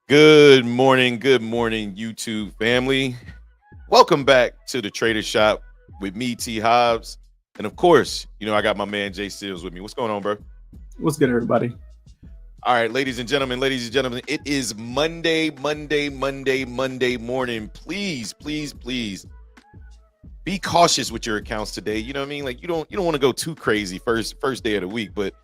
Good morning, YouTube family. Welcome back to the Trader Shop with me, T. Hobbs. And of course, I got my man Jay Seals with me. What's going on, bro? What's good, everybody? All right, ladies and gentlemen, it is Monday morning. Please be cautious with your accounts today. You know what I mean? Like you don't want to go too crazy first day of the week, but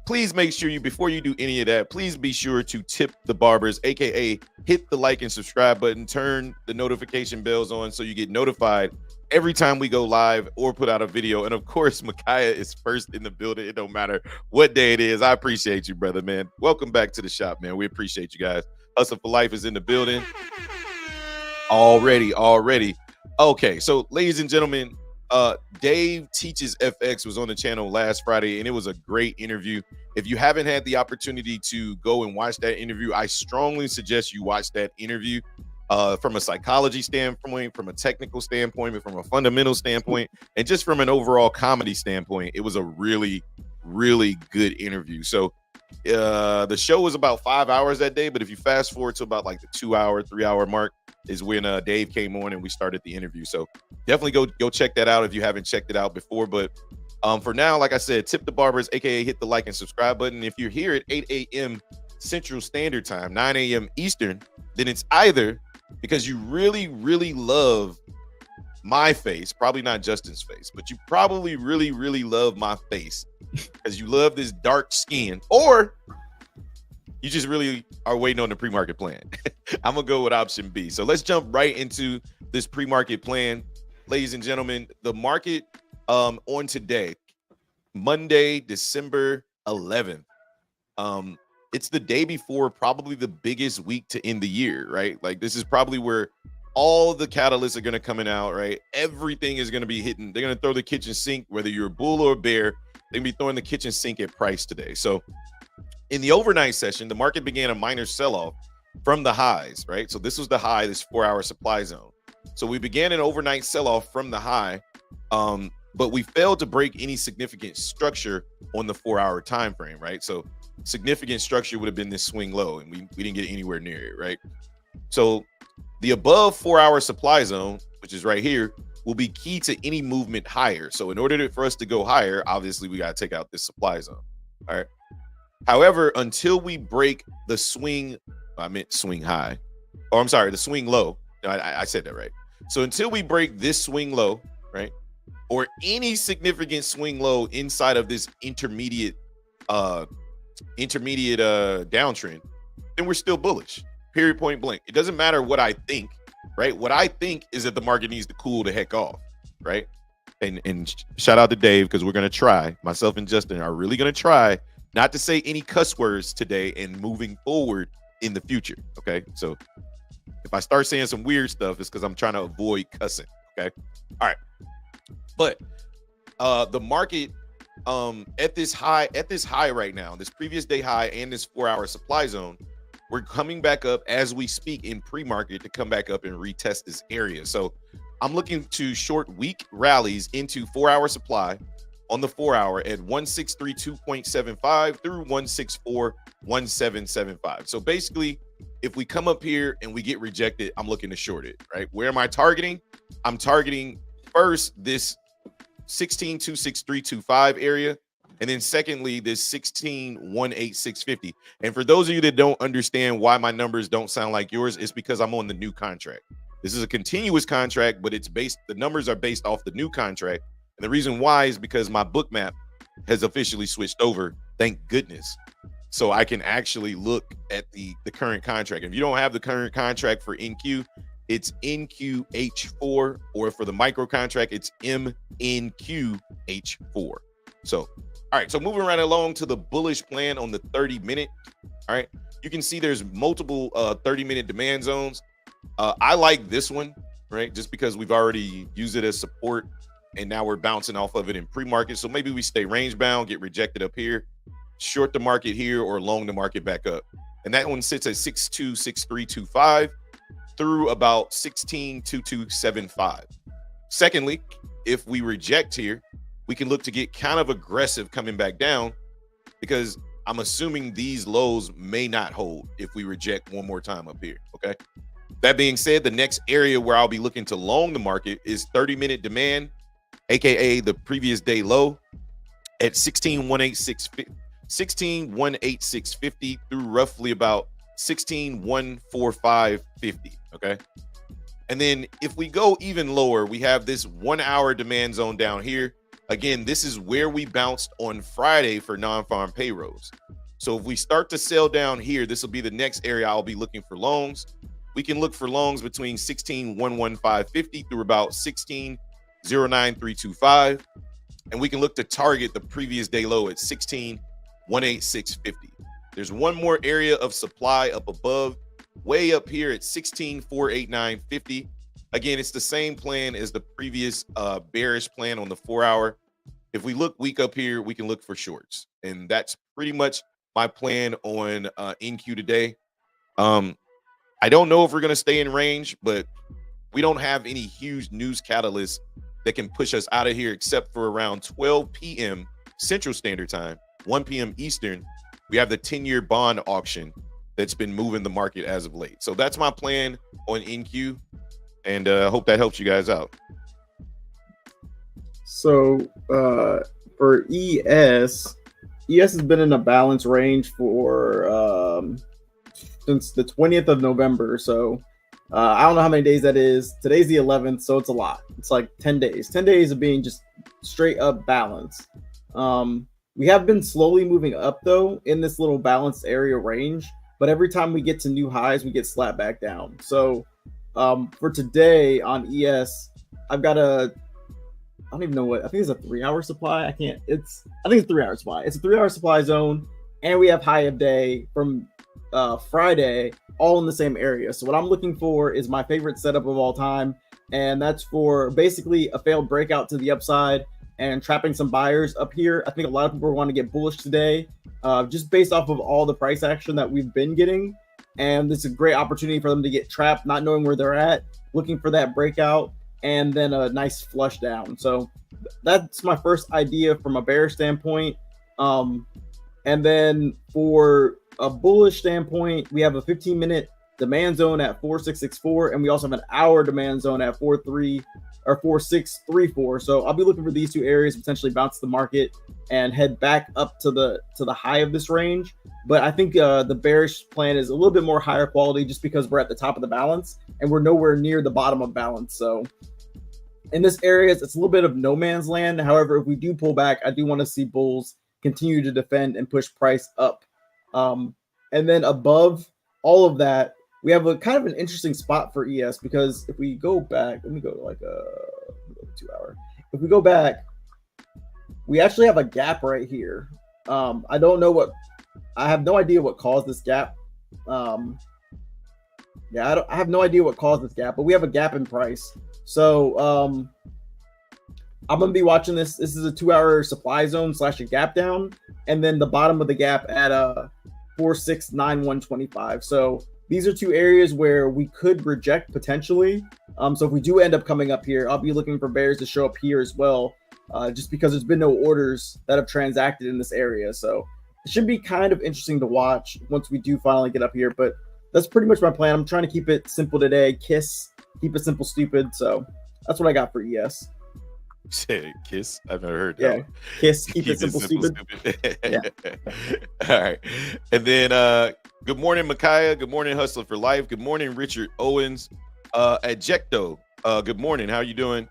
please make sure before you do any of that, please be sure to tip the barbers, aka hit the like and subscribe button, turn the notification bells on so you get notified every time we go live or put out a video. And of course, Micaiah is first in the building. It don't matter what day it is. I appreciate you, brother, man. Welcome back to the shop, man. We appreciate you guys. Hustle for Life is in the building. Already. Okay, so ladies and gentlemen, Dave Teaches FX was on the channel last Friday, and it was a great interview. If you haven't had the opportunity to go and watch that interview, I strongly suggest you watch that interview from a psychology standpoint, from a technical standpoint, from a fundamental standpoint, and just from an overall comedy standpoint. It was a really good interview. So the show was about 5 hours that day, but if you fast forward to about like the 2 hour, 3 hour mark is when Dave came on and we started the interview. So definitely go check that out if you haven't checked it out before. But for now, like I said, tip the barbers, aka hit the like and subscribe button. If you're here at 8 a.m. Central Standard Time, 9 a.m. Eastern, then it's either because you really love my face, probably not Justin's face, but you probably really love my face because you love this dark skin, or you just really are waiting on the pre-market plan. I'm gonna go with option B. So let's jump right into this pre-market plan, ladies and gentlemen. The market on today, Monday, December 11th. It's the day before probably the biggest week to end the year, right? Like this is probably where all the catalysts are going to coming out, right? Everything is going to be hitting. They're going to throw the kitchen sink, whether you're a bull or a bear. They're going to be throwing the kitchen sink at price today. So in the overnight session, the market began a minor sell-off from the highs, right? So this was the high, this 4 hour supply zone. So we began an overnight sell-off from the high, but we failed to break any significant structure on the 4 hour time frame, right? So significant structure would have been this swing low, and we didn't get anywhere near it, right? So the above 4 hour supply zone, which is right here, will be key to any movement higher. So in order for us to go higher, obviously we got to take out this supply zone. All right. However, until we break the swing, I meant swing high. Oh, I'm sorry, the swing low. No, I said that right. So until we break this swing low, right, or any significant swing low inside of this intermediate downtrend, then we're still bullish. Period, point blank. It doesn't matter what I think, right? What I think is that the market needs to cool the heck off, right? And shout out to Dave, because we're going to try, myself and Justin are really going to try not to say any cuss words today and moving forward in the future, okay? So if I start saying some weird stuff, it's because I'm trying to avoid cussing, okay? All right. But the market at this high right now, this previous day high and this 4 hour supply zone, we're coming back up as we speak in pre-market to come back up and retest this area. So I'm looking to short weak rallies into 4 hour supply on the 4 hour at 1632.75 through 164.1775. So basically, if we come up here and we get rejected, I'm looking to short it, right? Where am I targeting? I'm targeting first this 16.26325 area, and then secondly, this 16.18650. And for those of you that don't understand why my numbers don't sound like yours, it's because I'm on the new contract. This is a continuous contract, but the numbers are based off the new contract. And the reason why is because my book map has officially switched over, thank goodness. So I can actually look at the current contract. If you don't have the current contract for NQ, it's NQH4, or for the micro contract, it's MNQH4. So, all right, so moving right along to the bullish plan on the 30-minute. All right, you can see there's multiple 30-minute demand zones. I like this one, right, just because we've already used it as support, and now we're bouncing off of it in pre-market. So maybe we stay range bound, get rejected up here, short the market here, or long the market back up. And that one sits at 626325 through about 162275. Secondly, if we reject here, we can look to get kind of aggressive coming back down, because I'm assuming these lows may not hold if we reject one more time up here. Okay. That being said, the next area where I'll be looking to long the market is 30-minute demand, aka the previous day low at 16,186.50 through roughly about 16,145.50. Okay. And then if we go even lower, we have this 1 hour demand zone down here. Again, this is where we bounced on Friday for non-farm payrolls. So if we start to sell down here, this will be the next area I'll be looking for longs. We can look for longs between 16,115.50 through about 16,09325. And we can look to target the previous day low at 16,186.50. There's one more area of supply up above, way up here at 16,489.50. Again, it's the same plan as the previous bearish plan on the 4 hour. If we look weak up here, we can look for shorts. And that's pretty much my plan on NQ today. I don't know if we're going to stay in range, but we don't have any huge news catalysts that can push us out of here except for around 12 p.m. Central Standard Time, 1 p.m. Eastern. We have the 10-year bond auction that's been moving the market as of late. So that's my plan on NQ, and I hope that helps you guys out. So for ES has been in a balance range for since the 20th of November. So I don't know how many days that is. Today's the 11th, so it's a lot. It's like 10 days. 10 days of being just straight up balance. We have been slowly moving up, though, in this little balanced area range. But every time we get to new highs, we get slapped back down. So for today on ES, I've got I don't even know what, I think it's a 3 hour supply. I think it's a 3 hour supply. It's a 3 hour supply zone. And we have high of day from Friday, all in the same area. So what I'm looking for is my favorite setup of all time. And that's for basically a failed breakout to the upside and trapping some buyers up here. I think a lot of people want to get bullish today, just based off of all the price action that we've been getting. And this is a great opportunity for them to get trapped, not knowing where they're at, looking for that breakout, and then a nice flush down. So that's my first idea from a bear standpoint. And then for a bullish standpoint, we have a 15-minute demand zone at 4664, and we also have an hour demand zone at 4634. So I'll be looking for these two areas, potentially bounce the market and head back up to the high of this range. But I think the bearish plan is a little bit more higher quality just because we're at the top of the balance and we're nowhere near the bottom of balance. So in this area, it's a little bit of no man's land. However, if we do pull back, I do want to see bulls continue to defend and push price up. And then above all of that, we have a kind of an interesting spot for ES, because if we go back, let me go to like a 2 hour. If we go back, we actually have a gap right here. I have no idea what caused this gap. I have no idea what caused this gap, but we have a gap in price. So I'm going to be watching this. This is a 2 hour supply zone / a gap down, and then the bottom of the gap at 469125. So these are two areas where we could reject potentially. So if we do end up coming up here, I'll be looking for bears to show up here as well, just because there's been no orders that have transacted in this area. So it should be kind of interesting to watch once we do finally get up here. But that's pretty much my plan. I'm trying to keep it simple today. Keep it simple, stupid. So that's what I got for ES. Kiss? I've never heard that. Yeah, kiss. Keep it simple, stupid. Yeah. All right. And then good morning, Micaiah. Good morning, Hustler for Life. Good morning, Richard Owens. Adjecto. Good morning. How you doing?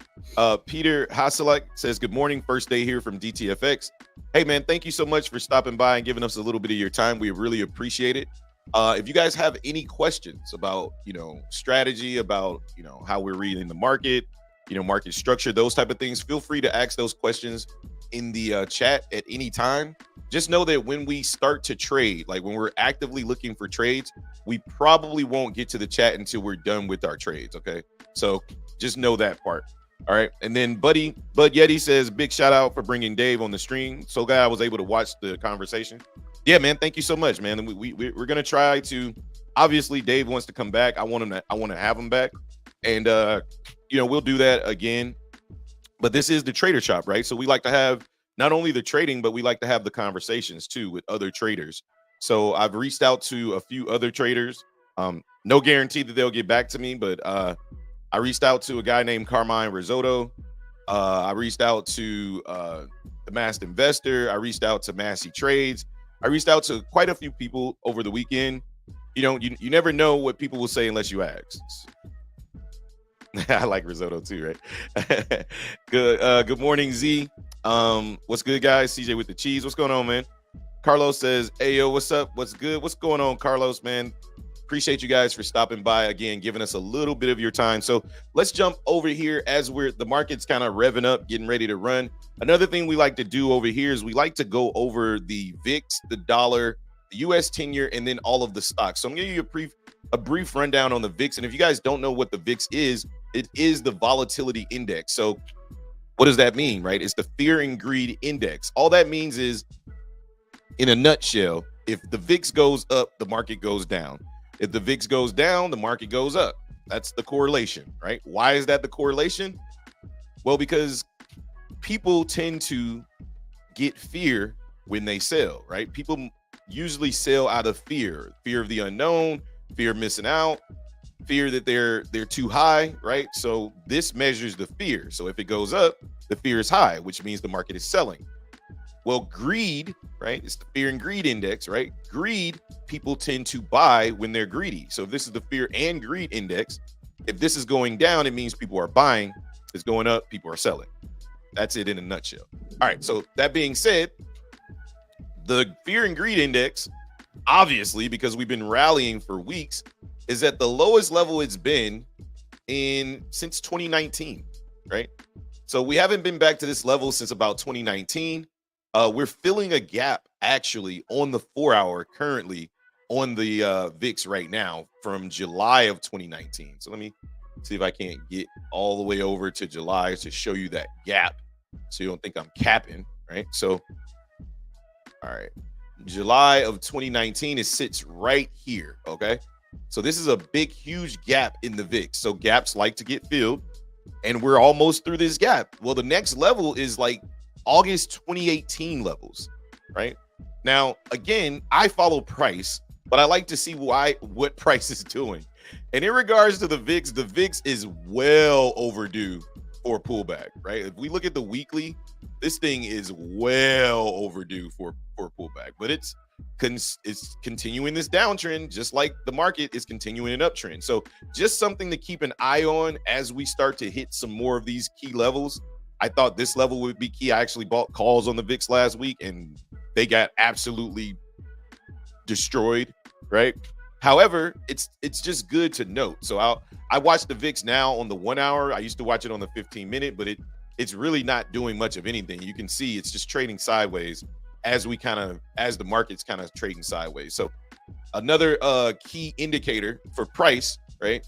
Peter Haselak says, good morning. First day here from DTFX. Hey, man, thank you so much for stopping by and giving us a little bit of your time. We really appreciate it. If you guys have any questions about, strategy, about, how we're reading the market, market structure, those type of things, feel free to ask those questions in the chat at any time. Just know that when we start to trade, like when we're actively looking for trades, we probably won't get to the chat until we're done with our trades. Okay. So just know that part. All right. And then Bud Yeti says, big shout out for bringing Dave on the stream. So glad I was able to watch the conversation. Yeah, man. Thank you so much, man. And we're going to try to, obviously Dave wants to come back. I want to have him back. And, we'll do that again. But this is the Trader Shop, right? So we like to have not only the trading, but we like to have the conversations too with other traders. So I've reached out to a few other traders. No guarantee that they'll get back to me, but I reached out to a guy named Carmine Risotto. I reached out to the Masked Investor. I reached out to Massey Trades. I reached out to quite a few people over the weekend. You never know what people will say unless you ask. I like risotto too, right? Good morning, Z. What's good, guys? CJ with the cheese. What's going on, man? Carlos says, "Hey, yo, what's up? What's good? What's going on, Carlos, man? Appreciate you guys for stopping by again, giving us a little bit of your time." So let's jump over here as the market's kind of revving up, getting ready to run. Another thing we like to do over here is we like to go over the VIX, the dollar, the US 10-year, and then all of the stocks. So I'm gonna give you a brief rundown on the VIX. And if you guys don't know what the VIX is, it is the volatility index. So what does that mean, right? It's the fear and greed index. All that means is, in a nutshell, if the VIX goes up, the market goes down. If the VIX goes down, the market goes up. That's the correlation, right? Why is that the correlation? Well, because people tend to get fear when they sell, right? People usually sell out of fear of the unknown, fear of missing out, fear that they're too high, right? So this measures the fear. So if it goes up, the fear is high, which means the market is selling. Well, greed, right? It's the fear and greed index, right? Greed, people tend to buy when they're greedy. So if this is the fear and greed index, if this is going down, it means people are buying. If it's going up, people are selling. That's it in a nutshell. All right. So that being said, the fear and greed index, obviously, because we've been rallying for weeks, is at the lowest level it's been since 2019, right? So we haven't been back to this level since about 2019. We're filling a gap actually on the 4-hour currently on the VIX right now from July of 2019. So let me see if I can't get all the way over to July to show you that gap so you don't think I'm capping, right? So, all right, July of 2019, it sits right here, okay? So this is a big, huge gap in the VIX. So gaps like to get filled, and we're almost through this gap. Well, the next level is like August 2018 levels, right? Now, again, I follow price, but I like to see what price is doing. And in regards to the VIX is well overdue for a pullback, right? If we look at the weekly, this thing is well overdue for a pullback, but it's continuing this downtrend, just like the market is continuing an uptrend. So just something to keep an eye on as we start to hit some more of these key levels. I thought this level would be key. I actually bought calls on the VIX last week and they got absolutely destroyed, right? However, it's just good to note. So I watch the VIX now on the 1 hour. I used to watch it on the 15-minute, but it's really not doing much of anything. You can see it's just trading sideways as the market's kind of trading sideways. So another key indicator for price, right?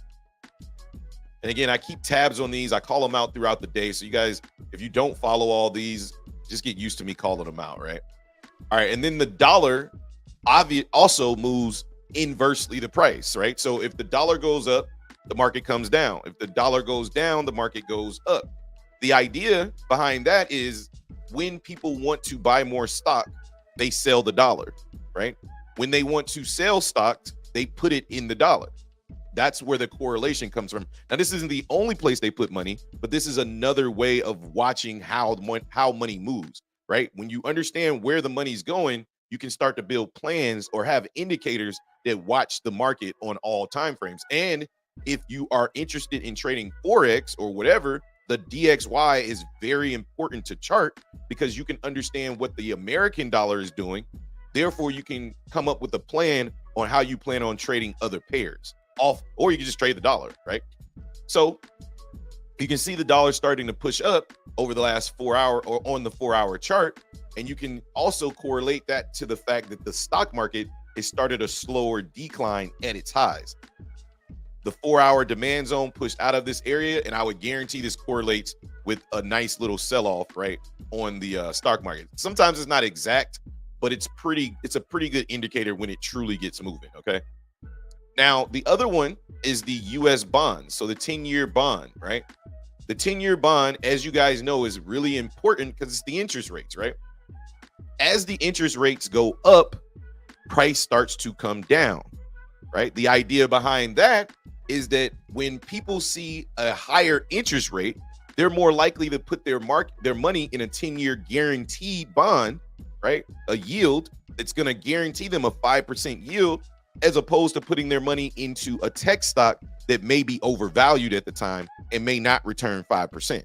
And again, I keep tabs on these. I call them out throughout the day. So you guys, if you don't follow all these, just get used to me calling them out, right? All right. And then the dollar also moves inversely to price, right? So if the dollar goes up, the market comes down. If the dollar goes down, the market goes up. The idea behind that is when people want to buy more stock, they sell the dollar, right? When they want to sell stocks, they put it in the dollar. That's where the correlation comes from. Now, this isn't the only place they put money, but this is another way of watching how money moves, right? When you understand where the money's going, you can start to build plans or have indicators that watch the market on all time frames. And if you are interested in trading Forex or whatever, the DXY is very important to chart because you can understand what the American dollar is doing. Therefore, you can come up with a plan on how you plan on trading other pairs off, or you can just trade the dollar, right? So you can see the dollar starting to push up over the last 4 hour or on the 4-hour chart. And you can also correlate that to the fact that the stock market has started a slower decline at its highs. The 4-hour demand zone pushed out of this area, and I would guarantee this correlates with a nice little sell-off, right, on the stock market. Sometimes it's not exact, but it's a pretty good indicator when it truly gets moving, okay? Now, the other one is the U.S. bonds, so the 10-year bond, right? The 10-year bond, as you guys know, is really important because it's the interest rates, right? As the interest rates go up, price starts to come down, right? The idea behind that is that when people see a higher interest rate, they're more likely to put their money in a 10-year guaranteed bond, right? A yield that's going to guarantee them a 5% yield, as opposed to putting their money into a tech stock that may be overvalued at the time and may not return 5%,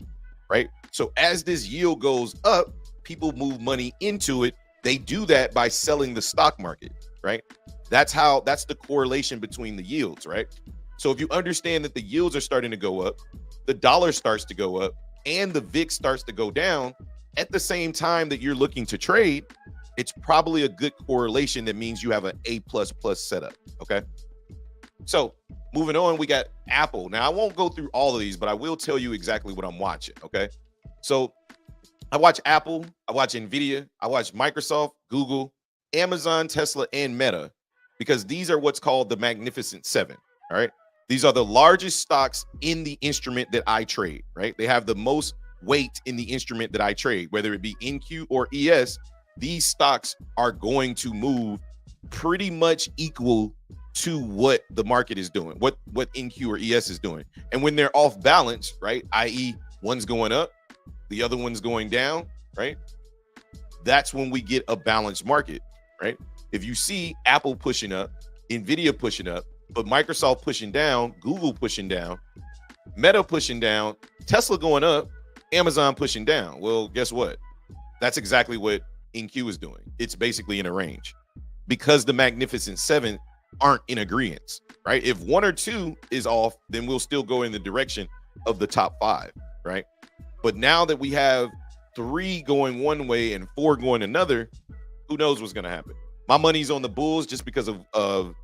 right? So as this yield goes up, people move money into it. They do that by selling the stock market, right? That's the correlation between the yields, right? So if you understand that the yields are starting to go up, the dollar starts to go up, and the VIX starts to go down at the same time that you're looking to trade, it's probably a good correlation that means you have an A++ setup, okay? So moving on, we got Apple. Now, I won't go through all of these, but I will tell you exactly what I'm watching, okay? So I watch Apple, I watch NVIDIA, I watch Microsoft, Google, Amazon, Tesla, and Meta, because these are what's called the Magnificent Seven, all right? These are the largest stocks in the instrument that I trade, right? They have the most weight in the instrument that I trade, whether it be NQ or ES. These stocks are going to move pretty much equal to what the market is doing, what NQ or ES is doing. And when they're off balance, right, i.e. one's going up, the other one's going down, right? That's when we get a balanced market, right? If you see Apple pushing up, NVIDIA pushing up, but Microsoft pushing down, Google pushing down, Meta pushing down, Tesla going up, Amazon pushing down. Well, guess what? That's exactly what NQ is doing. It's basically in a range because the Magnificent Seven aren't in agreement, right? If one or two is off, then we'll still go in the direction of the top five, right? But now that we have three going one way and four going another, who knows what's going to happen? My money's on the Bulls just because of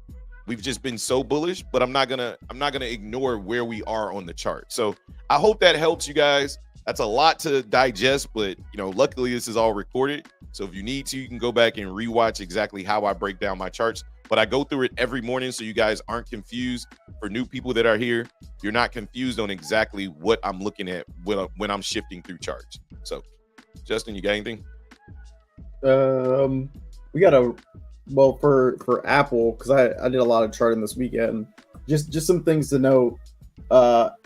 we've just been so bullish, but I'm not gonna ignore where we are on the chart. So I hope that helps you guys. That's a lot to digest, but luckily this is all recorded. So if you need to, you can go back and rewatch exactly how I break down my charts. But I go through it every morning so you guys aren't confused. For new people that are here, you're not confused on exactly what I'm looking at when I'm shifting through charts. So, Justin, you got anything? We got for Apple, because I did a lot of charting this weekend. Just some things to note.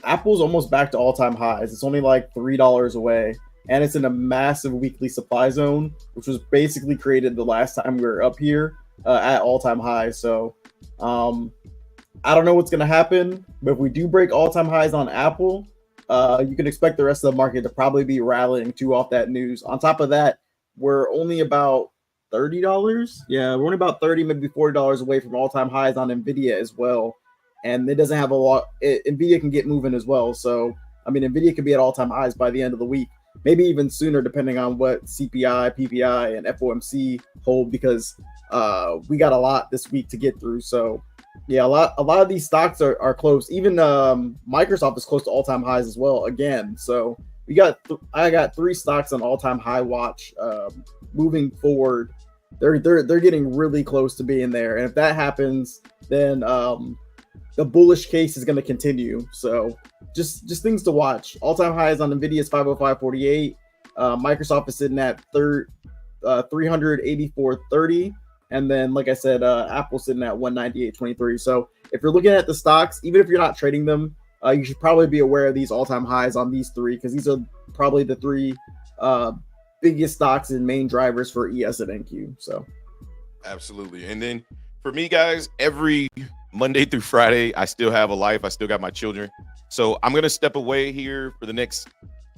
Apple's almost back to all-time highs. It's only like $3 away, and it's in a massive weekly supply zone, which was basically created the last time we were up here at all-time highs. So I don't know what's going to happen, but if we do break all-time highs on Apple, you can expect the rest of the market to probably be rallying too off that news. On top of that, we're only about $30. Yeah, we're only about $30, maybe $40 away from all-time highs on NVIDIA as well. And it doesn't have a lot. NVIDIA can get moving as well. So, I mean, NVIDIA could be at all-time highs by the end of the week, maybe even sooner, depending on what CPI, PPI, and FOMC hold, because we got a lot this week to get through. So, yeah, a lot of these stocks are close. Even Microsoft is close to all-time highs as well again. So I got three stocks on all-time high watch. Moving forward, they're getting really close to being there, and if that happens, then the bullish case is going to continue. So just things to watch. All-time highs on NVIDIA is 505.48. Microsoft is sitting at 384.30. And then, like I said, Apple's sitting at 198.23. So if you're looking at the stocks, even if you're not trading them, you should probably be aware of these all-time highs on these three, because these are probably the three biggest stocks and main drivers for ES and NQ. So absolutely. And then for me, guys, every Monday through Friday, I still have a life. I still got my children. So I'm going to step away here for the next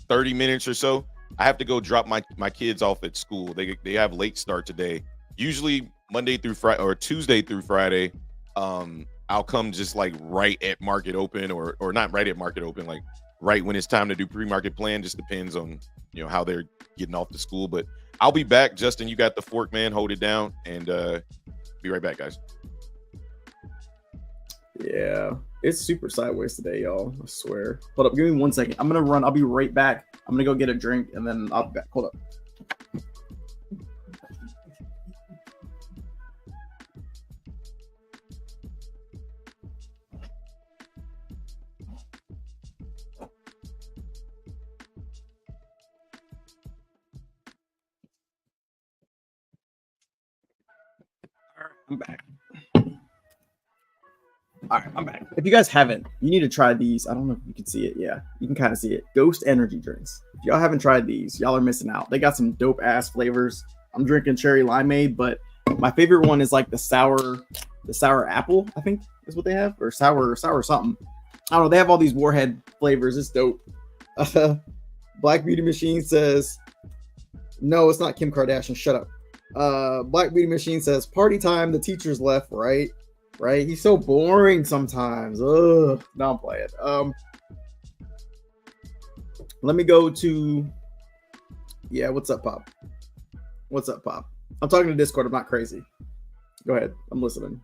30 minutes or so. I have to go drop my kids off at school. They have late start today. Usually Monday through Friday or Tuesday through Friday, I'll come just like right at market open or not right at market open, like right when it's time to do pre-market plan. Just depends on, how they're getting off to school. But I'll be back. Justin, you got the fork, man. Hold it down, and be right back, guys. Yeah, it's super sideways today, y'all. I swear. Hold up. Give me 1 second. I'm going to run. I'll be right back. I'm going to go get a drink, and then I'll be back. Hold up. I'm back. All right, I'm back. If you guys haven't, you need to try these. I don't know if you can see it. Yeah, you can kind of see it. Ghost energy drinks. If y'all haven't tried these, y'all are missing out. They got some dope ass flavors. I'm drinking cherry limeade, but my favorite one is like the sour apple, I think is what they have, or sour something. I don't know. They have all these Warhead flavors. It's dope. Black Beauty Machine says, no, it's not Kim Kardashian. Shut up. Black Beauty Machine says, party time. The teacher's left, right? Right? He's so boring sometimes. Ugh. No, I'm playing. Let me go to. Yeah, what's up, Pop? What's up, Pop? I'm talking to Discord. I'm not crazy. Go ahead. I'm listening.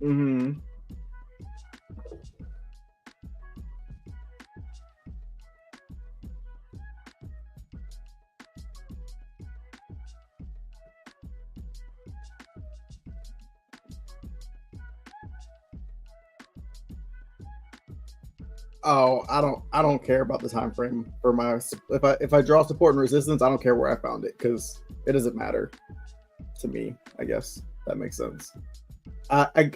Mm-hmm. Oh, I don't care about the time frame for my. If I draw support and resistance, I don't care where I found it because it doesn't matter to me. I guess that makes sense. I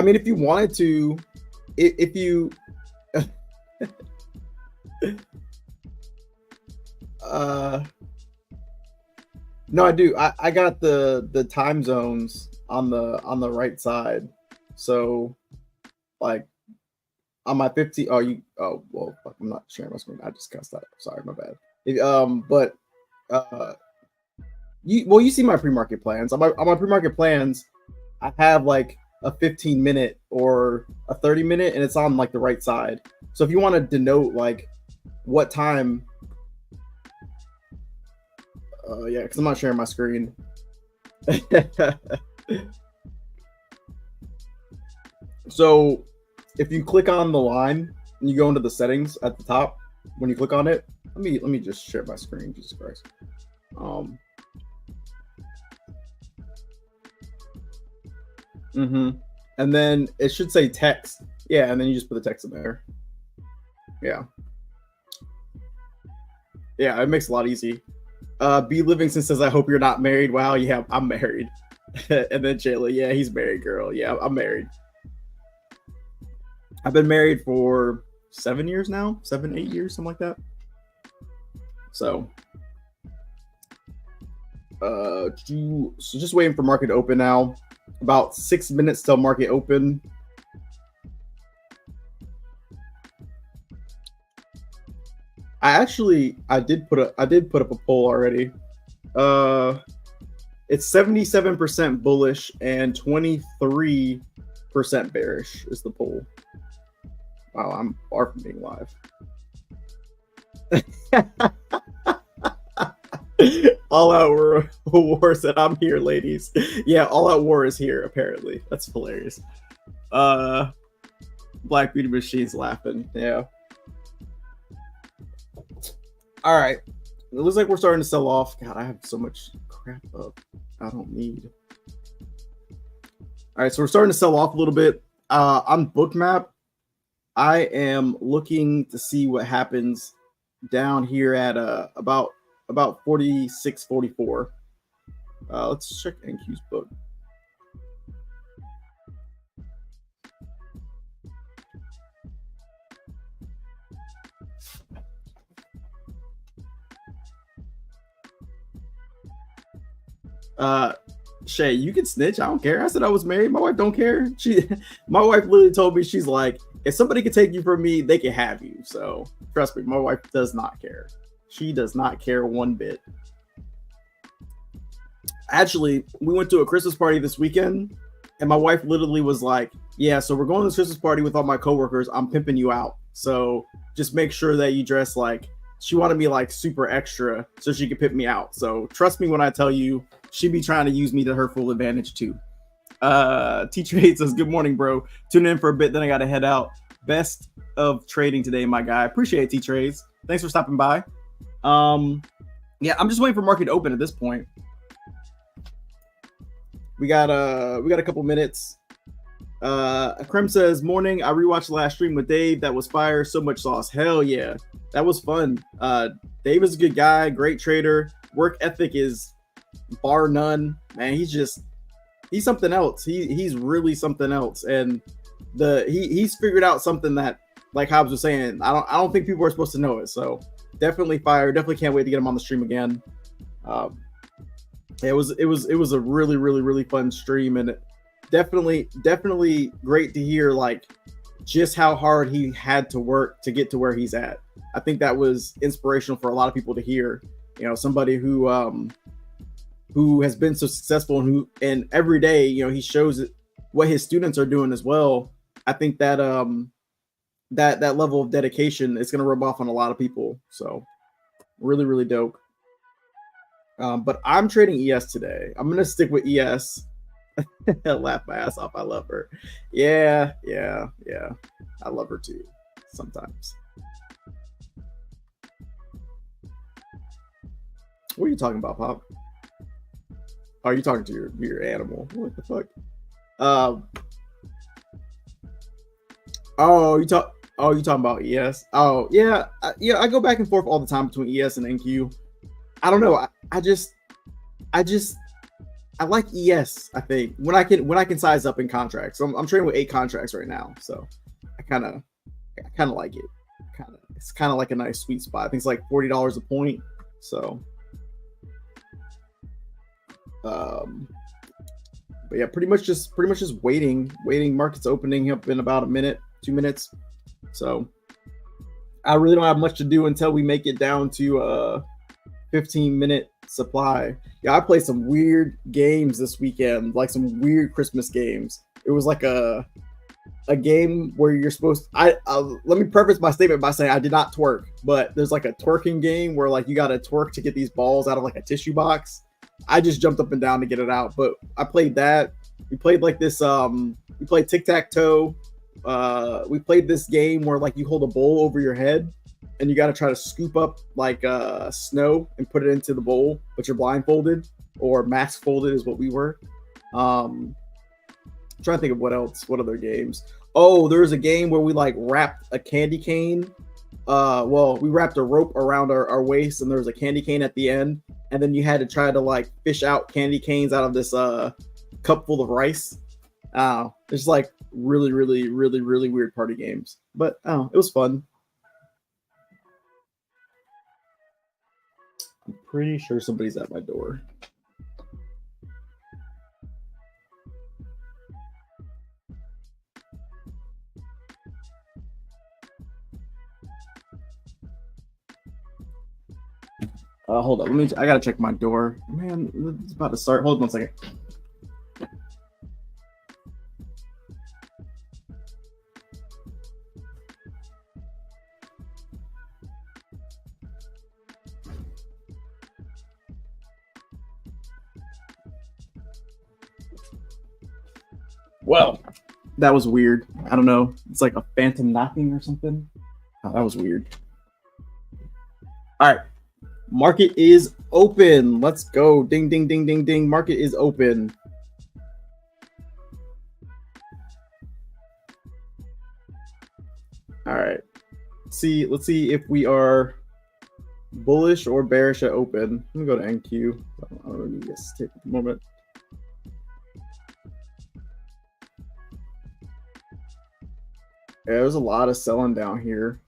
mean, if you wanted to, if you, no, I do. I got the time zones on the right side, so like on my 50. Well, fuck, I'm not sharing my screen. I just cussed that. Sorry, my bad. But you see my pre-market plans. On my pre-market plans, I have like a 15-minute or a 30-minute, and it's on like the right side. So if you want to denote like what time, yeah, because I'm not sharing my screen. So if you click on the line and you go into the settings at the top, when you click on it, let me just share my screen. Jesus Christ. And then it should say text. Yeah, and then you just put the text in there. Yeah. Yeah, it makes it a lot easy. B Livingston says, I hope you're not married. Wow, yeah, I'm married. And then Jayla, yeah, he's married, girl. Yeah, I'm married. I've been married for 7 years now, 8 years, something like that. So, so just waiting for market to open now. About 6 minutes till market open. I did put up a poll already. It's 77% bullish and 23% bearish is the poll. Wow, I'm far from being live. All Out War said, I'm here, ladies. Yeah, All Out War is here, apparently. That's hilarious. Black Beauty Machine's laughing. Yeah. All right. It looks like we're starting to sell off. God, I have so much crap up. I don't need. All right, so we're starting to sell off a little bit. On Bookmap, I am looking to see what happens down here at about 46.44. Let's check NQ's book. Shay, you can snitch. I don't care. I said I was married. My wife don't care. My wife literally told me, she's like, if somebody could take you from me, they can have you. So trust me, my wife does not care. She does not care one bit. Actually, we went to a Christmas party this weekend, and my wife literally was like, yeah, so we're going to this Christmas party with all my coworkers. I'm pimping you out. So just make sure that you dress like, she wanted me like super extra so she could pimp me out. So trust me when I tell you, she'd be trying to use me to her full advantage too. T-Trade says, good morning, bro. Tune in for a bit, then I got to head out. Best of trading today, my guy. Appreciate it, T-Trades. Thanks for stopping by. Yeah, I'm just waiting for market to open at this point. We got a couple minutes. Krem says, morning. I rewatched the last stream with Dave. That was fire. So much sauce. Hell yeah. That was fun. Dave is a good guy, great trader. Work ethic is bar none. Man, he's something else. He's really something else. And he's figured out something that, like Hobbs was saying, I don't think people are supposed to know it. So definitely fire. Definitely can't wait to get him on the stream again. It was a really, really, really fun stream, and definitely great to hear like just how hard he had to work to get to where he's at. I think that was inspirational for a lot of people to hear. You know, somebody who has been so successful and every day, you know, he shows what his students are doing as well. I think that that level of dedication is going to rub off on a lot of people. So really, really dope. But I'm trading ES today. I'm going to stick with ES. Laugh my ass off. I love her. Yeah. I love her too sometimes. What are you talking about, Pop? Are you talking to your animal? What the fuck? You talking about ES? Oh yeah, I go back and forth all the time between ES and NQ. I don't know. I like ES. I think when I can size up in contracts. So I'm trading with 8 contracts right now, so I kind of like it. It's kind of like a nice sweet spot. I think it's like $40 a point. So, but yeah, pretty much just waiting. Market's opening up in about a minute, 2 minutes. So I really don't have much to do until we make it down to 15-minute supply. Yeah, I played some weird games this weekend, like some weird Christmas games. It was like a game where you're supposed to, let me preface my statement by saying I did not twerk, but there's like a twerking game where like you got to twerk to get these balls out of like a tissue box. I just jumped up and down to get it out, but I played that. We played like this we played tic-tac-toe. We played this game where like you hold a bowl over your head and you got to try to scoop up like snow and put it into the bowl, but you're blindfolded or mask folded is what we were. I'm trying to think of what other games. Oh, there's a game where we like wrapped a candy cane. We wrapped a rope around our waist and there was a candy cane at the end. And then you had to try to like fish out candy canes out of this cup full of rice. It's like really, really, really, really weird party games. But it was fun. I'm pretty sure somebody's at my door. Hold on. I gotta check my door. Man, it's about to start. Hold on 1 second. Well, that was weird. I don't know. It's like a phantom knocking or something. Oh, that was weird. All right. Market is open. Let's go. Ding, ding, ding, ding, ding. Market is open. All right. Let's see if we are bullish or bearish at open. I'm going to go to NQ. I don't really get to take a moment. Yeah, there's a lot of selling down here.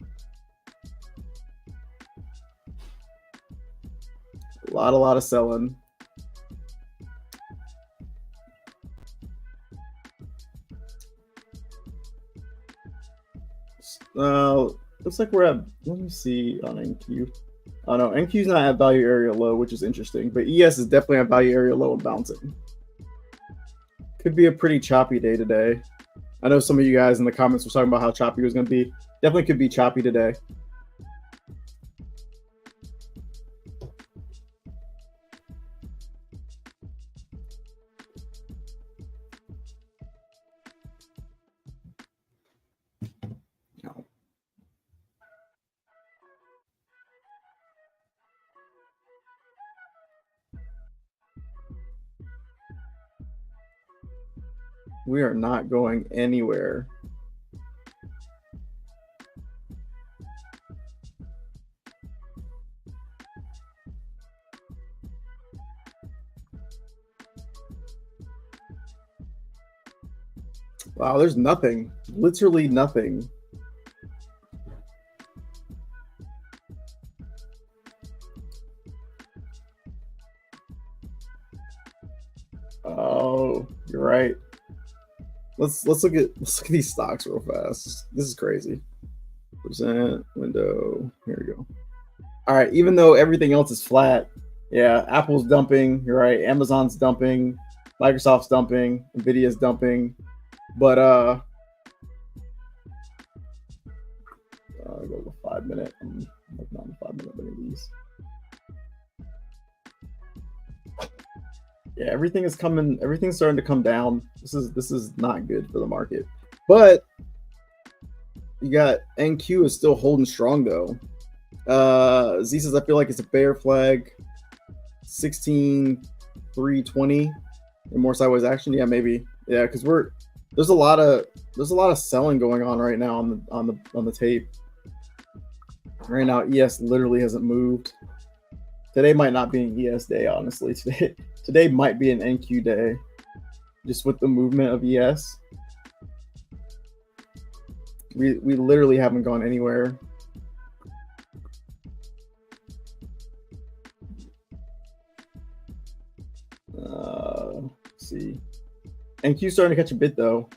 A lot of selling. Looks like we're at, let me see on NQ. Oh no, NQ's not at value area low, which is interesting, but ES is definitely at value area low and bouncing. Could be a pretty choppy day today. I know some of you guys in the comments were talking about how choppy it was going to be. Definitely could be choppy today. We are not going anywhere. Wow, there's nothing. Literally nothing. Oh, you're right. Let's look at these stocks real fast. This is crazy. Percent window. Here we go. All right. Even though everything else is flat, yeah, Apple's dumping. You're right. Amazon's dumping. Microsoft's dumping. Nvidia's dumping. But go with 5 minute. I'm looking on the 5 minute one of these. Yeah, everything is coming. Everything's starting to come down. This is not good for the market. But you got NQ is still holding strong though. Z says I feel like it's a bear flag. 16,320 and more sideways action. Yeah, maybe. Yeah, because there's a lot of selling going on right now on the tape. Right now, ES literally hasn't moved. Today might not be an ES day, honestly. Today might be an NQ day, just with the movement of ES. We literally haven't gone anywhere. Let's see. NQ starting to catch a bit though.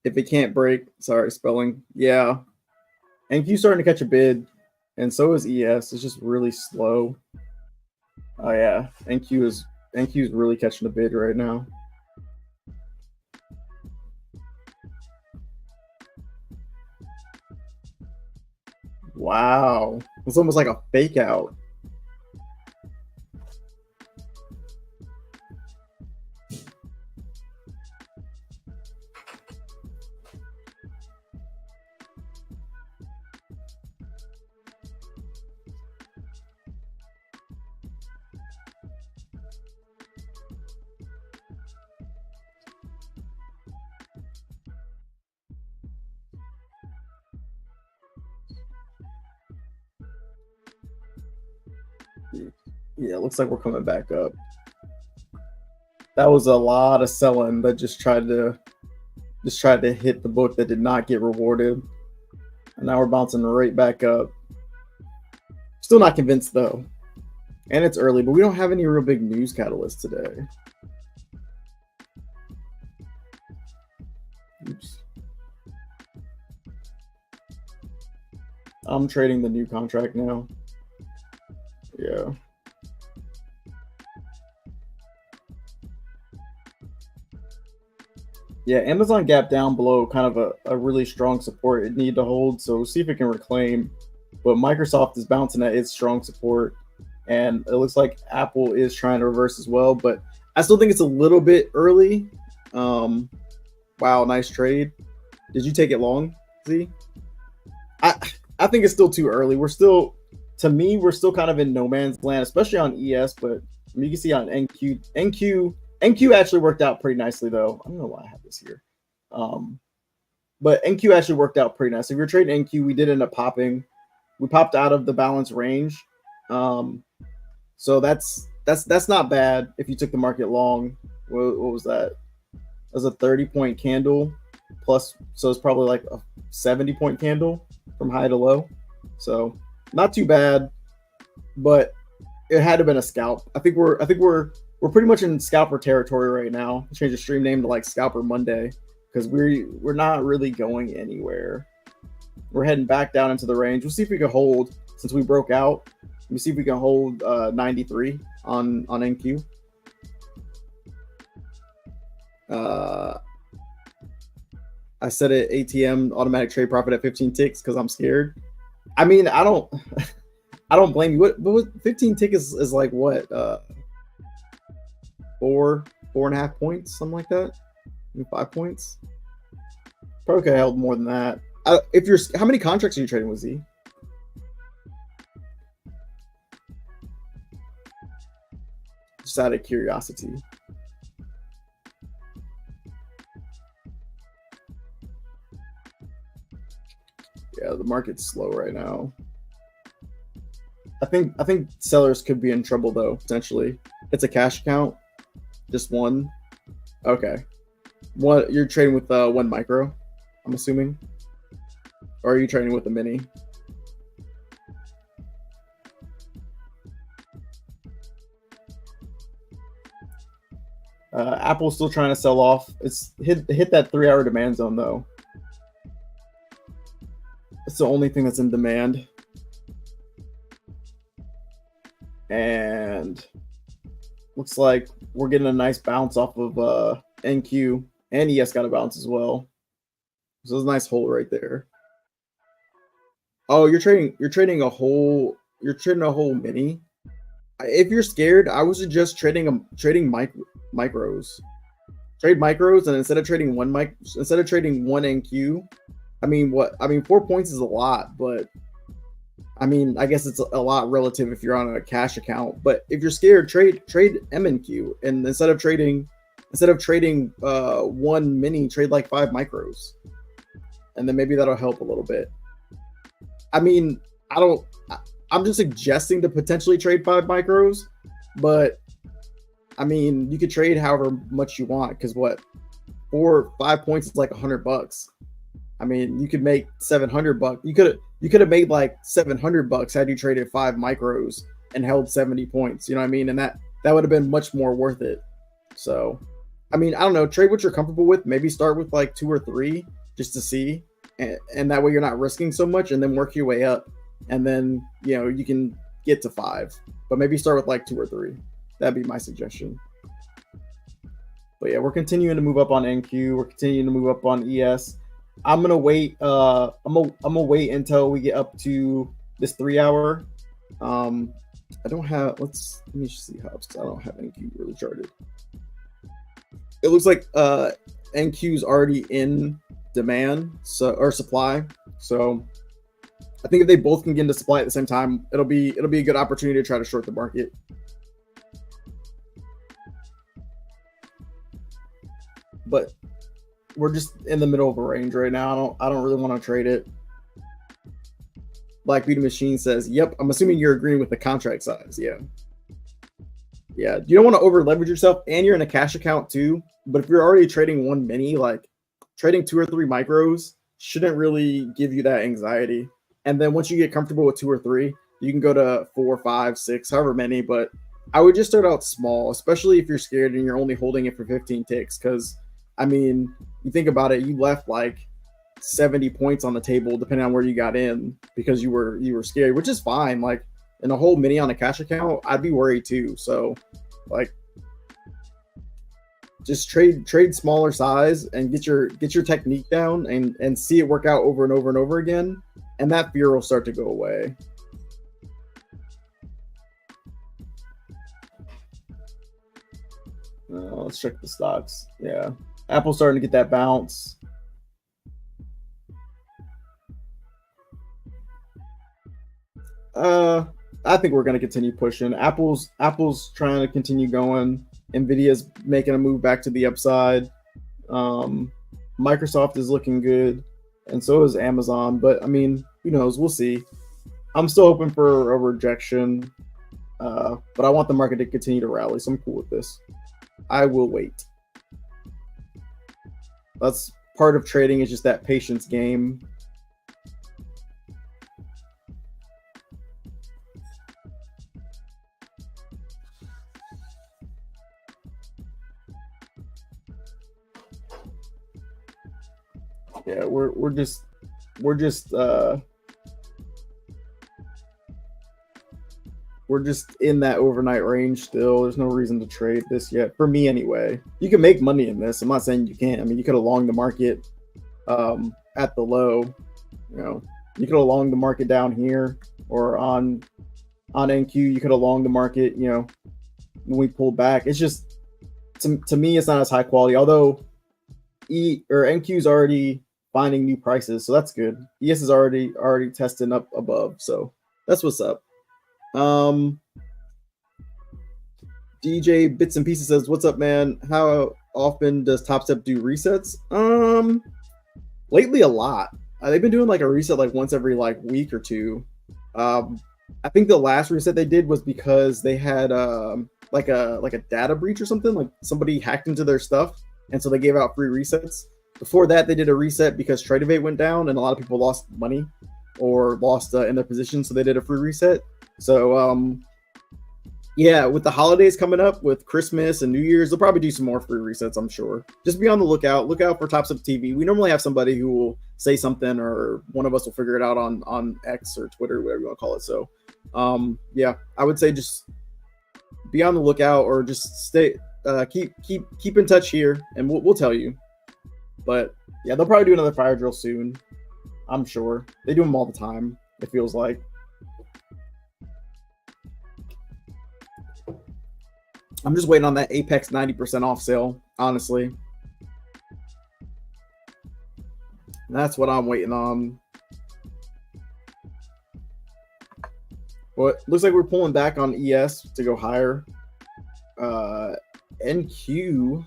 If it can't break, sorry, spelling. Yeah. NQ starting to catch a bid, and so is ES. It's just really slow. Oh yeah. NQ is really catching a bid right now. Wow. It's almost like a fake out. Yeah, it looks like we're coming back up. That was a lot of selling that just tried to hit the book that did not get rewarded. And now we're bouncing right back up. Still not convinced though. And it's early, but we don't have any real big news catalysts today. Oops. I'm trading the new contract now. Yeah. Yeah, Amazon gap down below kind of a really strong support it needed to hold. So we'll see if it can reclaim. But Microsoft is bouncing at its strong support. And it looks like Apple is trying to reverse as well. But I still think it's a little bit early. Wow, nice trade. Did you take it long, Z? I think it's still too early. We're still kind of in no man's land, especially on ES. But you can see on NQ actually worked out pretty nicely, though. I don't know why I have this here. But NQ actually worked out pretty nice. If you're trading NQ, we did end up popping. We popped out of the balance range. So that's not bad if you took the market long. What was that? That was a 30-point candle plus. So it's probably like a 70-point candle from high to low. So not too bad, but it had to have been a scalp. I think we're pretty much in scalper territory right now. I'll change the stream name to like Scalper Monday because we're not really going anywhere. We're heading back down into the range. We'll see if we can hold since we broke out. Let me see if we can hold 93 on NQ. I set it ATM automatic trade profit at 15 ticks because I'm scared. I mean, I don't blame you. What 15 ticks is like what? 4.5 points, something like that. 5 points. Probably could have held more than that. How many contracts are you trading with Z? Just out of curiosity. Yeah, the market's slow right now. I think sellers could be in trouble though, potentially. It's a cash account, just one. Okay. What you're trading with one micro, I'm assuming? Or are you trading with a mini? Apple's still trying to sell off. It's hit that 3 hour demand zone though. It's the only thing that's in demand. And looks like we're getting a nice bounce off of NQ, and ES got a bounce as well. So it's a nice hole right there. Oh, you're trading a whole mini. If you're scared, I would suggest trading micros. Trade micros, and instead of trading one NQ, I mean, 4 points is a lot, but I mean, I guess it's a lot relative if you're on a cash account. But if you're scared, trade MNQ, and instead of trading one mini, trade like 5 micros, and then maybe that'll help a little bit. I mean, I'm just suggesting to potentially trade 5 micros, but I mean, you could trade however much you want, because 5 points is like $100. I mean, you could make $700. You could have made like $700 had you traded 5 micros and held 70 points. You know what I mean? And that would have been much more worth it. So, I mean, I don't know. Trade what you're comfortable with. Maybe start with like 2 or 3 just to see, and that way you're not risking so much, and then work your way up, and then you can get to 5. But maybe start with like 2 or 3. That'd be my suggestion. But yeah, we're continuing to move up on NQ. We're continuing to move up on ES. I'm gonna wait. I'm gonna wait until we get up to this 3 hour. I don't have. Let me see how. I don't have NQ really charted. It looks like NQ's already in demand, or supply. So I think if they both can get into supply at the same time, it'll be a good opportunity to try to short the market. But we're just in the middle of a range right now. I don't really want to trade it. Black Beauty Machine says, "Yep, I'm assuming you're agreeing with the contract size." Yeah. You don't want to over leverage yourself, and you're in a cash account too. But if you're already trading one mini, like trading 2 or 3 micros shouldn't really give you that anxiety. And then once you get comfortable with 2 or 3, you can go to 4, 5, 6, however many. But I would just start out small, especially if you're scared and you're only holding it for 15 ticks. Because I mean, you think about it, you left like 70 points on the table depending on where you got in because you were scared, which is fine. Like in a whole mini on a cash account, I'd be worried too. So like just trade smaller size and get your technique down and see it work out over and over and over again, and that fear will start to go away. Let's check the stocks. Yeah, Apple's starting to get that bounce. I think we're going to continue pushing. Apple's trying to continue going. Nvidia's making a move back to the upside. Microsoft is looking good, and so is Amazon. But I mean, who knows? We'll see. I'm still hoping for a rejection, but I want the market to continue to rally, so I'm cool with this. I will wait. That's part of trading, is just that patience game. Yeah, we're just in that overnight range still. There's no reason to trade this yet, for me anyway. You can make money in this. I'm not saying you can't. I mean, you could have longed the market at the low. You could have longed the market down here, or on NQ. You could have longed the market. When we pulled back, it's just to me, it's not as high quality. Although NQ is already finding new prices, so that's good. ES is already testing up above, so that's what's up. DJ Bits and Pieces says, "What's up, man? How often does Topstep do resets?" Lately a lot. They've been doing like a reset like once every like week or two. Um, I think the last reset they did was because they had like a data breach or something. Like somebody hacked into their stuff, and so they gave out free resets. Before that, they did a reset because trade evade went down, and a lot of people lost money or lost in their position, so they did a free reset. So yeah, with the holidays coming up, with Christmas and New Year's, they'll probably do some more free resets, I'm sure. Just be on the lookout. Look out for Topstep TV. We normally have somebody who will say something, or one of us will figure it out on X or Twitter, whatever you want to call it. So, yeah, I would say just be on the lookout, or just stay, keep in touch here, and we'll tell you. But yeah, they'll probably do another fire drill soon. I'm sure they do them all the time. It feels like. I'm just waiting on that Apex 90% off sale, honestly. That's what I'm waiting on. Well, it looks like we're pulling back on ES to go higher. NQ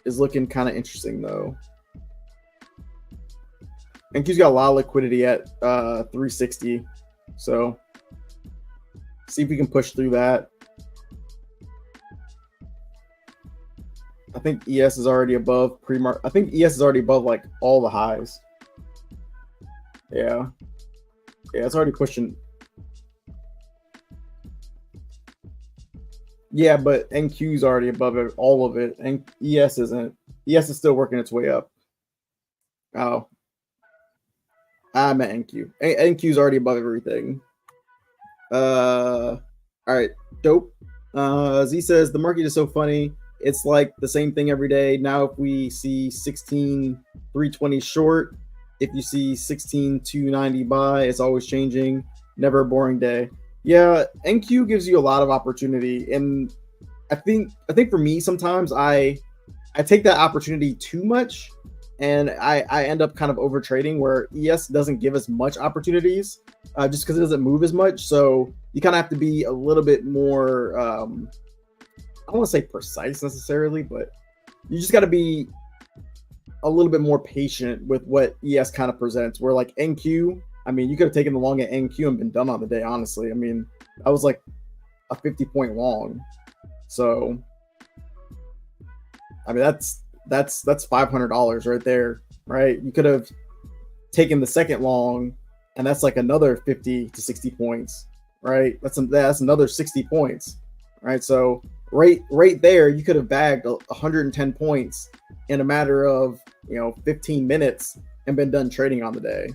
is looking kind of interesting, though. NQ's got a lot of liquidity at 360. So, see if we can push through that. I think ES is already above pre-mark. I think ES is already above like all the highs. Yeah, it's already pushing. Yeah, but NQ's already above it, all of it, and ES isn't. ES is still working its way up. Oh, I'm at NQ. NQ's already above everything. All right, dope. Z says the market is so funny. It's like the same thing every day. Now, if we see 16,320 short, if you see 16,290 buy, it's always changing. Never a boring day. Yeah, NQ gives you a lot of opportunity, and I think for me sometimes I take that opportunity too much, and I end up kind of over trading, where ES doesn't give us much opportunities just because it doesn't move as much. So you kind of have to be a little bit more. I don't want to say precise necessarily, but you just got to be a little bit more patient with what ES kind of presents. Where like NQ, I mean, you could have taken the long at NQ and been done on the day. Honestly, I mean, that was like a 50-point long. So, I mean, that's $500 right there, right? You could have taken the second long, and that's like another 50 to 60 points, right? That's another 60 points, right? So right there, you could have bagged 110 points in a matter of 15 minutes and been done trading on the day.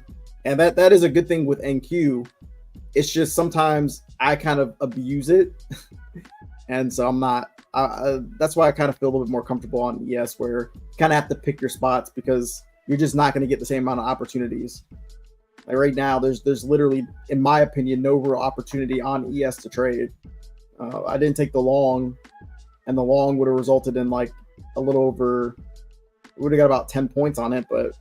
And that is a good thing with NQ. It's just sometimes I kind of abuse it, and so I'm not. That's why I kind of feel a little bit more comfortable on ES, where you kind of have to pick your spots, because you're just not going to get the same amount of opportunities. Like right now, there's literally, in my opinion, no real opportunity on ES to trade. I didn't take the long, and the long would have resulted in like a little over. Would have got about 10 points on it, but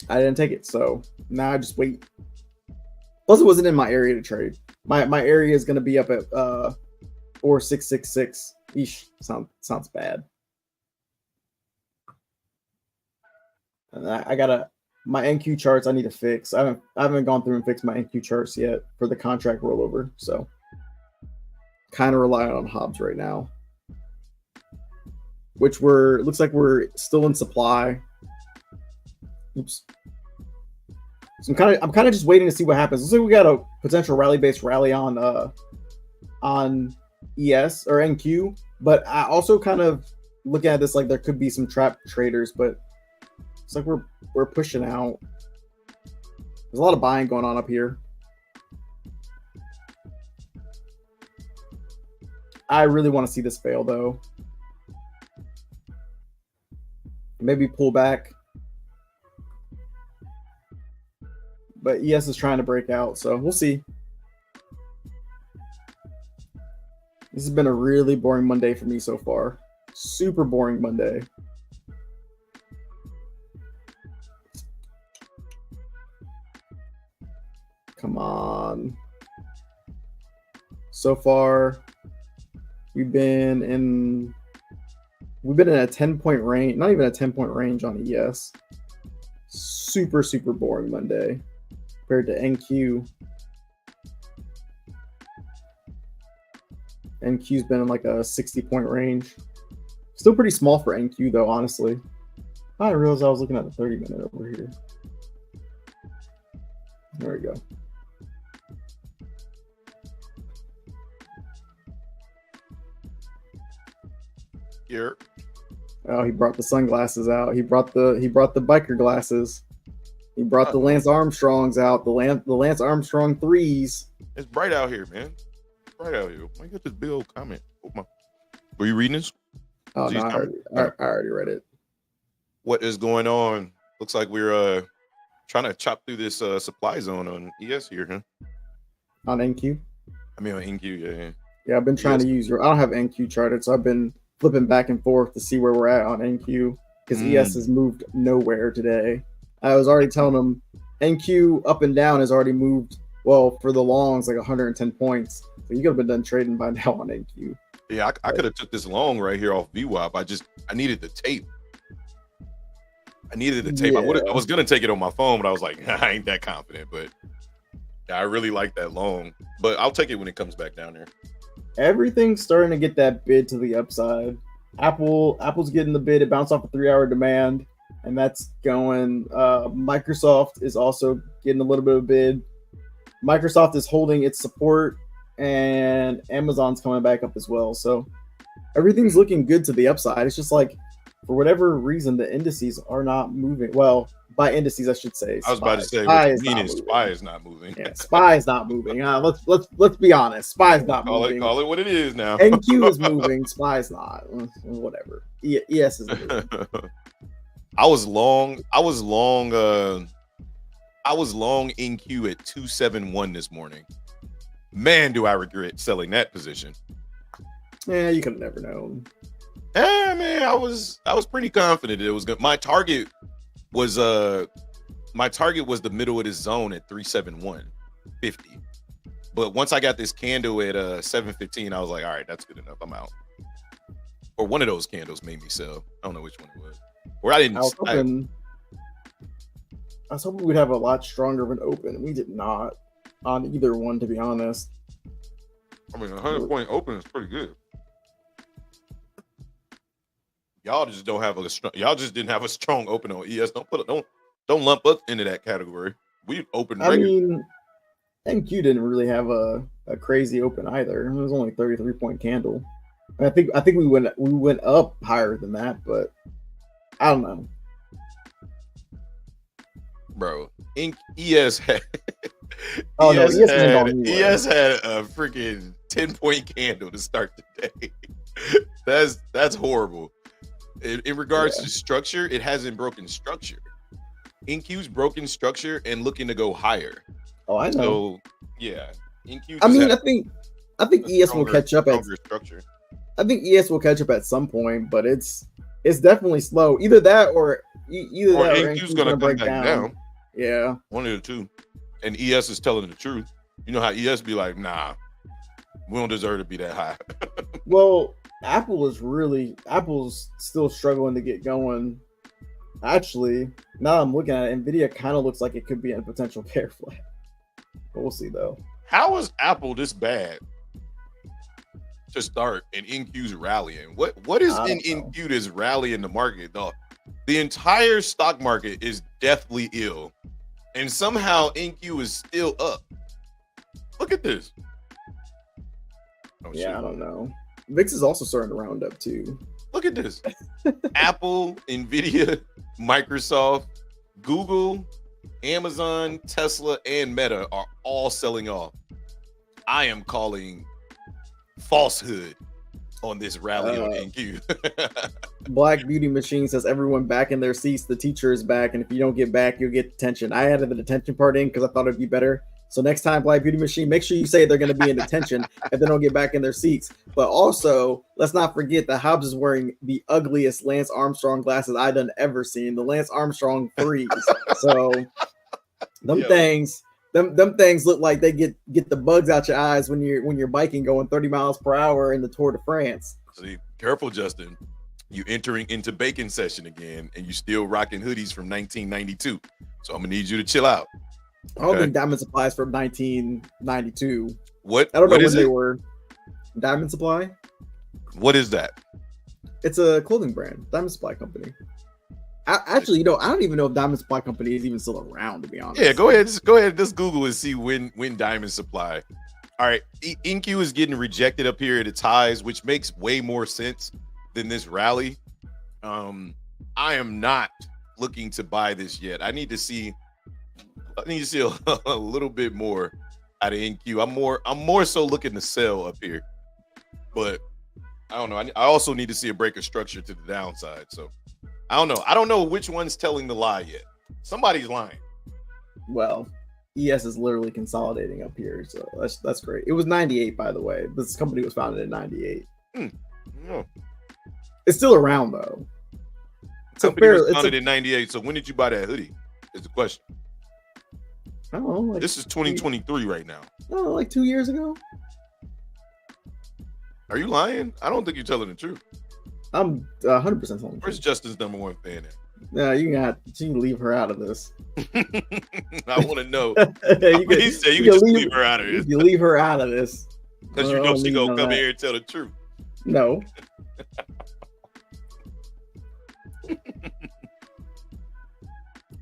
I didn't take it, so now I just wait. Plus, it wasn't in my area to trade. My area is going to be up at 4666. Eesh, sounds bad. And I gotta, my NQ charts I need to fix. I haven't gone through and fixed my NQ charts yet for the contract rollover, so kind of relying on Hobbs right now, which looks like we're still in supply. Oops. So I'm kind of just waiting to see what happens. Looks like we got a potential rally-based rally on ES or NQ, but I also kind of looking at this like there could be some trap traders, but it's like we're pushing out. There's a lot of buying going on up here. I really want to see this fail though. Maybe pull back. But ES is trying to break out, so we'll see. This has been a really boring Monday for me so far. Super boring Monday. Come on. So far, we've been in We've been in a 10-point range, not even a 10-point range on ES. Super, super boring Monday compared to NQ. NQ's been in like a 60-point range. Still pretty small for NQ though, honestly. I didn't realize I was looking at the 30-minute over here. There we go. Here. Oh, he brought the sunglasses out. He brought the biker glasses. He brought the Lance Armstrongs out. The Lance Armstrong 3s. It's bright out here, man. It's bright out here. Why you got this big old comment? Oh my. Were you reading this? Oh no, I already read it. What is going on? Looks like we're trying to chop through this supply zone on ES here, huh? On NQ? I mean on NQ, yeah. Yeah, I've been trying to use your. I don't have NQ charted, so I've been flipping back and forth to see where we're at on NQ because ES has moved nowhere today. I was already telling them NQ up and down has already moved. Well, for the longs, like 110 points. So you could have been done trading by now on NQ. Yeah, I could have took this long right here off VWAP. I needed the tape. Yeah. I was gonna take it on my phone, but I was like, I ain't that confident. But yeah, I really like that long. But I'll take it when it comes back down there. Everything's starting to get that bid to the upside. Apple's getting the bid. It bounced off a 3-hour demand, and that's going. Microsoft is also getting a little bit of bid. Microsoft is holding its support, and Amazon's coming back up as well. So everything's looking good to the upside. It's just like, for whatever reason, the indices are not moving. Well, by indices, I should say. I was about to say, SPY is not moving. Yeah, SPY is not moving. Let's be honest. SPY is not moving. Call it what it is now. NQ is moving. SPY is not. Whatever. ES is moving. I was long NQ at 271 this morning. Man, do I regret selling that position. Yeah, you could have never known. Man, I was pretty confident it was good. My target was the middle of this zone at 371.50. But once I got this candle at 7:15, I was like, all right, that's good enough. I'm out. Or one of those candles made me sell. I don't know which one it was. Or I didn't. I was hoping we'd have a lot stronger of an open. We did not on either one, to be honest. I mean, 100-point open is pretty good. Y'all just don't have y'all just didn't have a strong open on ES. Don't lump us into that category. We opened regular. I mean, NQ didn't really have a crazy open either. It was only 33-point candle. And I think we went up higher than that, but I don't know. Bro, ES had ES had a freaking 10-point candle to start the day. That's horrible. In regards to structure, it hasn't broken structure. NQ's broken structure and looking to go higher. Oh, I know. So yeah, NQ. I think ES will catch up at structure. I think ES will catch up at some point, but it's definitely slow. Either that or NQ's gonna break down. Yeah, one of the two. And ES is telling the truth. You know how ES be like, nah, we don't deserve to be that high. Well, Apple's still struggling to get going. Actually, now I'm looking at it, Nvidia kind of looks like it could be in a potential bear flag. But we'll see though. How is Apple this bad to start and NQ's rallying? What is in NQ that's rallying the market? The entire stock market is deathly ill, and somehow NQ is still up. Look at this. I don't know. VIX is also starting to round up too. Look at this. Apple, Nvidia, Microsoft, Google, Amazon, Tesla, and Meta are all selling off. I am calling falsehood on this rally on NQ. Black Beauty Machine says everyone back in their seats. The teacher is back, and if you don't get back, you'll get detention. I added the detention part in because I thought it'd be better. So next time, Black Beauty Machine, make sure you say they're going to be in detention if they don't get back in their seats. But also, let's not forget that Hobbs is wearing the ugliest Lance Armstrong glasses I've ever seen, the Lance Armstrong 3s. So them things look like they get the bugs out your eyes when you're biking going 30 miles per hour in the Tour de France. See, careful, Justin. You entering into baking session again, and you still rocking hoodies from 1992. So I'm gonna need you to chill out. I don't think Diamond Supply is from 1992. What? I don't know when they it? were. Diamond Supply? What is that? It's a clothing brand. Diamond Supply Company. Actually, I don't even know if Diamond Supply Company is even still around, to be honest. Yeah, go ahead. Just Google and see when Diamond Supply. All right, InQ is getting rejected up here at its highs, which makes way more sense than this rally. I am not looking to buy this yet. I need to see a little bit more out of InQ. I'm more so looking to sell up here, but I don't know. I also need to see a break of structure to the downside. So I don't know. I don't know which one's telling the lie yet. Somebody's lying. Well, ES is literally consolidating up here, so that's great. It was 98, by the way. This company was founded in 98. No. It's still around though. Company was founded in 98. So when did you buy that hoodie? Is the question. I don't know. This is 2023 right now. Oh, like 2 years ago. Are you lying? I don't think you're telling the truth. I'm 100% telling the truth. Where's Justin's number one fan at? No, you can leave her out of this. I want to know. He said you can just leave her out of this. You leave her out of this. Because you know she gonna come here and tell the truth. No.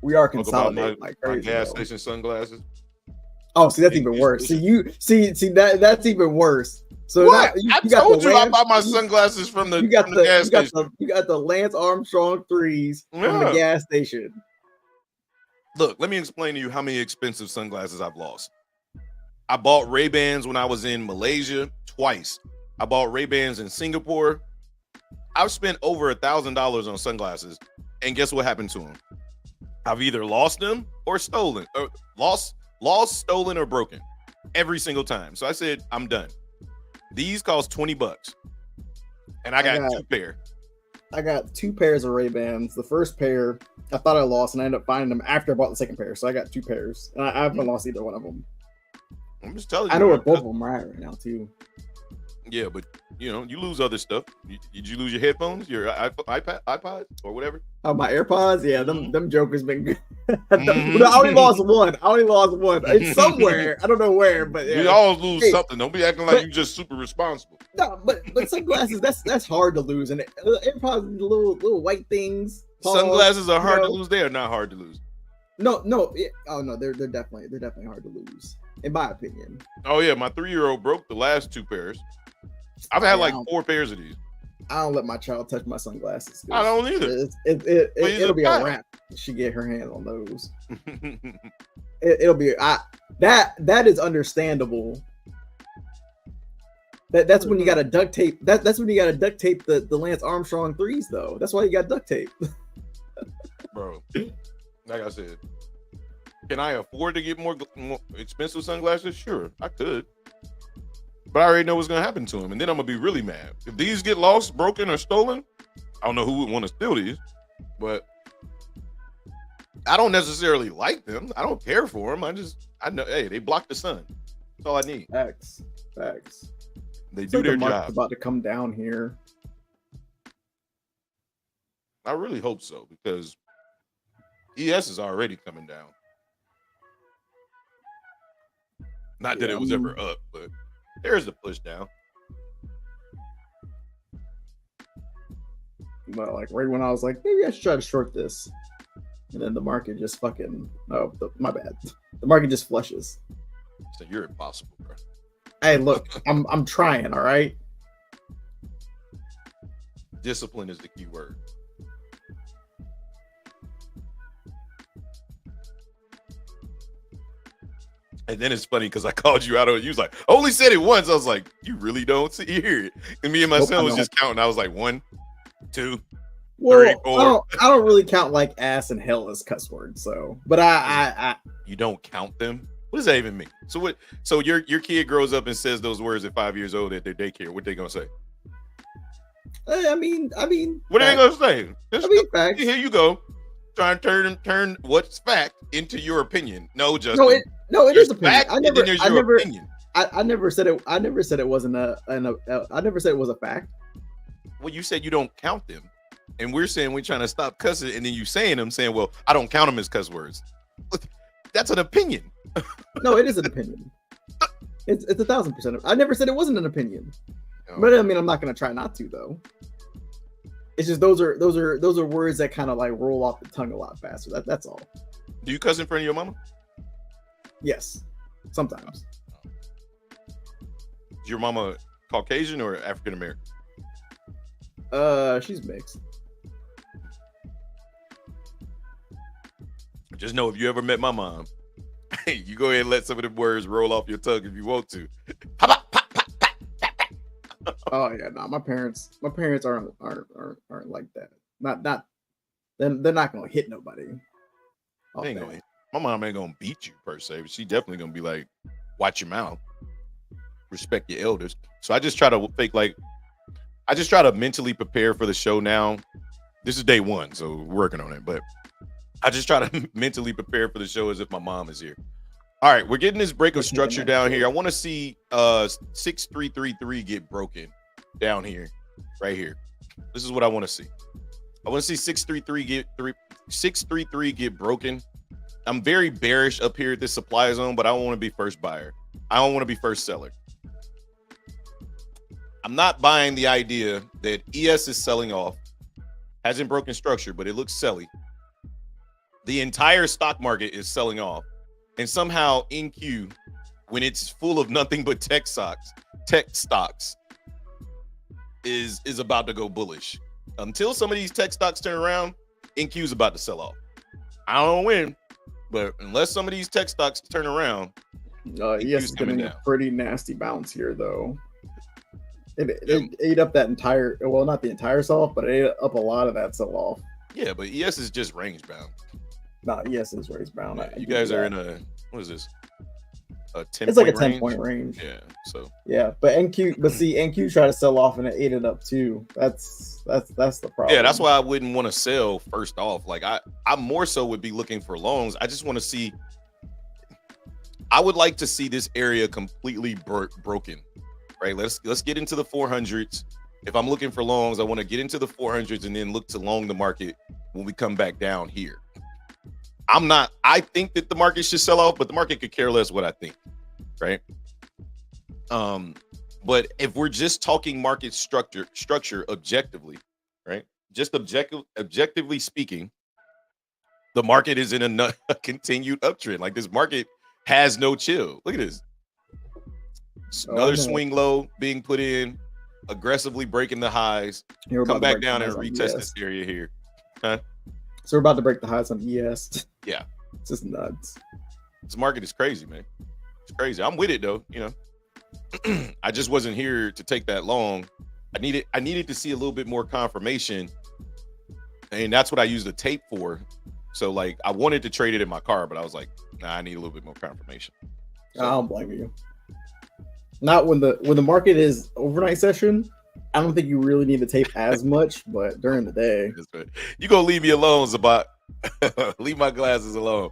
We are consolidating like crazy. My gas station sunglasses. Oh, see, that's even worse. See that's even worse. So what? I told you I bought my sunglasses from the gas station. You got the Lance Armstrong 3s from the gas station. Look, let me explain to you how many expensive sunglasses I've lost. I bought Ray-Bans when I was in Malaysia twice. I bought Ray-Bans in Singapore. I've spent over $1,000 on sunglasses, and guess what happened to them? I've either lost them or stolen, or lost, stolen, or broken every single time. So I said, I'm done. These cost $20, and I got 2 pair. I got 2 pairs of Ray-Bans. The first pair I thought I lost, and I ended up finding them after I bought the second pair. So I got 2 pairs, and I haven't lost either one of them. I'm just telling you. I know where both of them are at right now too. Yeah, but you lose other stuff. Did you lose your headphones, your iPod, or whatever? Oh, my AirPods? Yeah, them jokers been good. I only lost one. It's somewhere. I don't know where, but yeah. We always lose something. Don't be acting like you're just super responsible. No, but sunglasses, that's hard to lose. And AirPods, little white things. Sunglasses are hard to lose. They are not hard to lose. No. Oh no, they're definitely hard to lose, in my opinion. Oh yeah, my 3-year-old broke the last 2 pairs. I've had like 4 pairs of these. I don't let my child touch my sunglasses. I don't either. It'll be a wrap if she get her hands on those. It'll be that is understandable. That's when you got to duct tape. That's when you got to duct tape the Lance Armstrong 3s though. That's why you got duct tape. Bro, like I said, can I afford to get more expensive sunglasses? Sure, I could. But I already know what's going to happen to them. And then I'm going to be really mad. If these get lost, broken, or stolen, I don't know who would want to steal these. But I don't necessarily like them. I don't care for them. I know, hey, they block the sun. That's all I need. Facts. They do their job. About to come down here. I really hope so, because ES is already coming down. Not that it was ever up, but there's a push down. Well, like right when I was like, maybe I should try to short this, and then the market just my bad. The market just flushes. So you're impossible, bro. Hey, look, I'm trying. All right. Discipline is the key word. And then it's funny because I called you out on it. You was like, I only said it once. I was like, you really don't hear it. And me and my son was just counting. I was like, 1, 2, 3, 4. I don't really count like ass and hell as cuss words. So, but I you don't count them. What does that even mean? So what? So your kid grows up and says those words at 5 years old at their daycare. What they gonna say? I mean, what are they gonna say? Facts. Here you go. Trying to turn what's fact into your opinion. No, Justin. It is opinion. Fact, opinion. I never said it. I never said it wasn't I never said it was a fact. Well, you said you don't count them. and we're saying we're trying to stop cussing, and then you saying them, saying, "Well, I don't count them as cuss words." That's an opinion. No, it is an opinion. It's 1,000%. I never said it wasn't an opinion, Oh. but I mean, I'm not gonna try not to though. It's just those are words that kind of like roll off the tongue a lot faster. That's all. Do you cuss in front of your mama? Yes, sometimes. Is your mama Caucasian or African American? She's mixed. Just know if you ever met my mom, you go ahead and let some of the words roll off your tongue if you want to. Oh yeah, no, my parents aren't like that. Not they're not gonna hit nobody. My mom ain't gonna beat you per se, but she definitely gonna be like, watch your mouth, respect your elders. So I just try to mentally prepare for the show now. This is day one, so we're working on it, but I just try to mentally prepare for the show as if my mom is here. All right, we're getting this break of structure down here. I want to see 6333 get broken down here, right here. This is what I want to see. I want to see 633 get broken. I'm very bearish up here at this supply zone, but I don't want to be first buyer. I don't want to be first seller. I'm not buying the idea that ES is selling off, hasn't broken structure, but it looks selly. The entire stock market is selling off, and somehow NQ, when it's full of nothing but tech stocks, is about to go bullish. Until some of these tech stocks turn around, NQ is about to sell off. I don't know when, but unless some of these tech stocks turn around, yes, it's getting a pretty nasty bounce here, though. It ate up that entire, well, not the entire sell-off, but it ate up a lot of that sell-off. Yeah, but ES is just range bound. No, ES is range bound. Yeah, you guys are in a, what is this? A 10 It's like a 10-point range. Yeah, so. Yeah, but NQ tried to sell off and it ate it up too. That's the problem. Yeah, that's why I wouldn't want to sell first off. Like I more so would be looking for longs. I just want to see. I would like to see this area completely broken. Right, let's get into the 400s. If I'm looking for longs, I want to get into the 400s and then look to long the market when we come back down here. I think that the market should sell off, but the market could care less what I think, right? But if we're just talking market structure objectively, right? Just objectively speaking, the market is in a continued uptrend. Like this market has no chill. Look at this. Another swing low being put in, aggressively breaking the highs. Come back down and retest this area here. Huh? So we're about to break the highs on ES. Yeah. It's just nuts. This market is crazy, man. It's crazy. I'm with it though, you know. I just wasn't here to take that long. I needed to see a little bit more confirmation. And that's what I used the tape for. So like I wanted to trade it in my car, but I was like, nah, I need a little bit more confirmation. So, I don't blame you. Not when the market is overnight session. I don't think you really need the tape as much, but during the day, you gonna leave me alone, Zabat. Leave my glasses alone.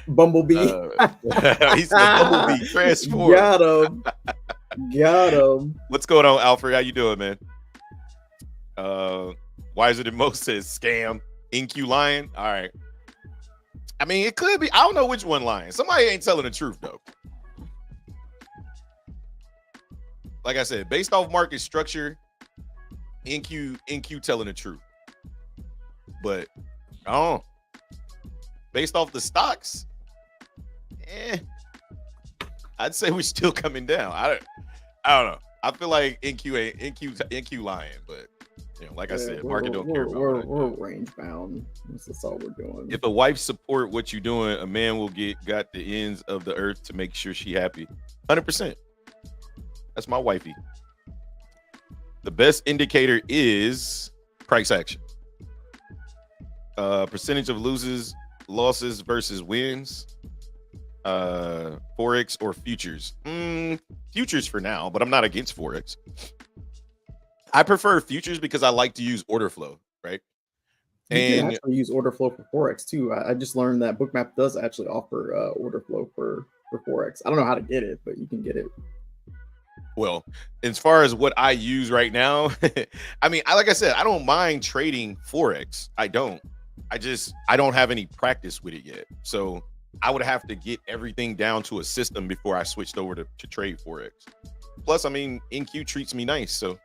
Bumblebee. He's the Bumblebee transform. Got him. What's going on, Alfred? How you doing, man? Wiser than most says scam. NQ lying. All right. I mean, it could be. I don't know which one lying. Somebody ain't telling the truth though. Like I said, based off market structure, NQ telling the truth. But I don't know. Based off the stocks, I'd say we're still coming down. I don't know. I feel like NQ lying, but you know, like I said, market don't care about we're range bound. That's all we're doing. If a wife support what you're doing, a man will got the ends of the earth to make sure she happy. 100%. That's my wifey. The best indicator is price action. Percentage of losses versus wins. Forex or futures. Futures for now, but I'm not against Forex. I prefer futures because I like to use order flow, right? You can actually use order flow for Forex too. I just learned that Bookmap does actually offer order flow for Forex. I don't know how to get it, but you can get it. Well, as far as what I use right now, I mean, like I said, I don't mind trading forex. I don't. I don't have any practice with it yet. So I would have to get everything down to a system before I switched over to trade forex. Plus, I mean, NQ treats me nice, so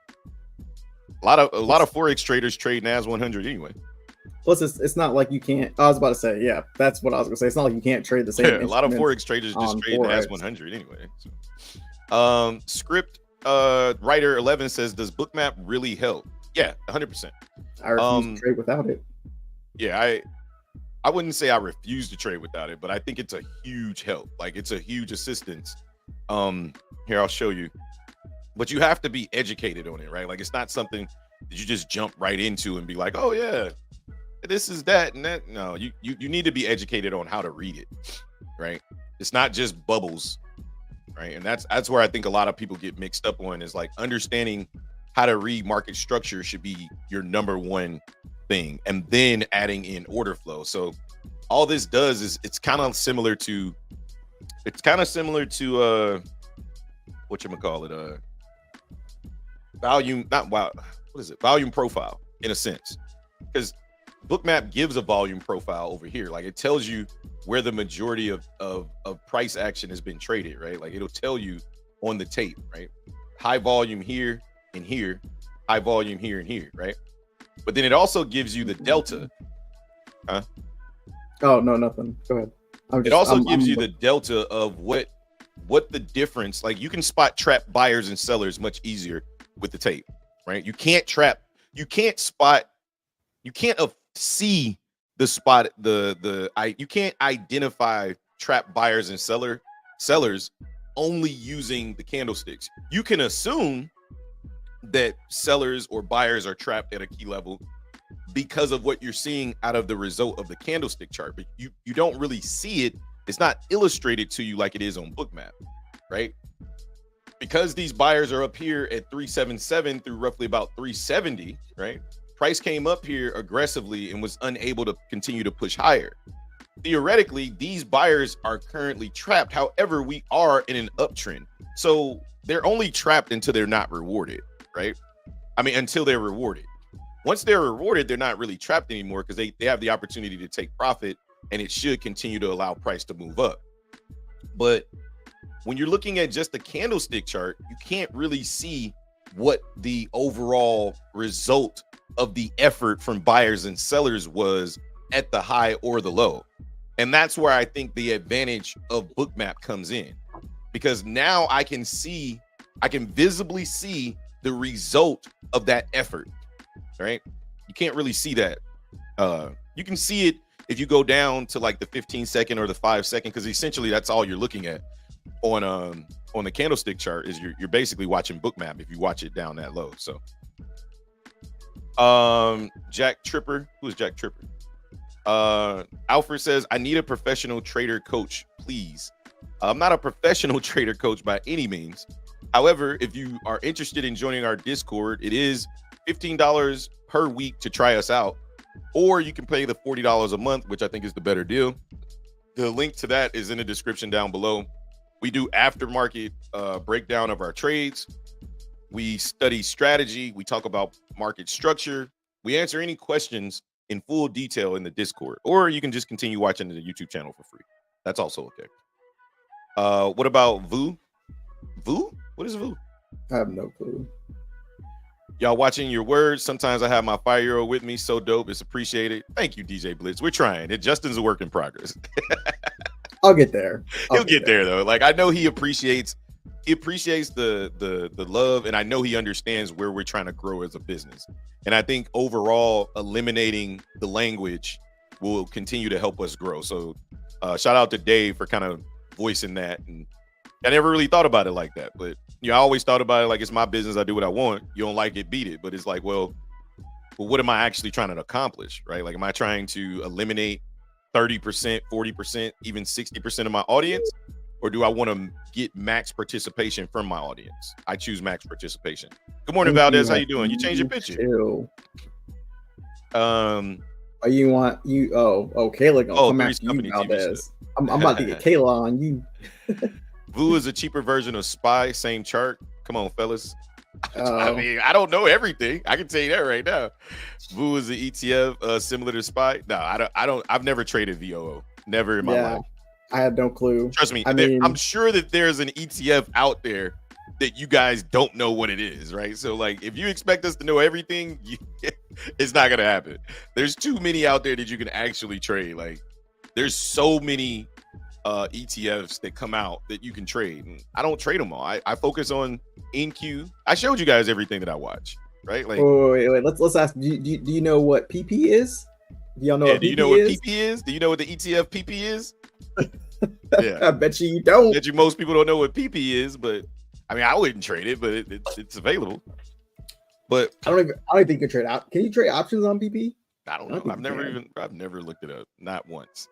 a lot of forex traders trade NAS 100 anyway. Plus, it's not like you can't. I was about to say, yeah, that's what I was gonna say. It's not like you can't trade the same. Yeah, a lot of forex traders just trade NAS 100 anyway. So. Script writer 11 says, "Does Bookmap really help?" Yeah, 100%. I refuse to trade without it. Yeah, I wouldn't say I refuse to trade without it, but I think it's a huge help. Like it's a huge assistance. Here I'll show you. But you have to be educated on it, right? Like it's not something that you just jump right into and be like, "Oh yeah, this is that and that." No, you need to be educated on how to read it, right? It's not just bubbles, right? And that's where I think a lot of people get mixed up on is like understanding how to read market structure should be your number one thing, and then adding in order flow. So all this does is it's kind of similar to whatchamacallit, volume, not wow, what is it? Volume profile in a sense. Because Bookmap gives a volume profile over here. Like it tells you where the majority of price action has been traded, right? Like it'll tell you on the tape, right? High volume here and here, high volume here and here, right? But then it also gives you the delta. Huh? Oh, no, nothing. Go ahead. It also gives you the delta of what the difference, like you can spot trap buyers and sellers much easier with the tape, right? You can't see the spot, you can't identify trap buyers and sellers only using the candlesticks. You can assume that sellers or buyers are trapped at a key level because of what you're seeing out of the result of the candlestick chart, but you don't really see it. It's not illustrated to you like it is on Bookmap, right? Because these buyers are up here at 377 through roughly about 370, right? Price came up here aggressively and was unable to continue to push higher. Theoretically, these buyers are currently trapped. However, we are in an uptrend. So they're only trapped until they're not rewarded, right? I mean, until they're rewarded. Once they're rewarded, they're not really trapped anymore because they have the opportunity to take profit, and it should continue to allow price to move up. But when you're looking at just the candlestick chart, you can't really see what the overall result of the effort from buyers and sellers was at the high or the low. And that's where I think the advantage of Bookmap comes in, because now I can visibly see the result of that effort, right? You can't really see that. You can see it if you go down to like the 15-second or the 5-second, because essentially that's all you're looking at on the candlestick chart is you're basically watching Bookmap if you watch it down that low. So Jack Tripper, who is Jack Tripper? Alfred says, "I need a professional trader coach, please." I'm not a professional trader coach by any means. However, if you are interested in joining our Discord, it is $15 per week to try us out, or you can pay the $40 a month, which I think is the better deal. The link to that is in the description down below. We do aftermarket breakdown of our trades. We study strategy. We talk about market structure. We answer any questions in full detail in the Discord, or you can just continue watching the YouTube channel for free. That's also okay. What about Vu? Vu? What is Vu? I have no clue. Y'all watching your words. Sometimes I have my 5-year-old with me. So dope. It's appreciated. Thank you, DJ Blitz. We're trying. Justin's a work in progress. I'll get there. He'll get there though. Like I know he appreciates the love, and I know he understands where we're trying to grow as a business. And I think overall eliminating the language will continue to help us grow. So shout out to Dave for kind of voicing that. And I never really thought about it like that, but I always thought about it like it's my business. I do what I want. You don't like it, beat it. But it's like, well, what am I actually trying to accomplish, right? Like, am I trying to eliminate 30%, 40%, even 60% of my audience? Or do I want to get max participation from my audience? I choose max participation. Good morning, Valdez. How you doing? You changed your picture. Kayla gonna come after you, Valdez. I'm about to get Kayla on you. Vu is a cheaper version of SPY, same chart. Come on, fellas. I Oh, mean, I don't know everything. I can tell you that right now. VOO is the ETF similar to SPY. No, I don't. I've never traded VOO. Never in my yeah. life. I had no clue. Trust me. I I'm mean, sure that there's an ETF out there that you guys don't know what it is, right? So, like, if you expect us to know everything, it's not gonna happen. There's too many out there that you can actually trade. Like, there's so many ETFs that come out that you can trade. And I don't trade them all. I focus on NQ. I showed you guys everything that I watch, right? Like, wait. Let's ask. Do you know what PP is? Do y'all know yeah, what do you know PP what is? PP is? Do you know what the ETF PP is? Yeah. I bet you don't. Bet you most people don't know what PP is, but I mean, I wouldn't trade it, but it's available. But I don't think you can trade out. Can you trade options on PP? I don't I don't know. think I've never looked it up, not once.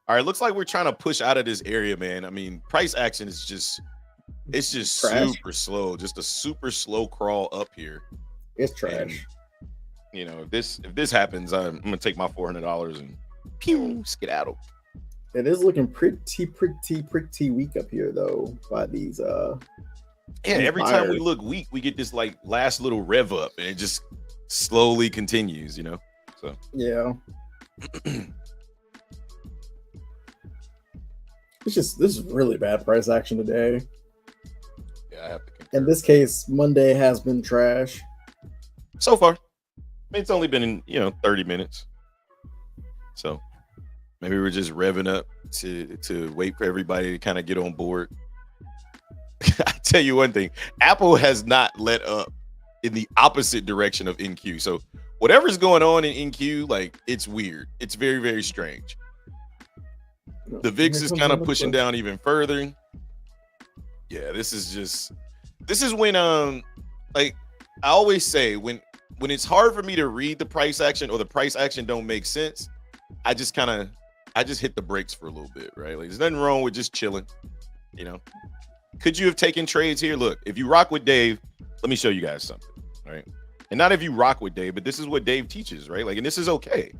All right, looks like we're trying to push out of this area, man. I mean, price action is just Trash. super slow, just a super slow crawl up here. It's trash. And, you know, if this happens, I'm gonna take my $400 and pew skedaddle. It is looking pretty weak up here though by these Yeah, these every time we buyers. look weak, we get this like last little rev up, and it just slowly continues, you know. So Yeah. This is really bad price action today. yeah, I have to concur. In this case, Monday has been trash. So far, it's only been 30 minutes. So maybe we're just revving up to wait for everybody to kind of get on board. I tell you one thing, Apple has not let up in the opposite direction of NQ. So whatever's going on in NQ, like, it's weird. It's very, very strange. The VIX is kind of pushing down even further. Yeah, this is when like I always say, when it's hard for me to read the price action or the price action don't make sense, I just hit the brakes for a little bit, right? Like, there's nothing wrong with just chilling, you know. Could you have taken trades here? Look, if you rock with Dave, let me show you guys something, right? And not if you rock with Dave, but this is what Dave teaches, right? Like, and this is okay.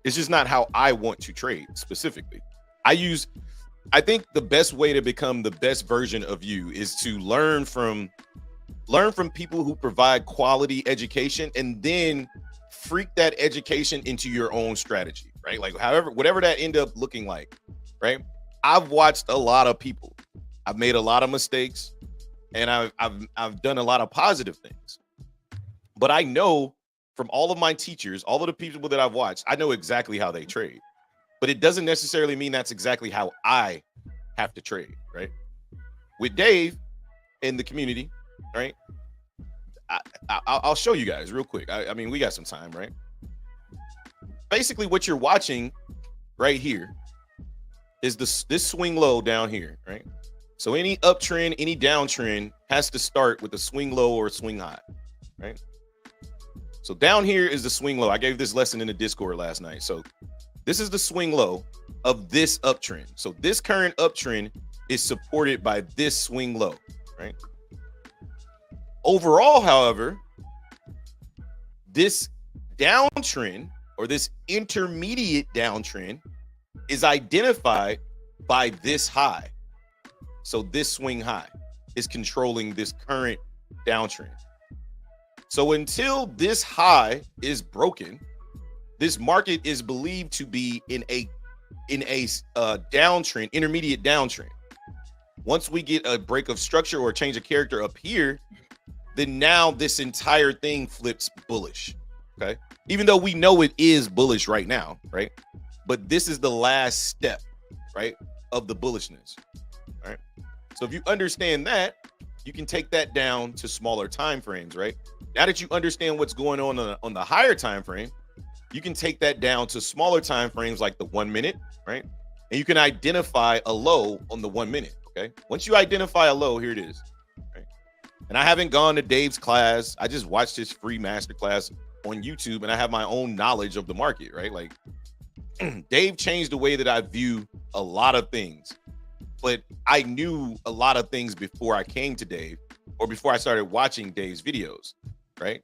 It's just not how I want to trade specifically. I think the best way to become the best version of you is to learn from people who provide quality education, and then freak that education into your own strategy, right? Like, whatever that end up looking like, right? I've watched a lot of people. I've made a lot of mistakes, and I've done a lot of positive things. But I know from all of my teachers, all of the people that I've watched, I know exactly how they trade. But it doesn't necessarily mean that's exactly how I have to trade, right? With Dave in the community, right? I'll show you guys real quick. I mean, we got some time, right? Basically, what you're watching right here is this swing low down here, right? So any uptrend, any downtrend has to start with a swing low or a swing high, right? So down here is the swing low. I gave this lesson in the Discord last night. So this is the swing low of this uptrend. So this current uptrend is supported by this swing low, right? Overall, however, this downtrend or this intermediate downtrend is identified by this high. So this swing high is controlling this current downtrend. So until this high is broken, this market is believed to be in a downtrend, intermediate downtrend. Once we get a break of structure or a change of character up here, then now this entire thing flips bullish. Okay, even though we know it is bullish right now, right? But this is the last step, right, of the bullishness. All right. So if you understand that, you can take that down to smaller time frames, right? Now that you understand what's going on the higher time frame, you can take that down to smaller time frames like the 1 minute, right? And you can identify a low on the 1 minute, okay? Once you identify a low, here it is, right? And I haven't gone to Dave's class. I just watched his free masterclass on YouTube, and I have my own knowledge of the market, right? Like, Dave changed the way that I view a lot of things. But I knew a lot of things before I came to Dave, or before I started watching Dave's videos, right?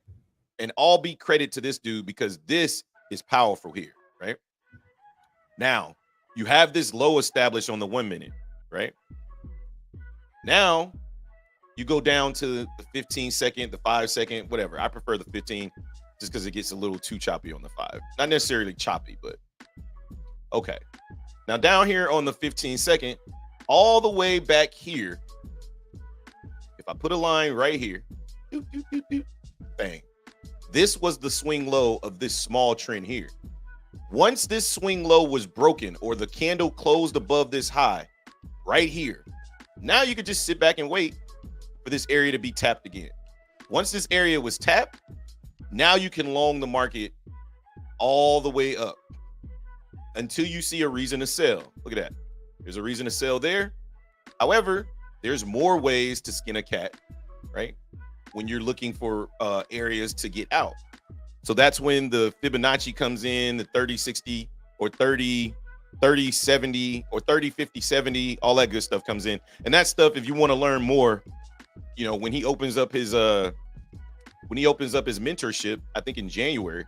And all be credit to this dude, because this is powerful here, right? Now, you have this low established on the 1 minute, right? Now, You go down to the 15 second, the 5 second, whatever. I prefer the 15 just because it gets a little too choppy on the 5. Not necessarily choppy, but okay. Now down here on the 15 second, all the way back here, if I put a line right here, bang. This was the swing low of this small trend here. Once this swing low was broken or the candle closed above this high right here, now you could just sit back and wait for this area to be tapped again. Once this area was tapped, now you can long the market all the way up until you see a reason to sell. Look at that. There's a reason to sell there. However, there's more ways to skin a cat, right? When you're looking for areas to get out. So that's when the Fibonacci comes in, the 30-60 or 30-70 or 30-50-70, all that good stuff comes in. And that stuff, if you want to learn more, you know, when he opens up his mentorship, I think in January,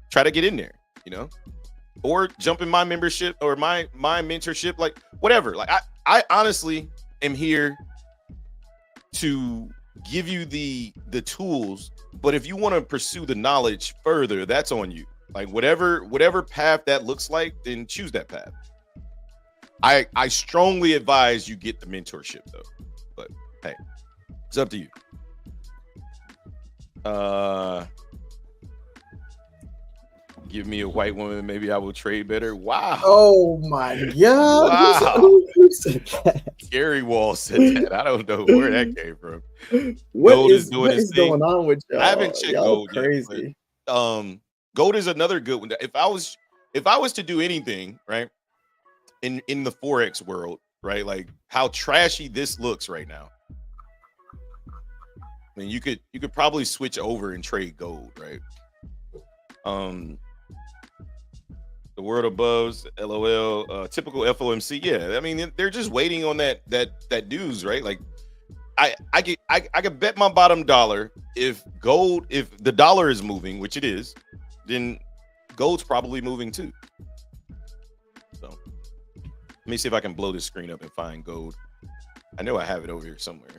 try to get in there, you know, or jump in my membership or my mentorship, like whatever. Like I honestly am here to give you the tools, but if you want to pursue the knowledge further, that's on you. Like whatever path that looks like, then choose that path. I strongly advise you get the mentorship though, but hey, it's up to you. Give me a white woman, maybe I will trade better. Wow. Oh my God. Wow. Who said that? Gary Wall said that. I don't know where that came from. What is going on with y'all? I haven't checked gold crazy. Yet, gold is another good one. If I was to do anything, right, in the Forex world, right, like how trashy this looks right now, I mean, you could probably switch over and trade gold, right? The word above, LOL, typical FOMC. Yeah, I mean, they're just waiting on that news, right? Like, I could bet my bottom dollar if the dollar is moving, which it is, then gold's probably moving too. So let me see if I can blow this screen up and find gold. I know I have it over here somewhere.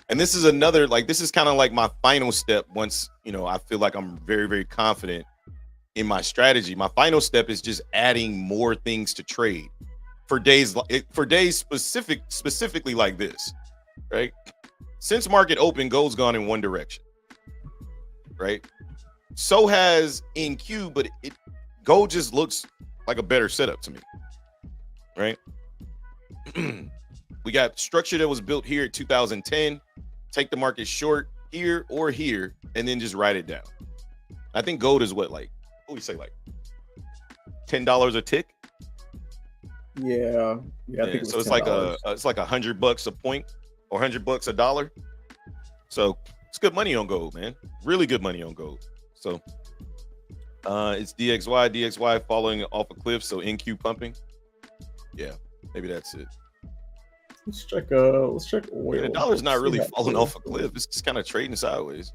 And this is another, like, this is kind of like my final step once, you know, I feel like I'm very, very confident in my strategy. My final step is just adding more things to trade for days specifically like this, right? Since market open, gold's gone in one direction, right? So has NQ, but gold just looks like a better setup to me, right? We got structure that was built here in 2010. Take the market short here or here, and then just write it down. I think gold is what do we say, like $10 a tick? Yeah. I think so it's like $100 a point or $100 a dollar. So it's good money on gold, man. Really good money on gold. So it's DXY falling off a cliff. So NQ pumping. Yeah, maybe that's it. Let's check oil. The dollar's not really falling off a cliff. It's just kind of trading sideways.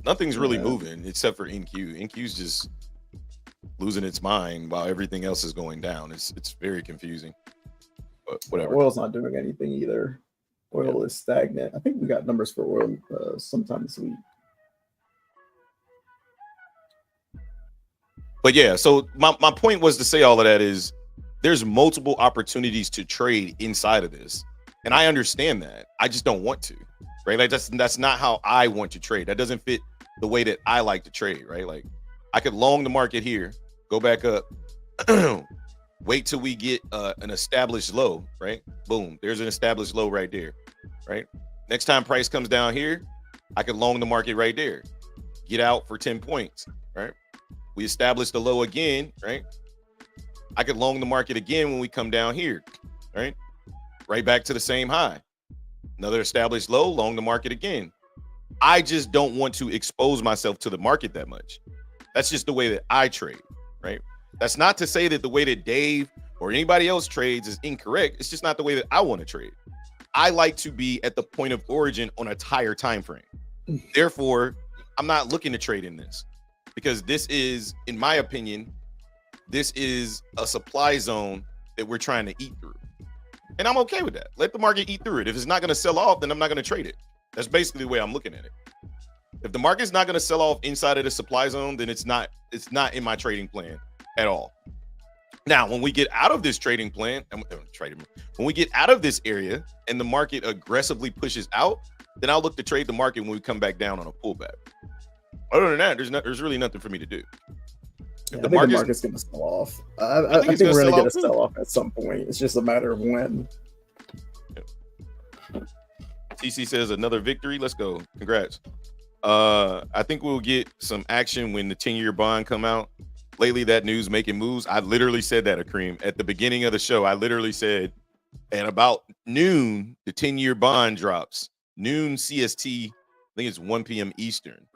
Nothing's really moving except for NQ. NQ's just losing its mind while everything else is going down. It's very confusing. But whatever. Oil's not doing anything either. Oil is stagnant. I think we got numbers for oil sometime this week. But yeah, so my point was to say all of that is there's multiple opportunities to trade inside of this. And I understand that. I just don't want to, right? Like that's not how I want to trade. That doesn't fit the way that I like to trade, right? Like I could long the market here, go back up, wait till we get an established low, right? Boom, there's an established low right there, right? Next time price comes down here, I could long the market right there, get out for 10 points, right? We establish the low again, right? I could long the market again when we come down here, right? Right back to the same high. Another established low, long the market again. I just don't want to expose myself to the market that much. That's just the way that I trade, right? That's not to say that the way that Dave or anybody else trades is incorrect. It's just not the way that I want to trade. I like to be at the point of origin on a higher time frame. Therefore, I'm not looking to trade in this because this is, in my opinion, this is a supply zone that we're trying to eat through. And I'm okay with that. Let the market eat through it. If it's not going to sell off, then I'm not going to trade it. That's basically the way I'm looking at it. If the market's not going to sell off inside of the supply zone, then it's not in my trading plan at all. Now, when we get out of this trading plan, when we get out of this area and the market aggressively pushes out, then I'll look to trade the market when we come back down on a pullback. Other than that, there's really nothing for me to do. Yeah, I think the market's going to sell off. I think we're really going to sell off at some point. It's just a matter of when. TC says another victory. Let's go. Congrats. I think we'll get some action when the 10-year bond come out. Lately, that news making moves. I literally said that, Akreem, at the beginning of the show. I literally said, at about noon, the 10-year bond drops. Noon CST, I think it's 1 p.m. Eastern.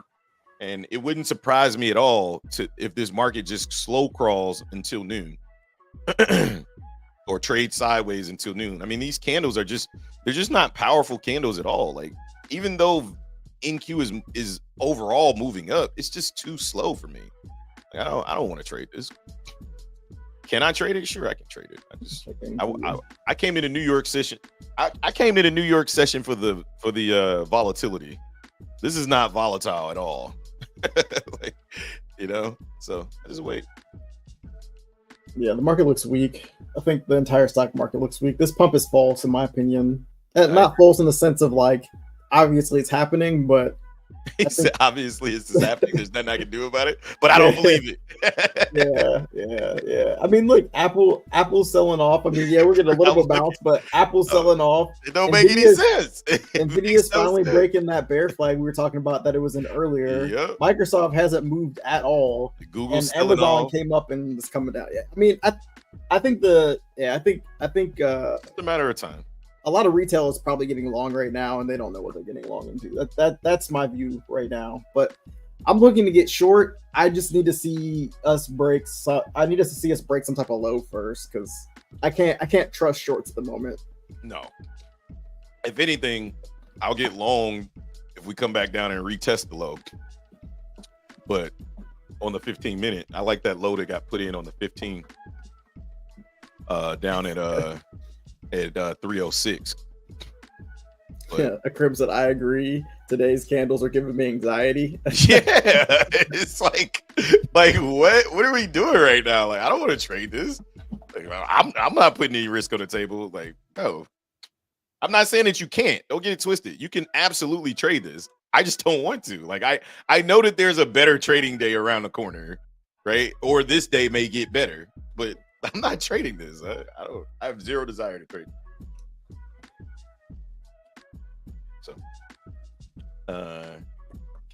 And it wouldn't surprise me at all if this market just slow crawls until noon or trade sideways until noon. I mean, these candles they're just not powerful candles at all. Like, even though NQ is overall moving up, it's just too slow for me. Like, I don't want to trade this. Can I trade it? Sure, I can trade it. I came in a New York session. I came in a New York session for the volatility. This is not volatile at all. Like, so I just wait. Yeah, the market looks weak. I think the entire stock market looks weak. This pump is false, in my opinion. Not false in the sense of, like, obviously it's happening, but he said obviously it's just happening. There's nothing I can do about it, but I don't believe it. Yeah. I mean, look, Apple's selling off. I mean, yeah, we're getting a little bit bounce, but Apple's selling off. It don't make any sense. Nvidia's finally breaking that bear flag we were talking about that it was in earlier. Yep. Microsoft hasn't moved at all. Google's and Amazon came up and is coming down. Yeah, I mean, I think it's a matter of time. A lot of retail is probably getting long right now, and they don't know what they're getting long into. That's my view right now. But I'm looking to get short. I just need to see us break. I need us to see us break some type of low first, because I can't trust shorts at the moment. No. If anything, I'll get long if we come back down and retest the low. But on the 15-minute, I like that low that got put in on the 15. Down at 306. But, yeah, Akrim said, I agree. Today's candles are giving me anxiety. Yeah, it's like what are we doing right now? Like, I don't want to trade this. Like, I'm not putting any risk on the table. Like, no. I'm not saying that you can't. Don't get it twisted. You can absolutely trade this. I just don't want to. Like, I know that there's a better trading day around the corner, right? Or this day may get better, but I'm not trading this. I have zero desire to trade. So,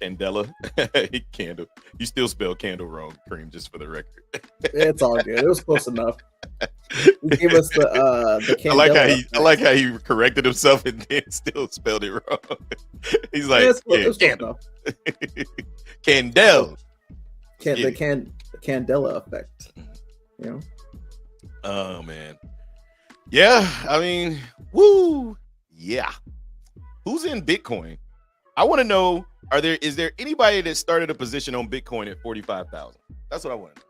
Candela, candle. You still spell candle wrong, Cream, just for the record. It's all good. It was close enough. He gave us the Candela. I like how he corrected himself and then still spelled it wrong. He's like, candle. Candel. The Candela effect. You know. Oh man. Yeah, I mean, woo. Yeah. Who's in Bitcoin? I want to know, is there anybody that started a position on Bitcoin at 45,000? That's what I want to know.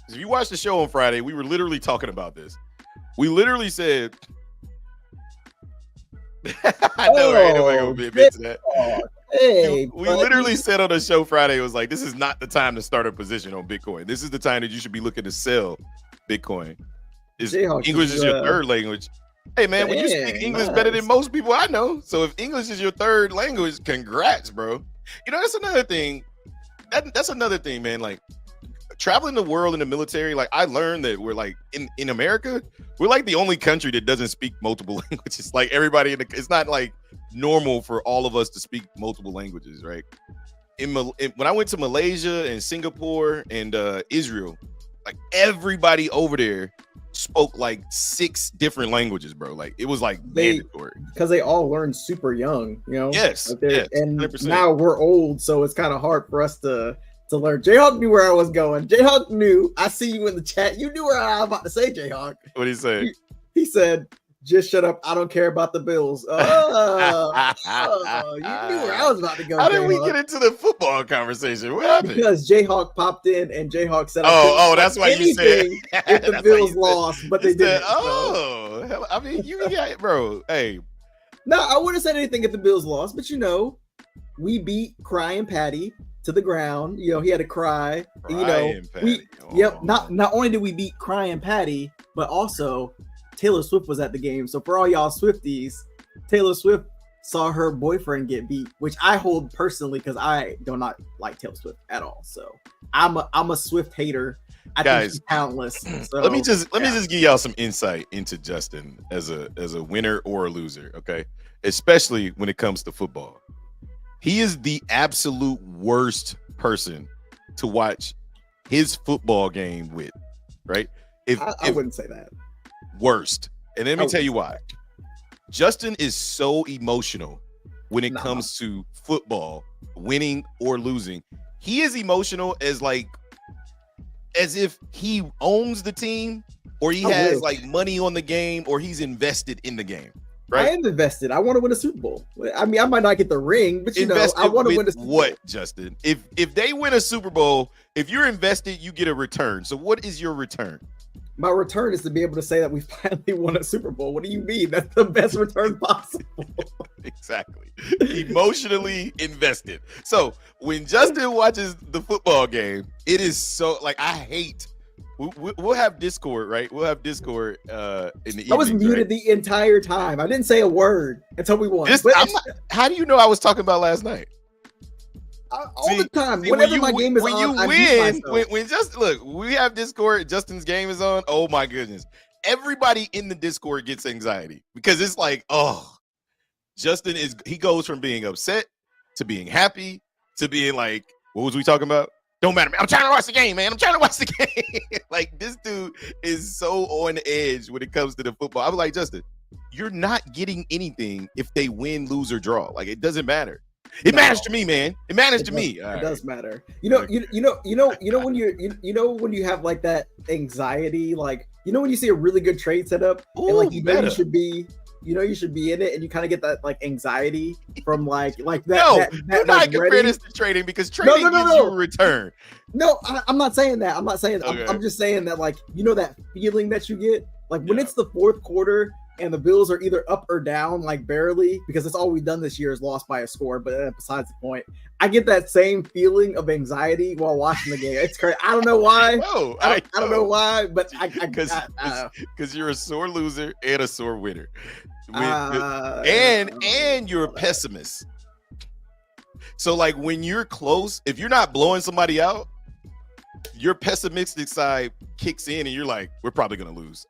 If you watched the show on Friday, we were literally talking about this. We literally said, I know, right? Nobody gonna admit to that. Hey, we literally said on the show Friday, it was like, this is not the time to start a position on Bitcoin. This is the time that you should be looking to sell Bitcoin. English is your third language. Hey man, when you speak English better than most people I know. So if English is your third language, congrats, bro. You know, that's another thing. That's another thing, man. Like, traveling the world in the military, like, I learned that we're like in America, we're like the only country that doesn't speak multiple languages. Like, everybody it's not like normal for all of us to speak multiple languages, right? When I went to Malaysia and Singapore and Israel, like, everybody over there spoke like 6 different languages, bro. Like, it was like mandatory because they all learned super young, you know. Yes, yes, and 100%. Now we're old, so it's kind of hard for us to learn. Jayhawk knew where I was going. Jayhawk knew. I see you in the chat. You knew where I was about to say, Jayhawk. What did he say? He said Just shut up. I don't care about the Bills. You knew where I was about to go. How did we get into the football conversation? What happened? Because Jayhawk popped in and Jayhawk said, that's why you said if the Bills lost, but they didn't. Hell, I mean, you got bro. Hey, no, I wouldn't have said anything if the Bills lost, but we beat Crying Patty to the ground. He had to cry. Not only did we beat Crying Patty, but also Taylor Swift was at the game. So for all y'all Swifties, Taylor Swift saw her boyfriend get beat, which I hold personally because I do not like Taylor Swift at all. So I'm a Swift hater. I think she's countless. So let me just give y'all some insight into Justin as a winner or a loser, okay? Especially when it comes to football. He is the absolute worst person to watch his football game with, right? I wouldn't say that. Worst. And let me tell you why. Justin is so emotional when it comes to football, winning or losing. He is emotional as if he owns the team or he has like money on the game or he's invested in the game. Right? I am invested. I want to win a Super Bowl. I mean, I might not get the ring, but I want to win a Super Bowl. What, Justin? If they win a Super Bowl, if you're invested, you get a return. So what is your return? My return is to be able to say that we finally won a Super Bowl. What do you mean? That's the best return possible. Exactly. Emotionally invested. So when Justin watches the football game, it is so I hate. We'll have Discord, right? We'll have Discord in the evening. I was muted the entire time. I didn't say a word until we won. How do you know I was talking about last night? All the time. Whenever my game is on, you win, when just look, we have Discord. Justin's game is on. Oh my goodness! Everybody in the Discord gets anxiety because it's Justin he goes from being upset to being happy to being like, what was we talking about? Don't matter, man. I'm trying to watch the game, man. I'm trying to watch the game. This dude is so on edge when it comes to the football. I was like, Justin, you're not getting anything if they win, lose, or draw. It doesn't matter. It matters to me, man. It matters to me. It does matter. When you have that anxiety, when you see a really good trade setup, and you should be. You should be in it, and you kind of get that anxiety from that. No, you're not comparing this to trading because trading gives you a return. No, I'm not saying that. I'm not saying that. Okay. I'm just saying that that feeling that you get when it's the fourth quarter and the Bills are either up or down barely, because that's all we've done this year is lost by a score. But besides the point, I get that same feeling of anxiety while watching the game. It's crazy. I don't know why. I don't know why, but because you're a sore loser and a sore winner. And you're a pessimist. So when you're close, if you're not blowing somebody out, your pessimistic side kicks in and you're like, we're probably gonna lose.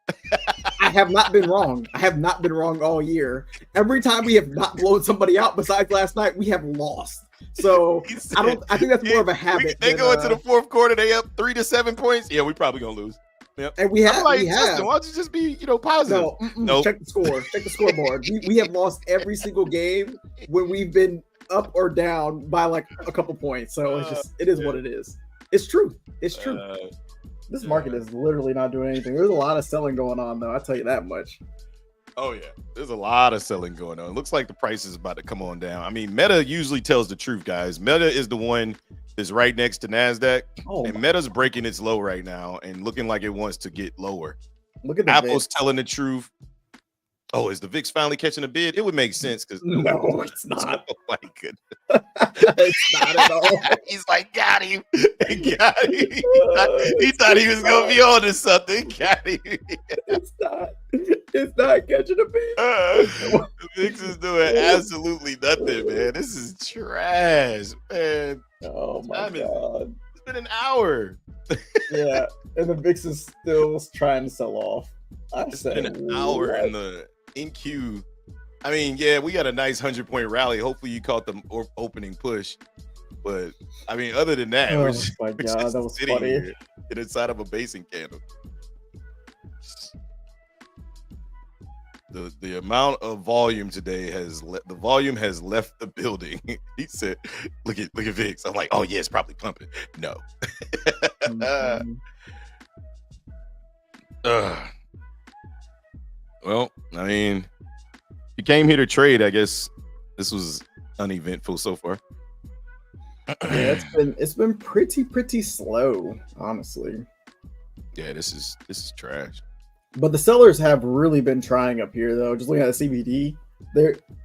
I have not been wrong. I have not been wrong all year. Every time we have not blown somebody out besides last night, we have lost. So I think that's more of a habit. They go into the fourth quarter, they up 3 to 7 points. Yeah, we probably gonna lose. Yep. And we have. Justin, why don't you just be, positive? No, check the score. Check the scoreboard. We have lost every single game when we've been up or down by a couple points. So it is what it is. It's true. It's true. This market is literally not doing anything. There's a lot of selling going on, though. I'll tell you that much. Oh, yeah. There's a lot of selling going on. It looks like the price is about to come on down. I mean, Meta usually tells the truth, guys. Meta is the one that's right next to NASDAQ. And Meta's breaking its low right now and looking like it wants to get lower. Look at the Apple's telling the truth. Oh, is the VIX finally catching a bid? It would make sense because no, it's not. Oh my goodness, it's not at all. He's like, got him. Got him. He thought he was gonna be on to something. Got him. It's not. It's not catching a bid. The VIX is doing absolutely nothing, man. This is trash, man. Oh my god. It's been an hour. Yeah, and the VIX is still trying to sell off. It's been an hour in the NQ. I mean, yeah, we got a nice 100-point rally. Hopefully you caught the opening push. But I mean, other than that, oh my god, that was funny. Here inside of a basing candle. The amount of volume today has left the building. He said, look at VIX. I'm like, oh yeah, it's probably pumping. No. Well, I mean, you came here to trade. I guess this was uneventful so far. Yeah, it's been pretty slow, honestly. Yeah, this is trash. But the sellers have really been trying up here, though. Just looking at the CBD,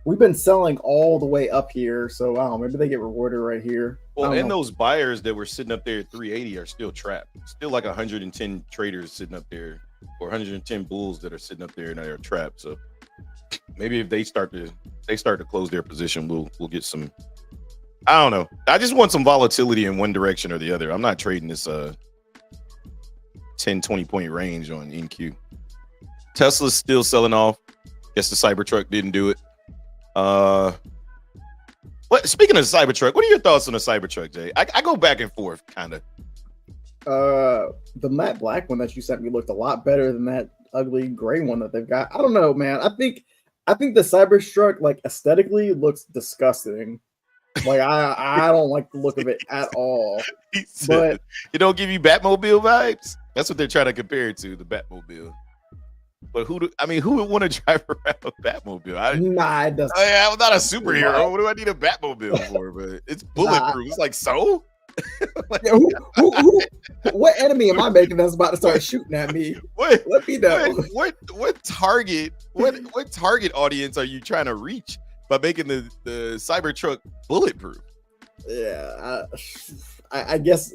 we've been selling all the way up here, so I don't know, maybe they get rewarded right here. I Well, don't and know. those buyers that were sitting up there at 380 are still trapped. Still like 110 traders sitting up there, or 110 bulls that are sitting up there and they're trapped. So maybe if they start to close their position, we'll get some. I don't know. I just want some volatility in one direction or the other. I'm not trading this 10, 20 point range on NQ. Tesla's still selling off. Guess the Cybertruck didn't do it. What? Speaking of the Cybertruck, what are your thoughts on the Cybertruck, Jay? I go back and forth, kind of. The matte black one that you sent me looked a lot better than that ugly gray one that they've got. I don't know, man. I think the Cybertruck, like, aesthetically looks disgusting. Like, I don't like the look of it at all. But it don't give you Batmobile vibes. That's what they're trying to compare it to, the Batmobile. But who would want to drive around a Batmobile? Nah, it doesn't. I'm not a superhero. What do I need a Batmobile for? But it's bulletproof. It's like, so? Like, what enemy am I making that's about to start shooting at me? Let me know. What target audience are you trying to reach by making the Cybertruck bulletproof? Yeah, I guess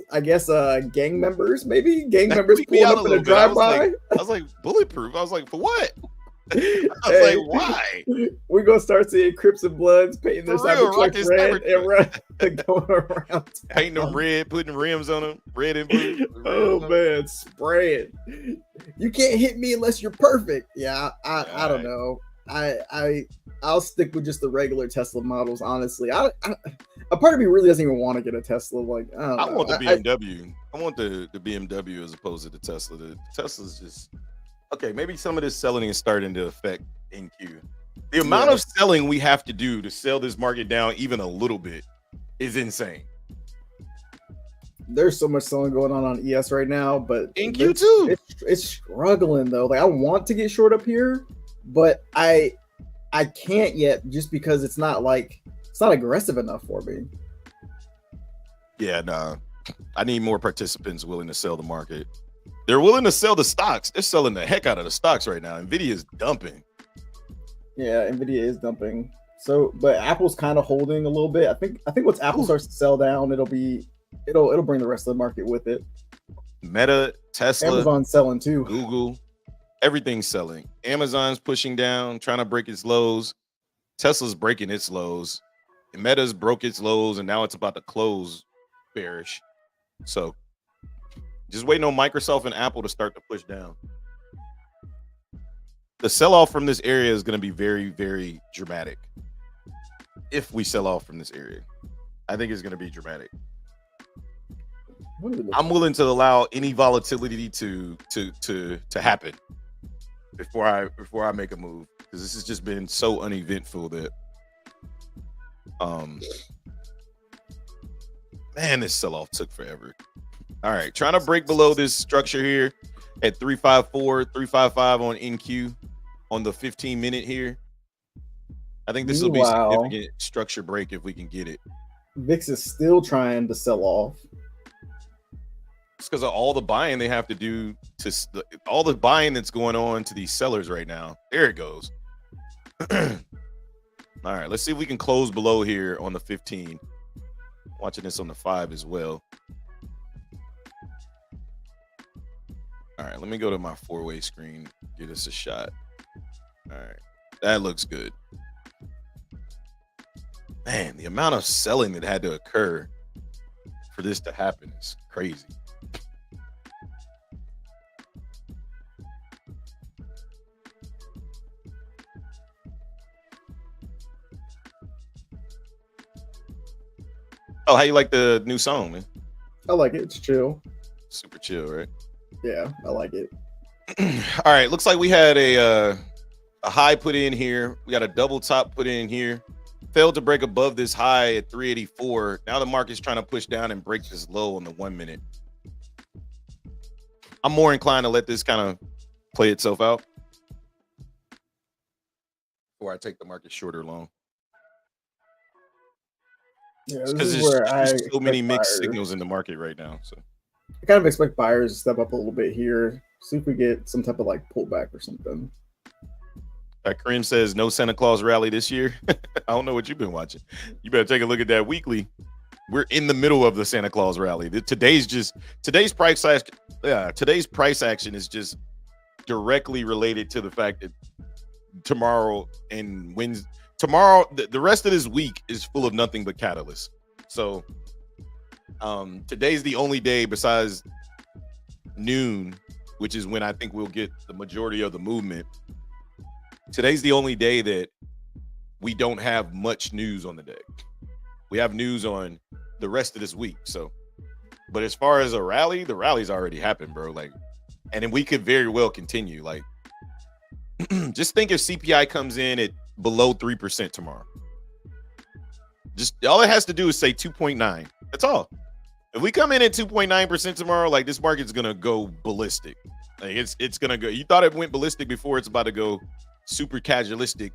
gang members, maybe gang members pulling up in a drive-by. I was like, bulletproof. I was like, for what? I was like, why? We're gonna start seeing Crips and Bloods painting their Cybertruck red and going around, painting them red, putting rims on them, red and blue. Oh man, spraying. You can't hit me unless you're perfect. Yeah, I don't know. I'll stick with just the regular Tesla models. Honestly, a part of me really doesn't even want to get a Tesla. Like, I want the BMW. I want the BMW as opposed to the Tesla. The Tesla's just okay. Maybe some of this selling is starting to affect NQ. The amount of selling we have to do to sell this market down even a little bit is insane. There's so much selling going on ES right now, but NQ too. It's struggling though. Like, I want to get short up here, but I can't yet just because it's not aggressive enough for me. Yeah, nah. I need more participants willing to sell the market. They're willing to sell the stocks. They're selling the heck out of the stocks right now. Nvidia is dumping. Yeah, Nvidia is dumping. So, but Apple's kind of holding a little bit. I think once Apple starts to sell down, it'll bring the rest of the market with it. Meta, Tesla, Amazon's selling too. Google, everything's selling. Amazon's pushing down, trying to break its lows. Tesla's breaking its lows. And Meta's broke its lows, and now it's about to close bearish. So just waiting on Microsoft and Apple to start to push down. The sell-off from this area is going to be very, very dramatic. If we sell off from this area, I think it's going to be dramatic. I'm willing to allow any volatility to happen before I make a move, because this has just been so uneventful that man, this sell-off took forever. All right, trying to break below this structure here at 354, 355 on NQ on the 15-minute here. I think this will be a significant structure break if we can get it. VIX is still trying to sell off. It's because of all the buying they have to do all the buying that's going on to these sellers right now. There it goes. All right, let's see if we can close below here on the 15. Watching this on the 5 as well. All right, let me go to my 4-way screen, get us a shot. All right, that looks good. Man, the amount of selling that had to occur for this to happen is crazy. Oh, how you like the new song, man? I like it. It's chill. Super chill, right? Yeah, I like it. All right, looks like we had a high put in here. We got a double top put in here. Failed to break above this high at 384. Now the market's trying to push down and break this low on the 1 minute. I'm more inclined to let this kind of play itself out. before I take the market short or long. Yeah, this Because is where I there's so many expect mixed buyers. signals in the market right now. So I kind of expect buyers to step up a little bit here. See if we get some type of like pullback or something. Kareem says no Santa Claus rally this year. I don't know what you've been watching. You better take a look at that weekly. We're in the middle of the Santa Claus rally. Today's price action is just directly related to the fact that tomorrow and Wednesday, the rest of this week is full of nothing but catalysts. So today's the only day besides noon, which is when I think we'll get the majority of the movement. Today's the only day that we don't have much news on the deck. We have news on the rest of this week. So, but as far as a rally, the rally's already happened, bro. Like, and then we could very well continue. Like, just think if CPI comes in at below 3% tomorrow. Just all it has to do is say 2.9. That's all. If we come in at 2.9% tomorrow, like this market's gonna go ballistic. Like it's gonna go. You thought it went ballistic before, it's about to go super casualistic,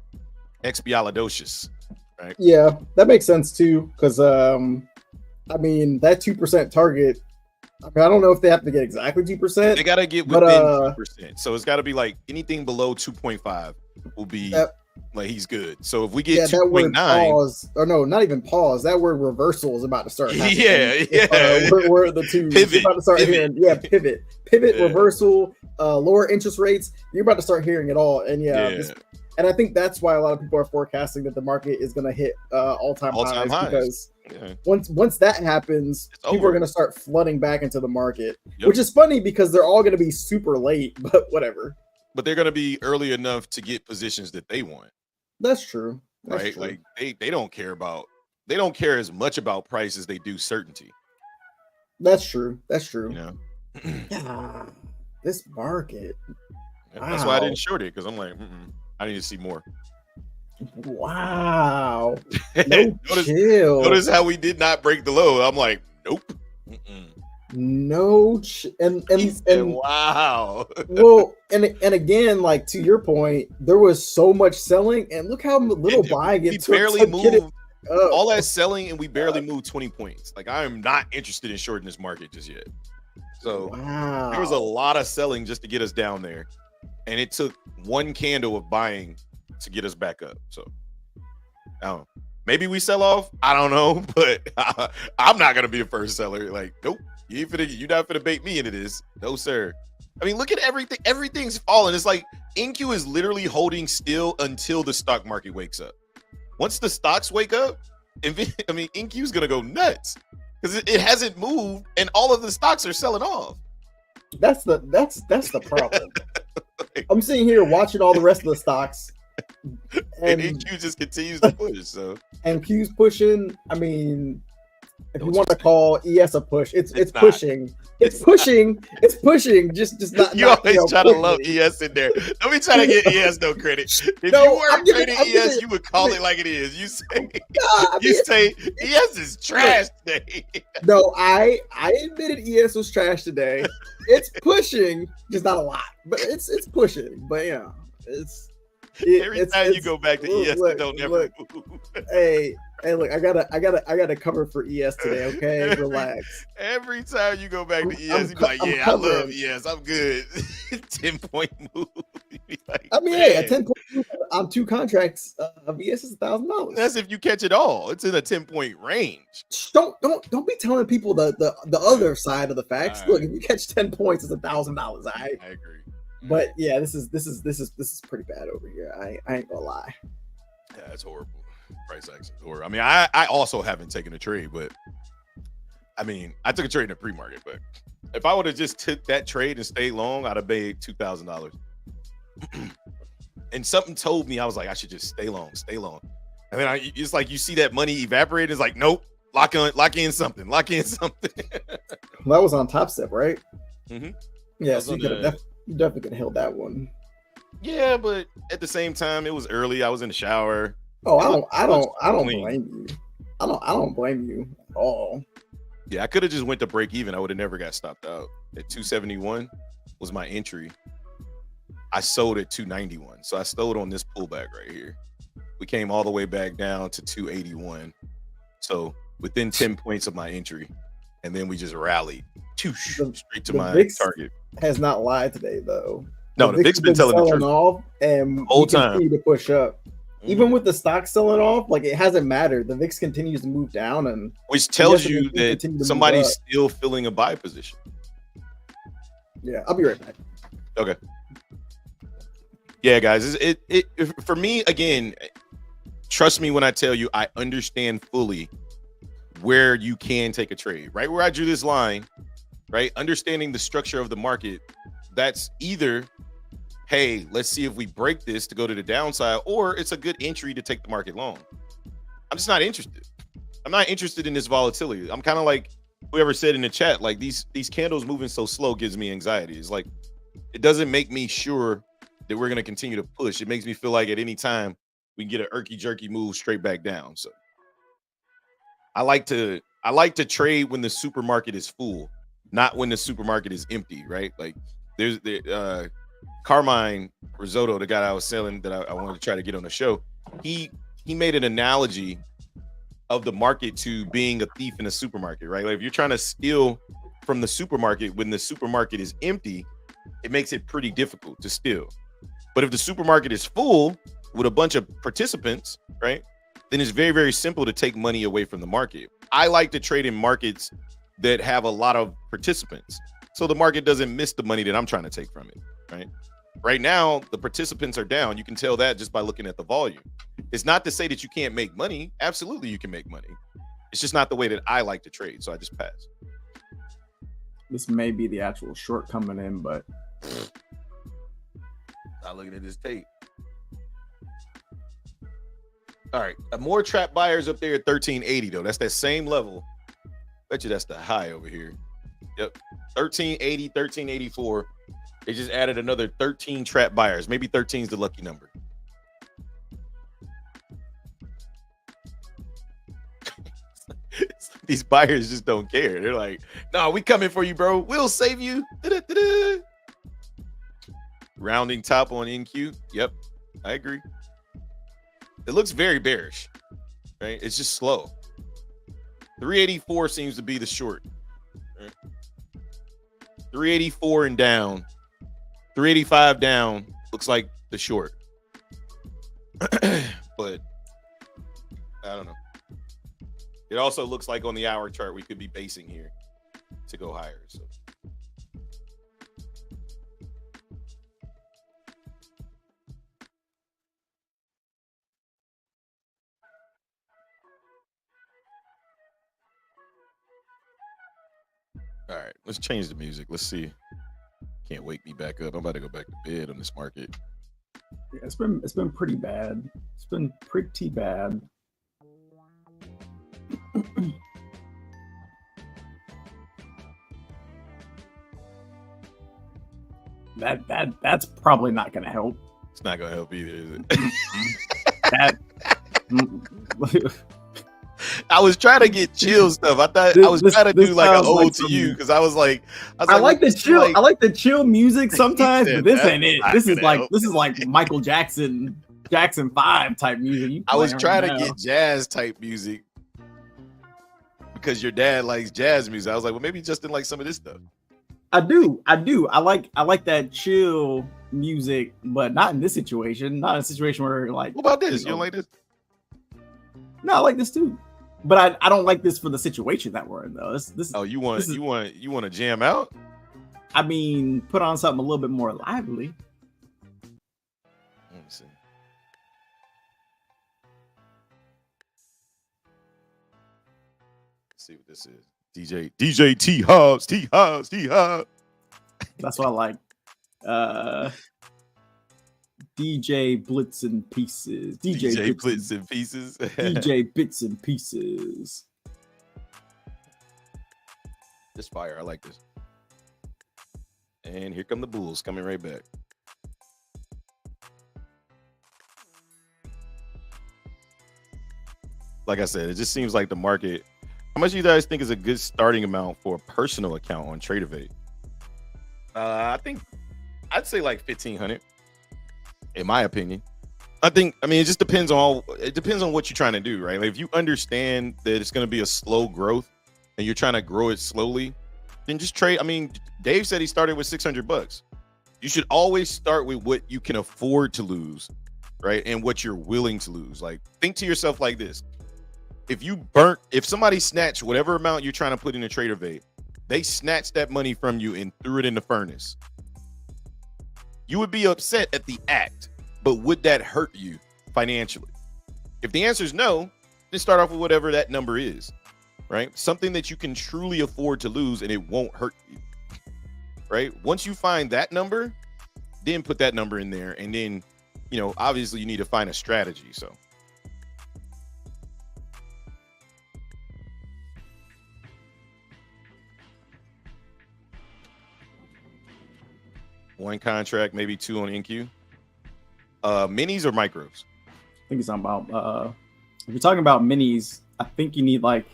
expialidocious, right? Yeah, that makes sense too. Because I mean that 2% target. I mean, I don't know if they have to get exactly 2%. They gotta get within 2%. So it's gotta be like anything below 2.5 will be like he's good. So if we get 2.9, pause, or no, not even pause. That word reversal is about to start happening. Yeah. We're the two. Pivot. You're about to start hearing, pivot, reversal, lower interest rates. You're about to start hearing it all. And and I think that's why a lot of people are forecasting that the market is going to hit all-time highs. Because once that happens, people are going to start flooding back into the market, which is funny because they're all going to be super late, but whatever. But they're going to be early enough to get positions that they want. That's true. Right? Like they don't care as much about price as they do certainty. That's true. You know? This market. That's why I didn't short it, because I'm like, I need to see more. Wow. Notice how we did not break the low. I'm like, nope. And wow. Well, and again, like to your point, there was so much selling, and look how little buying it took. Barely moved all that selling, and we barely moved 20 points. Like, I am not interested in shorting this market just yet. So there was a lot of selling just to get us down there, and it took one candle of buying to get us back up. So I don't know. Maybe we sell off. I don't know, but I'm not gonna be a first seller. Like, nope. You're not gonna bait me into this. No, sir. I mean, look at everything. Everything's falling. It's like NQ is literally holding still until the stock market wakes up. Once the stocks wake up, NQ is gonna go nuts because it hasn't moved, and all of the stocks are selling off. That's the problem. I'm sitting here watching all the rest of the stocks, and NQ just continues to push. So and Q's pushing. I mean, if you want to call ES a push, it's pushing. It's pushing. It's pushing. Just not. You always try to lump ES in there. Don't be trying to get ES no credit. If you weren't trading ES, you would call it like it is. You say ES is trash today. No, I admitted ES was trash today. It's pushing, just not a lot, but it's pushing. But yeah, every time you go back to ES, it don't ever move. Hey, look, I gotta cover for ES today. Okay, relax. Every time you go back to ES, you be like, "Yeah, I love ES. I'm good." 10-point move. Like, I mean, hey, a 10-point move on 2 contracts of ES is $1,000. That's if you catch it all. It's in a 10-point range. Don't be telling people the other side of the facts. Right. Look, if you catch 10 points, it's $1,000. I agree. But yeah, this is pretty bad over here. I ain't gonna lie. Yeah, it's horrible. Price action. Or I mean, I also haven't taken a trade, but I mean, I took a trade in the pre-market. But if I would have just took that trade and stayed long, I'd have made $2,000. And something told me, I was like, I should just stay long. And then it's like you see that money evaporate. It's like, nope, lock in something. Well, that was on Topstep, right? Mm-hmm. Yeah, so you definitely could have held that one. Yeah, but at the same time, it was early. I was in the shower. Oh, I don't blame you. I don't blame you at all. Yeah, I could have just went to break even. I would have never got stopped out. At 271 was my entry. I sold at 291. So I sold on this pullback right here. we came all the way back down to 281. So within 10 points of my entry, and then we just rallied straight to my VIX target. Has not lied today though. No, the VIX been telling the truth off, and whole we time. continue to push up. Even with the stock selling off, like it hasn't mattered. The VIX continues to move down, and which tells you that somebody's still filling a buy position. Yeah, I'll be right back. Okay. Yeah, guys, it for me again. Trust me when I tell you, I understand fully where you can take a trade. Right where I drew this line, right? Understanding the structure of the market. That's either, hey, let's see if we break this to go to the downside, or it's a good entry to take the market long. I'm just not interested. I'm not interested in this volatility. I'm kind of like whoever said in the chat, like these candles moving so slow gives me anxiety. It's like it doesn't make me sure that we're going to continue to push. It makes me feel like at any time we can get an irky jerky move straight back down. So I like to trade when the supermarket is full, not when the supermarket is empty, right? Like there's Carmine Risotto, the guy I was selling that I wanted to try to get on the show, he made an analogy of the market to being a thief in a supermarket, right? Like if you're trying to steal from the supermarket when the supermarket is empty, it makes it pretty difficult to steal. But if the supermarket is full with a bunch of participants, right, then it's very, very simple to take money away from the market. I like to trade in markets that have a lot of participants, so the market doesn't miss the money that I'm trying to take from it, right? Right now, the participants are down. You can tell that just by looking at the volume. It's not to say that you can't make money. Absolutely, you can make money. It's just not the way that I like to trade, so I just pass. This may be the actual short coming in, but not looking at this tape. All right, more trap buyers up there at 1380 though. That's that same level. Bet you that's the high over here. Yep, 1380, 1384. They just added another 13 trap buyers. Maybe 13 is the lucky number. These buyers just don't care. They're like, "No, we coming for you, bro. We'll save you." Da-da-da-da. Rounding top on NQ. Yep, I agree. It looks very bearish, right? It's just slow. 384 seems to be the short. Right? 384 and down. 385 down looks like the short. But I don't know. It also looks like on the hour chart we could be basing here to go higher. So all right, let's change the music. Let's see. Can't wake me back up. I'm about to go back to bed on this market. Yeah, it's been pretty bad. It's been pretty bad. That's probably not going to help. It's not going to help either, is it? I was trying to get chill stuff. I thought I was trying to do like an ode to you because I was like, I like the chill. I like the chill music sometimes, but this ain't it. This is like Michael Jackson 5 type music. I was trying to get jazz type music because your dad likes jazz music. I was like, well, maybe Justin likes some of this stuff. I do. I like that chill music, but not in this situation. Not in a situation where like. What about this? You don't like this? No, I like this too. But I don't like this for the situation that we're in though. This you want to jam out? I mean, put on something a little bit more lively. Let me see. Let's see what this is. DJ T Hobbs. That's what I like. DJ Blitz and Pieces. DJ Blitz and Pieces. DJ Bits and Pieces. This fire, I like this. And here come the Bulls coming right back. Like I said, it just seems like the market. How much do you guys think is a good starting amount for a personal account on Tradeovate? I think I'd say like 1,500. In my opinion, I mean, it just depends on what you're trying to do, right? Like if you understand that it's going to be a slow growth and you're trying to grow it slowly, then just trade. I mean, Dave said he started with $600. You should always start with what you can afford to lose, right? And what you're willing to lose. Like think to yourself like this. If somebody snatched whatever amount you're trying to put in a trader vape, they snatched that money from you and threw it in the furnace. You would be upset at the act, but would that hurt you financially? If the answer is no, then start off with whatever that number is, right? Something that you can truly afford to lose and it won't hurt you, right? Once you find that number, then put that number in there. And then, obviously you need to find a strategy. So one contract, maybe two on NQ. Minis or micros? I think it's about if you're talking about minis, I think you need like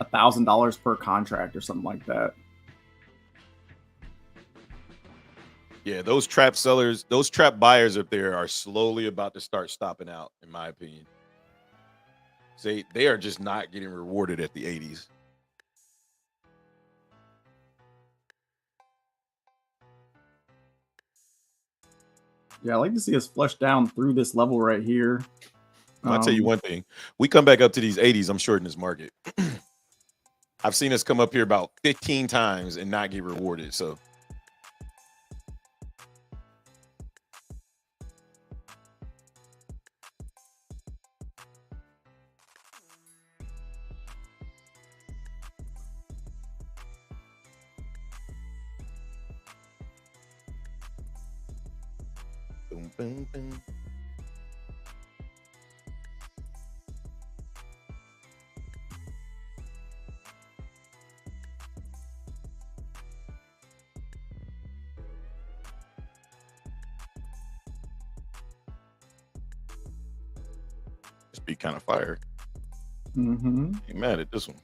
$1,000 per contract or something like that. Yeah, those trap sellers, those trap buyers up there are slowly about to start stopping out, in my opinion. They are just not getting rewarded at the 80s. Yeah, I like to see us flush down through this level right here. I'll tell you one thing. We come back up to these 80s, I'm shorting this market. I've seen us come up here about 15 times and not get rewarded. So boom, boom, boom. Just be kind of fire. Mm-hmm. Ain't mad at this one.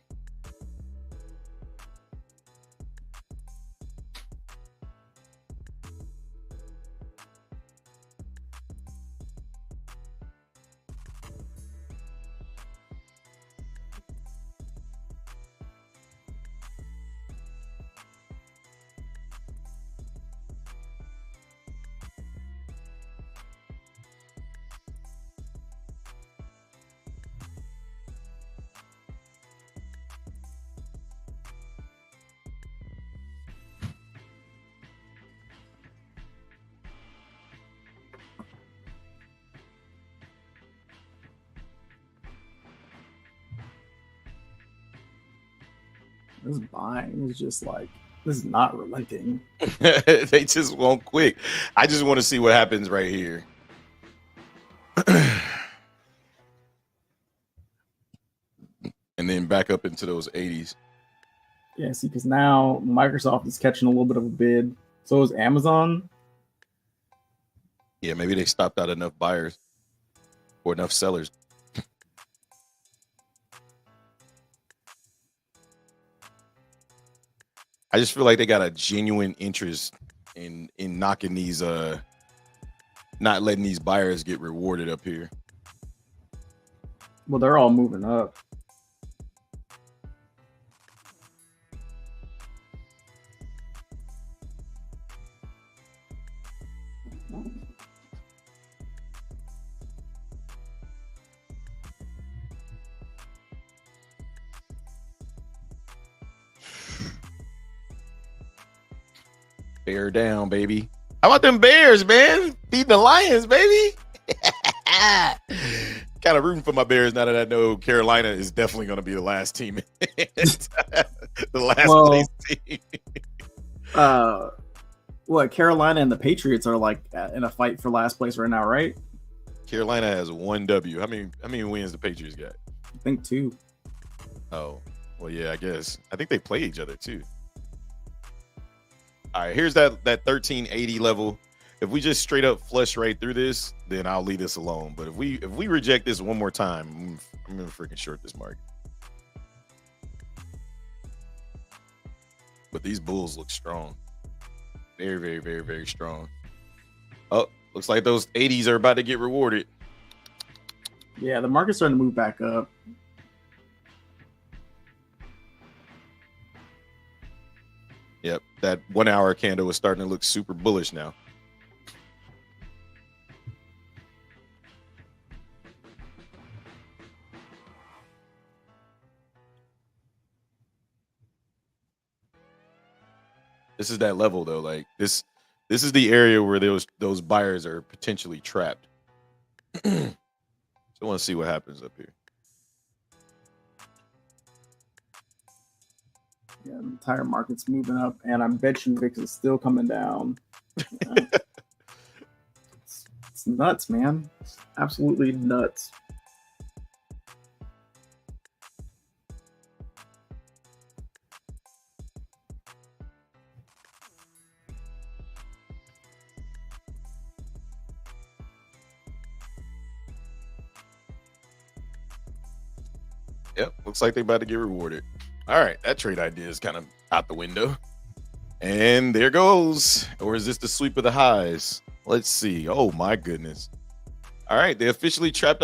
This buying is just like, this is not relenting. They just won't quit. I just want to see what happens right here. And then back up into those 80s. Yeah, see, because now Microsoft is catching a little bit of a bid. So is Amazon. Yeah, maybe they stopped out enough buyers or enough sellers. I just feel like they got a genuine interest in knocking these not letting these buyers get rewarded up here. Well, they're all moving up. Bear down, baby. How about them Bears, man? Beating the Lions, baby. Kind of rooting for my Bears now that I know Carolina is definitely going to be the last team. The last place team. What, Carolina and the Patriots are like in a fight for last place right now, right? Carolina has 1 W. How many wins the Patriots got? I think 2. Oh, well, yeah, I guess. I think they play each other too. All right, here's that 1380 level. If we just straight up flush right through this, then I'll leave this alone. But if we reject this one more time, I'm gonna freaking short this market. But these bulls look strong. Very, very, very, very strong. Oh, looks like those 80s are about to get rewarded. Yeah, the market's starting to move back up. Yep, that 1 hour candle is starting to look super bullish now. This is that level though. Like this is the area where those buyers are potentially trapped. So I want to see what happens up here. Yeah, the entire market's moving up, and I bet you VIX is still coming down. It's nuts, man. It's absolutely nuts. Yep, looks like they about to get rewarded. All right, that trade idea is kind of out the window. And there goes. Or is this the sweep of the highs? Let's see. Oh my goodness. All right, they officially trapped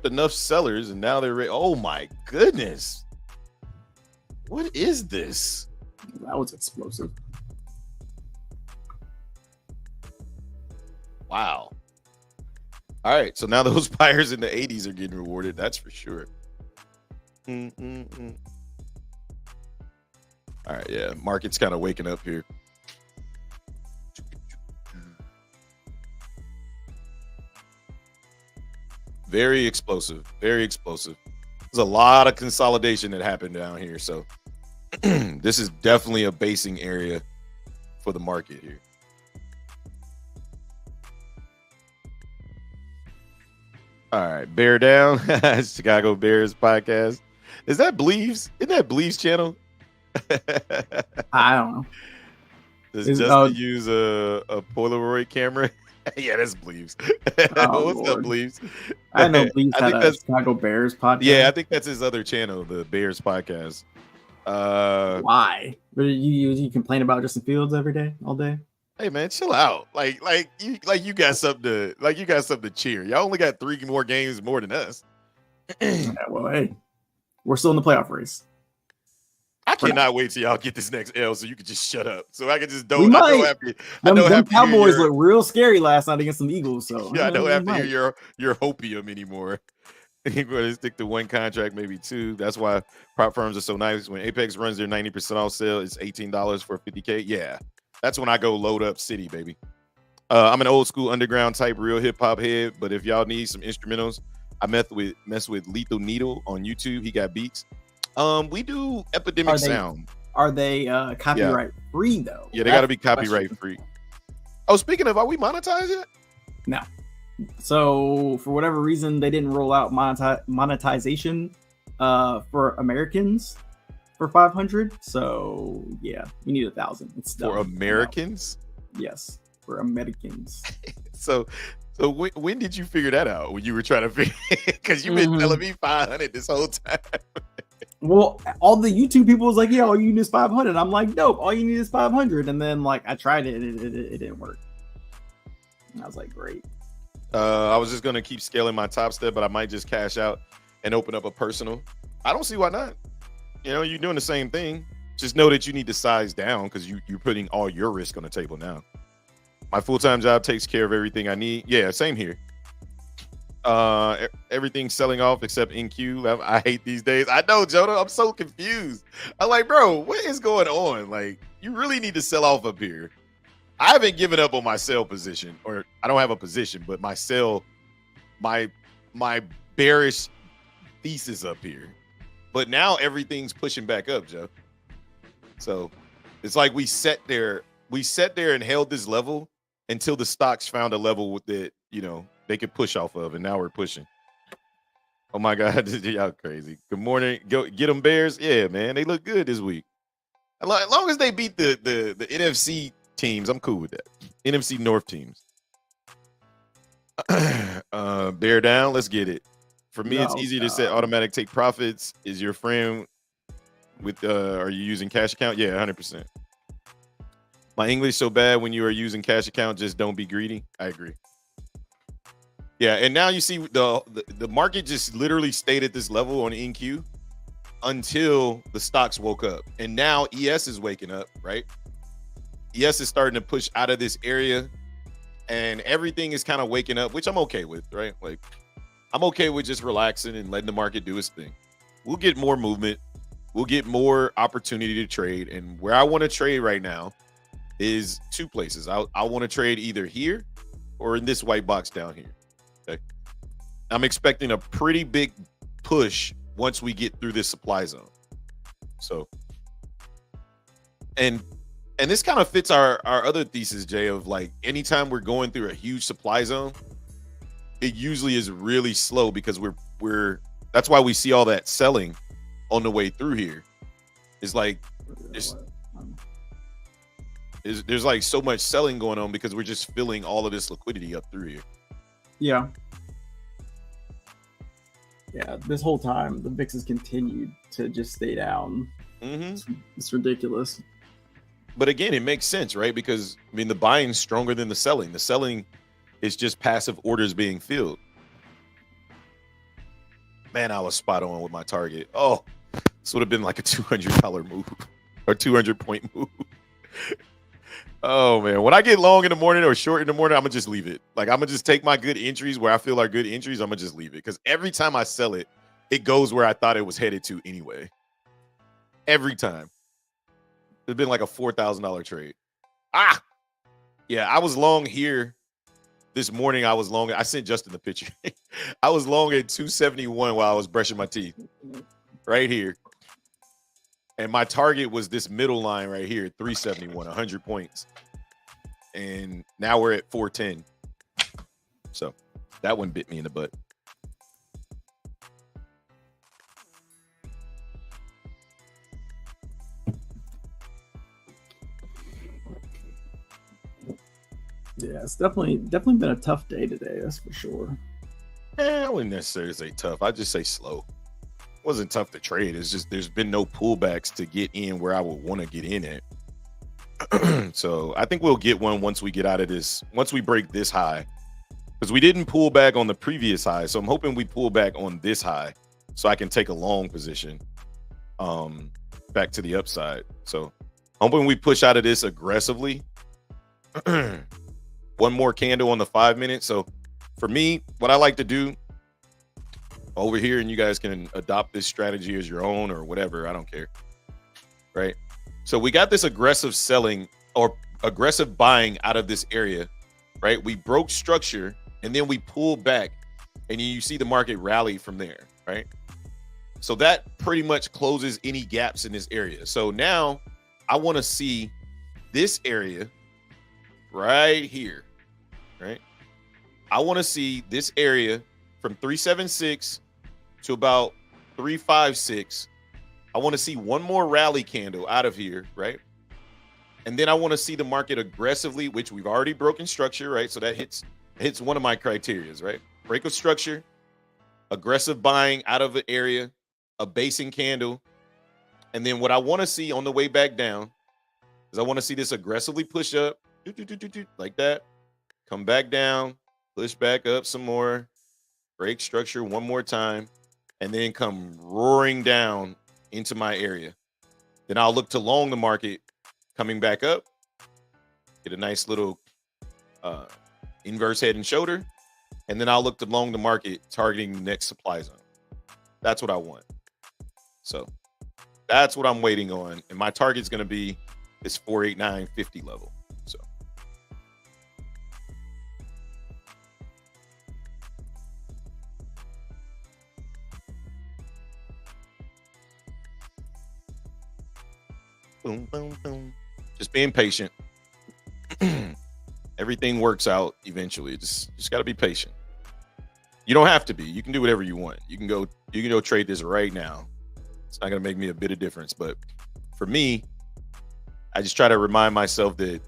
enough sellers, and now they're oh my goodness. What is this? That was explosive. Wow. All right, so now those buyers in the 80s are getting rewarded. That's for sure. All right, yeah, market's kind of waking up here. Very explosive, very explosive. There's a lot of consolidation that happened down here, so this is definitely a basing area for the market here. All right, Bear Down, Chicago Bears podcast. Is that Bleaves? Isn't that Bleaves channel? I don't know. Does Justin use a Polaroid camera? Yeah, that's Bleaves. What's Lord. up, Bleaves? I know Bleaves had a Chicago Bears podcast. Yeah, I think that's his other channel, the Bears podcast. Why? You complain about Justin Fields every day, all day? Hey man, chill out. Like you got something to cheer. Y'all only got 3 more games more than us. Yeah, well, hey, we're still in the playoff race. I cannot wait till y'all get this next L so you can just shut up. So I can just don't. Them Cowboys looked real scary last night against some Eagles. So yeah, I don't have to hear your hopium anymore. You're going to stick to 1 contract, maybe 2. That's why prop firms are so nice. When Apex runs their 90% off sale, it's $18 for $50K. Yeah, that's when I go load up City, baby. I'm an old school underground type real hip hop head, but if y'all need some instrumentals, I mess with Lethal Needle on YouTube. He got beats. We do Epidemic Sound. Are they copyright free though? Yeah, they got to be copyright free. Oh, speaking of, are we monetized yet? No. So for whatever reason, they didn't roll out monetization for Americans for 500. So yeah, we need 1,000. It's for Americans. Yes, for Americans. So when did you figure that out? When you were trying to figure? Because you've been telling me 500 this whole time. Well, all the YouTube people was like, yeah, all you need is 500. I'm like, nope, all you need is 500. And then like I tried it, it didn't work. And I was like, great. I was just gonna keep scaling my Topstep, but I might just cash out and open up a personal. I don't see why not. You know, you're doing the same thing. Just know that you need to size down because you're putting all your risk on the table now. My full-time job takes care of everything I need. Yeah, same here. Everything's selling off except NQ. I hate these days. I know, Jonah. I'm so confused. I'm like, bro, what is going on? Like, you really need to sell off up here. I haven't given up on my sell position, or I don't have a position, but my sell, my bearish thesis up here. But now everything's pushing back up, Joe. So it's like we sat there and held this level until the stocks found a level that, you know, they could push off of, and now we're pushing. Oh my God, y'all crazy. Good morning. Go get them Bears. Yeah, man, they look good this week. As long as they beat the NFC teams, I'm cool with that. NFC North teams. Bear down. Let's get it. For me, it's easy to set automatic take profits. Is your friend with? Are you using cash account? Yeah, 100%. My English so bad when you are using cash account. Just don't be greedy. I agree. Yeah, and now you see the market just literally stayed at this level on NQ until the stocks woke up. And now ES is waking up, right? ES is starting to push out of this area and everything is kind of waking up, which I'm okay with, right? Like I'm okay with just relaxing and letting the market do its thing. We'll get more movement. We'll get more opportunity to trade. And where I want to trade right now is two places. I want to trade either here or in this white box down here. Okay. I'm expecting a pretty big push once we get through this supply zone. So, and this kind of fits our other thesis, Jay, of like anytime we're going through a huge supply zone, it usually is really slow because we're that's why we see all that selling on the way through here. It's like there's like so much selling going on because we're just filling all of this liquidity up through here. Yeah. Yeah, this whole time the VIX has continued to just stay down. It's ridiculous. But again, it makes sense, right? Because I mean, the buying's stronger than the selling. The selling is just passive orders being filled. Man, I was spot on with my target. Oh, this would have been like a $200 move or 200-point move. Oh man, when I get long in the morning or short in the morning, I'm gonna just leave it. Like I'm gonna just take my good entries where I feel are good entries. I'm gonna just leave it because every time I sell it, it goes where I thought it was headed to anyway. Every time. It's been like a $4,000 trade. Yeah, I was long here this morning. I was long. I sent Justin the picture. I was long at 271 while I was brushing my teeth right here. And my target was this middle line right here, 371, 100 points. And now we're at 410. So that one bit me in the butt. Yeah, it's definitely been a tough day today, that's for sure. I wouldn't necessarily say tough. I'd just say slow. It wasn't tough to trade. It's just there's been no pullbacks to get in where I would want to get in at. So I think we'll get one once we get out of this, once we break this high. Because we didn't pull back on the previous high. So I'm hoping we pull back on this high so I can take a long position back to the upside. So hoping we push out of this aggressively. One more candle on the 5 minute. So for me, what I like to do over here, and you guys can adopt this strategy as your own or whatever, I don't care. Right? So we got this aggressive selling or aggressive buying out of this area, right? We broke structure and then we pulled back and you see the market rally from there, right? So that pretty much closes any gaps in this area. So now I want to see this area right here, right? I want to see this area from 376 to about 356. I want to see one more rally candle out of here, right? And then I want to see the market aggressively, which we've already broken structure, right? So that hits one of my criterias, right? Break of structure, aggressive buying out of the area, a basing candle. And then what I want to see on the way back down is I want to see this aggressively push up like that, come back down, push back up some more, break structure one more time, and then come roaring down into my area. Then I'll look to long the market coming back up, get a nice little inverse head and shoulder, and then I'll look to long the market targeting the next supply zone. That's what I want. So that's what I'm waiting on. And my target's going to be this 489.50 level. So boom, boom, boom. Just being patient. Everything works out eventually. Just got to be patient. You don't have to be. You can do whatever you want. You can go trade this right now. It's not going to make me a bit of difference. But for me, I just try to remind myself that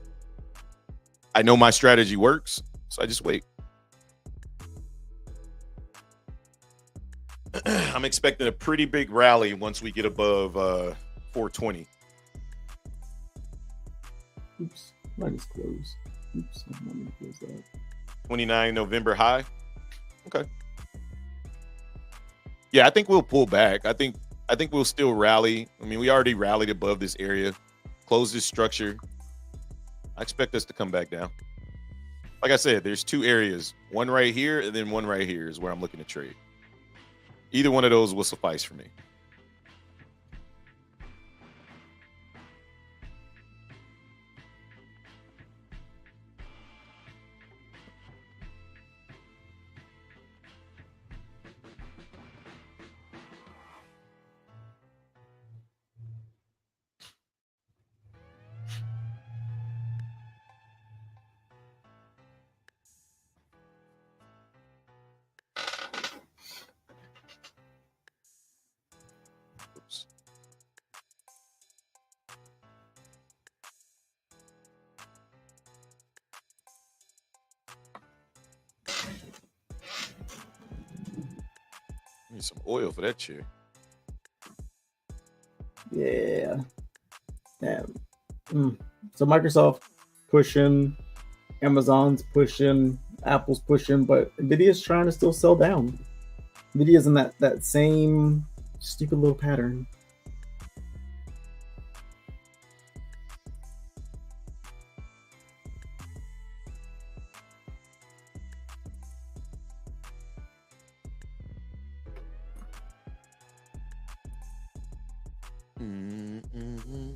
I know my strategy works. So I just wait. I'm expecting a pretty big rally once we get above 420. Oops, I just closed. Oops, I'm not gonna close that. 29 November high. Okay. Yeah, I think we'll pull back. I think we'll still rally. I mean, we already rallied above this area, close this structure. I expect us to come back down. Like I said, there's two areas. One right here and then one right here is where I'm looking to trade. Either one of those will suffice for me. Oops. Need some oil for that chair. Yeah. Damn. So Microsoft pushing, Amazon's pushing, Apple's pushing, but Nvidia's trying to still sell down. Nvidia's in that same stupid little pattern.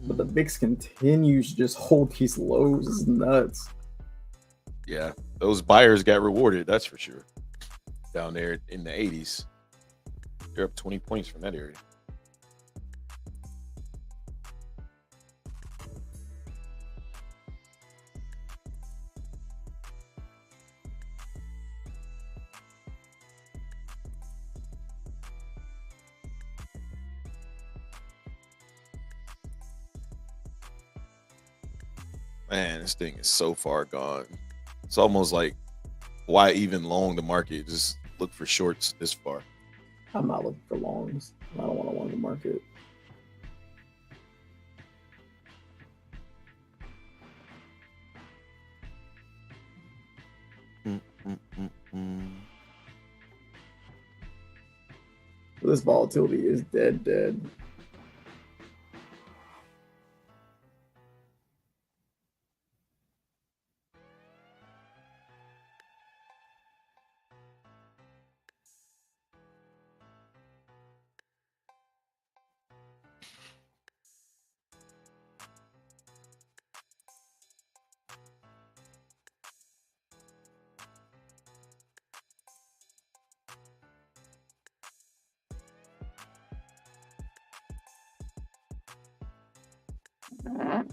But the VIX continues to just hold these lows. It's nuts. Yeah, those buyers got rewarded. That's for sure. Down there in the 80s, they're up 20 points from that area. Man, this thing is so far gone. It's almost like, why even long the market? Just look for shorts this far. I'm not looking for longs. I don't want to long the market. This volatility is dead. What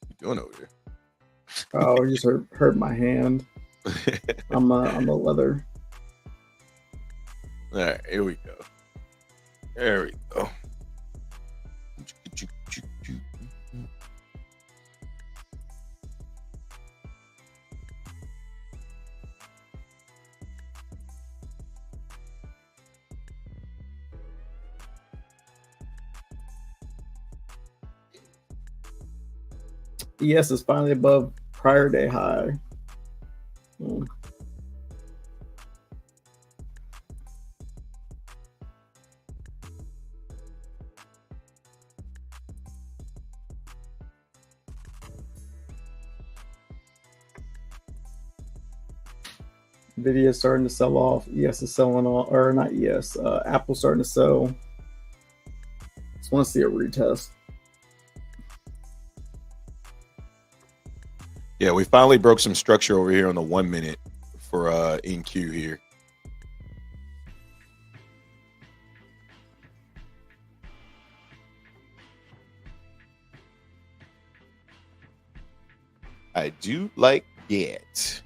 you doing over there? Oh, you just hurt my hand. I'm a leather. All right, here we go. There we go. ES is finally above prior day high. Nvidia is starting to sell off. ES is selling off, or not ES. Apple starting to sell. Just want to see a retest. Yeah, we finally broke some structure over here on the 1 minute for NQ here. I do like it.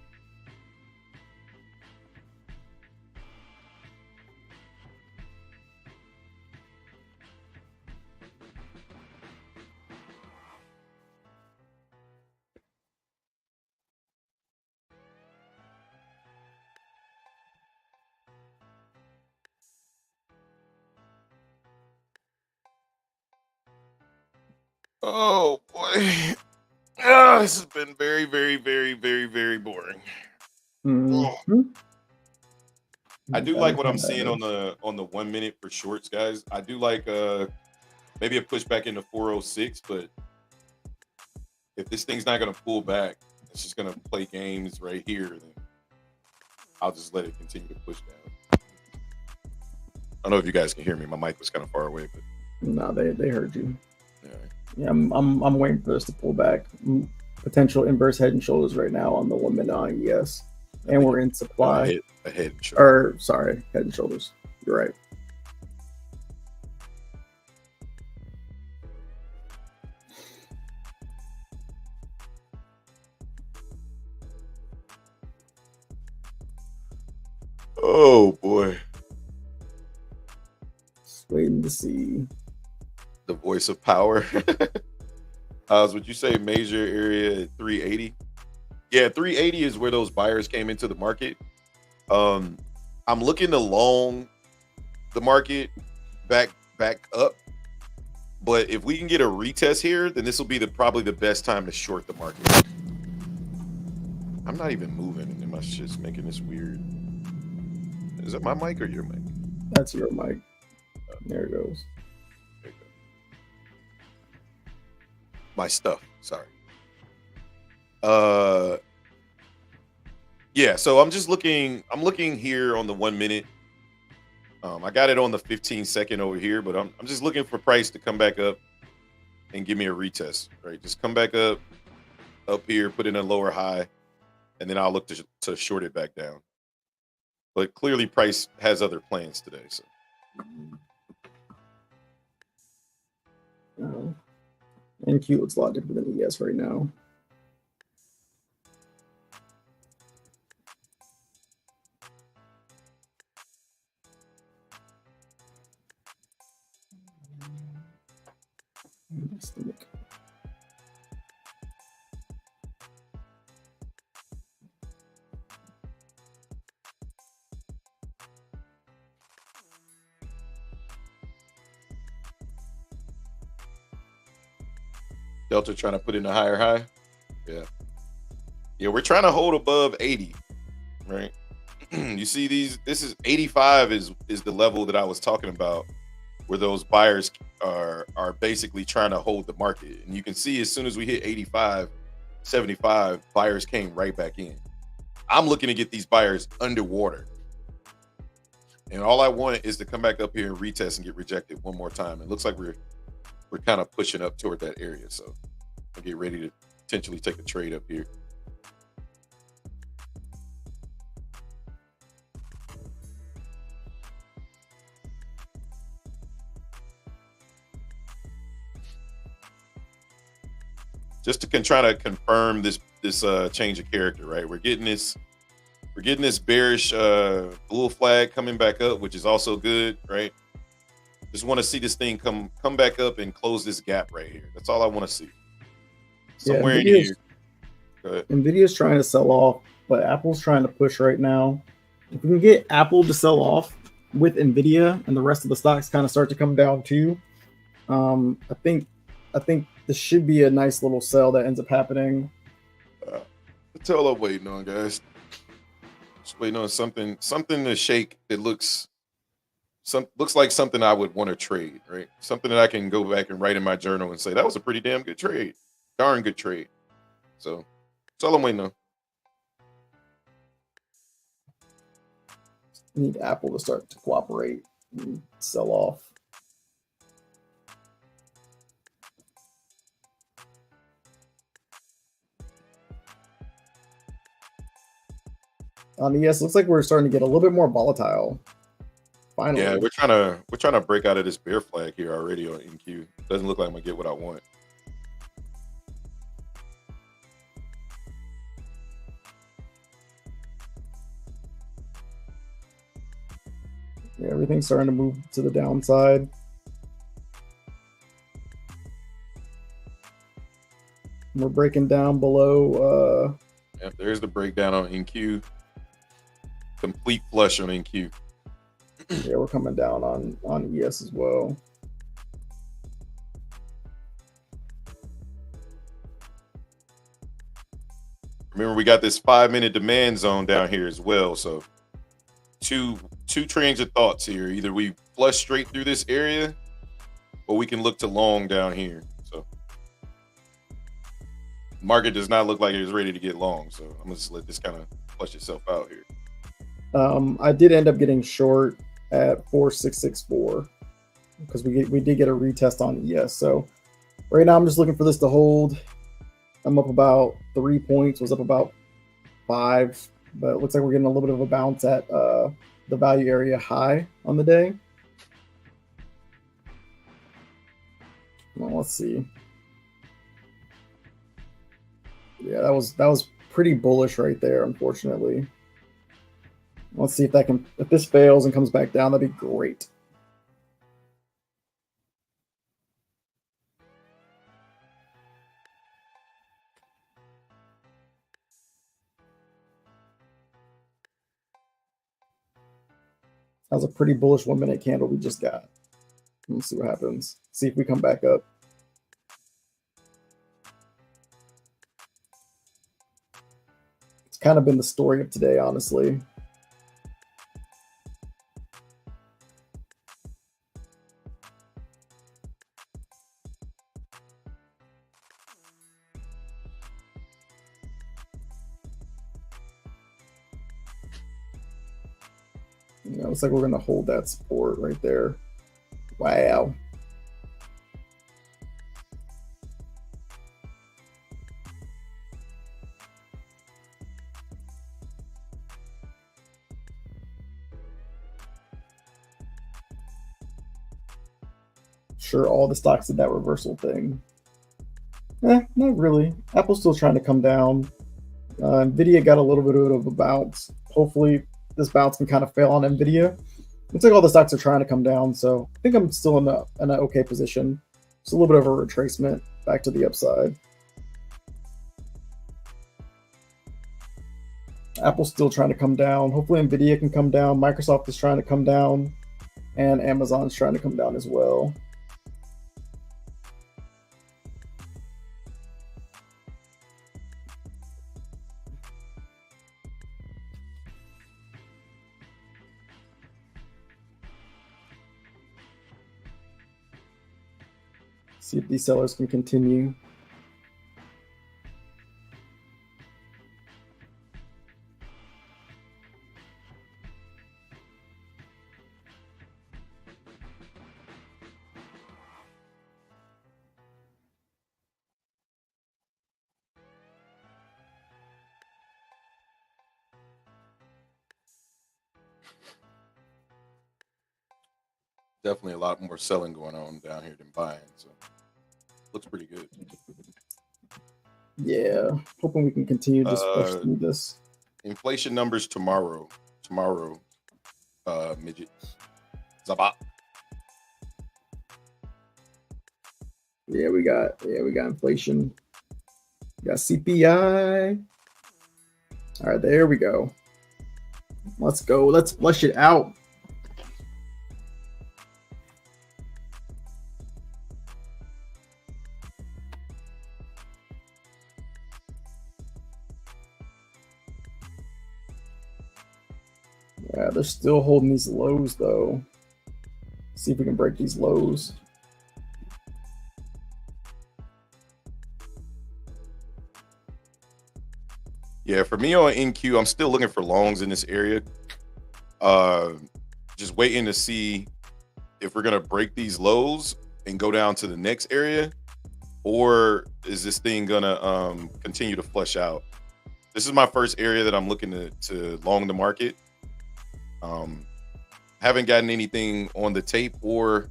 Oh boy. This has been very, very, very, very, very boring. Mhm. I do That like is what how I'm that seeing on is. the 1 minute for shorts, guys. I do like maybe a pushback into 406, but if this thing's not gonna pull back, it's just gonna play games right here, then I'll just let it continue to push down. I don't know if you guys can hear me. My mic was kind of far away, but No, they heard you. yeah. Yeah, I'm waiting for this to pull back. Potential inverse head and shoulders right now on the 1 minute on ES, I and think we're in supply. a head and shoulder. Or sorry, head and shoulders. You're right. Oh boy. Just waiting to see. The voice of power. Would you say major area at 380? Yeah, 380 is where those buyers came into the market. I'm looking to long the market back up, but if we can get a retest here, then this will be probably the best time to short the market. I'm not even moving, and my shit's making this weird. Is that my mic or your mic? That's your mic. There it goes. There you go. My stuff. Sorry. Yeah, so I'm looking here on the 1 minute. I got it on the 15-second over here, but I'm just looking for price to come back up and give me a retest, right? Just come back up here, put in a lower high, and then I'll look to short it back down. But clearly price has other plans today, so NQ looks a lot different than ES right now. Delta trying to put in a higher high. Yeah, we're trying to hold above 80, right? You see this is 85 is the level that I was talking about, where those buyers are basically trying to hold the market. And you can see as soon as we hit 85, 75, buyers came right back in. I'm looking to get these buyers underwater. And all I want is to come back up here and retest and get rejected one more time. It looks like we're kind of pushing up toward that area. So I'll get ready to potentially take a trade up here. Just to try to confirm this change of character, right? We're getting this bearish bull flag coming back up, which is also good, right? Just want to see this thing come back up and close this gap right here. That's all I want to see. Somewhere in here. Nvidia's trying to sell off, but Apple's trying to push right now. If we can get Apple to sell off with Nvidia and the rest of the stocks kind of start to come down too, I think this should be a nice little sell that ends up happening. That's all I'm waiting on, guys. Just waiting on something to shake that looks like something I would want to trade, right? Something that I can go back and write in my journal and say that was a pretty damn good trade, darn good trade. So that's all I'm waiting on. We need Apple to start to cooperate and sell off. Yes, looks like we're starting to get a little bit more volatile. Finally. Yeah, we're trying to break out of this bear flag here already on NQ. Doesn't look like I'm gonna get what I want. Yeah, everything's starting to move to the downside. We're breaking down below. Yeah, there's the breakdown on NQ. Complete flush on NQ. Yeah, we're coming down on ES as well. Remember, we got this 5-minute demand zone down here as well. So two trains of thoughts here. Either we flush straight through this area, or we can look to long down here. So market does not look like it's ready to get long. So I'm gonna just let this kind of flush itself out here. I did end up getting short at 4664 because we did get a retest on ES. So right now I'm just looking for this to hold. I'm up about 3 points, was up about 5, but it looks like we're getting a little bit of a bounce at the value area high on the day. Well, let's see. Yeah, that was pretty bullish right there, unfortunately. Let's see if this fails and comes back down, that'd be great. That was a pretty bullish 1 minute candle we just got. Let's see what happens. See if we come back up. It's kind of been the story of today, honestly. You know, looks like we're going to hold that support right there. Wow. Sure, all the stocks did that reversal thing. Not really. Apple's still trying to come down. Nvidia got a little bit of a bounce. Hopefully, this bounce can kind of fail on Nvidia. Looks like all the stocks are trying to come down, so I think I'm still in an okay position. Just a little bit of a retracement back to the upside. Apple's still trying to come down. Hopefully, Nvidia can come down. Microsoft is trying to come down, and Amazon's trying to come down as well. See if these sellers can continue. Definitely a lot more selling going on down here than buying. So looks pretty good. Yeah, hoping we can continue to push through this. Inflation numbers tomorrow. Midget. Zaba. Yeah, we got inflation. We got CPI. All right, there we go. Let's go. Let's flush it out. Yeah, they're still holding these lows though. See if we can break these lows. Yeah, for me on NQ, I'm still looking for longs in this area. Just waiting to see if we're gonna break these lows and go down to the next area, or is this thing gonna continue to flush out? This is my first area that I'm looking to long the market. Haven't gotten anything on the tape or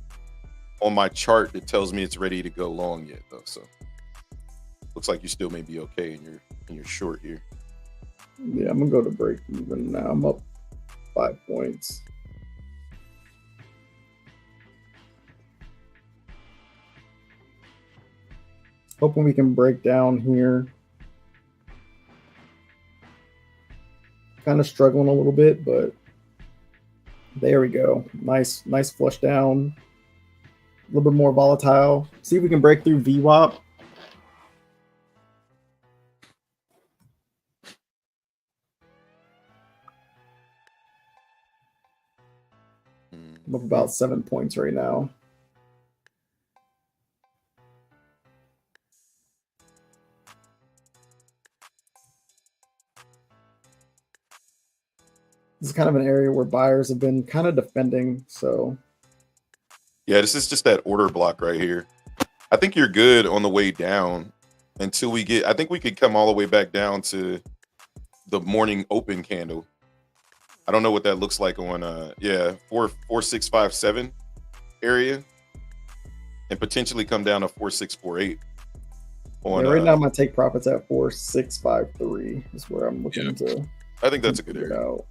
on my chart that tells me it's ready to go long yet, though. So looks like you still may be okay in your short here. Yeah, I'm gonna go to break even now. I'm up 5 points. Hoping we can break down here. Kind of struggling a little bit, but there we go. Nice flush down. A little bit more volatile. See if we can break through VWAP. I'm up about 7 points right now. This is kind of an area where buyers have been kind of defending. So Yeah, this is just that order block right here. I think you're good on the way down until we get. I think we could come all the way back down to the morning open candle. I don't know what that looks like on 4657 area, and potentially come down to 4648. On right now, my take profits at 4653 is where I'm looking to. I think that's a good area. Out.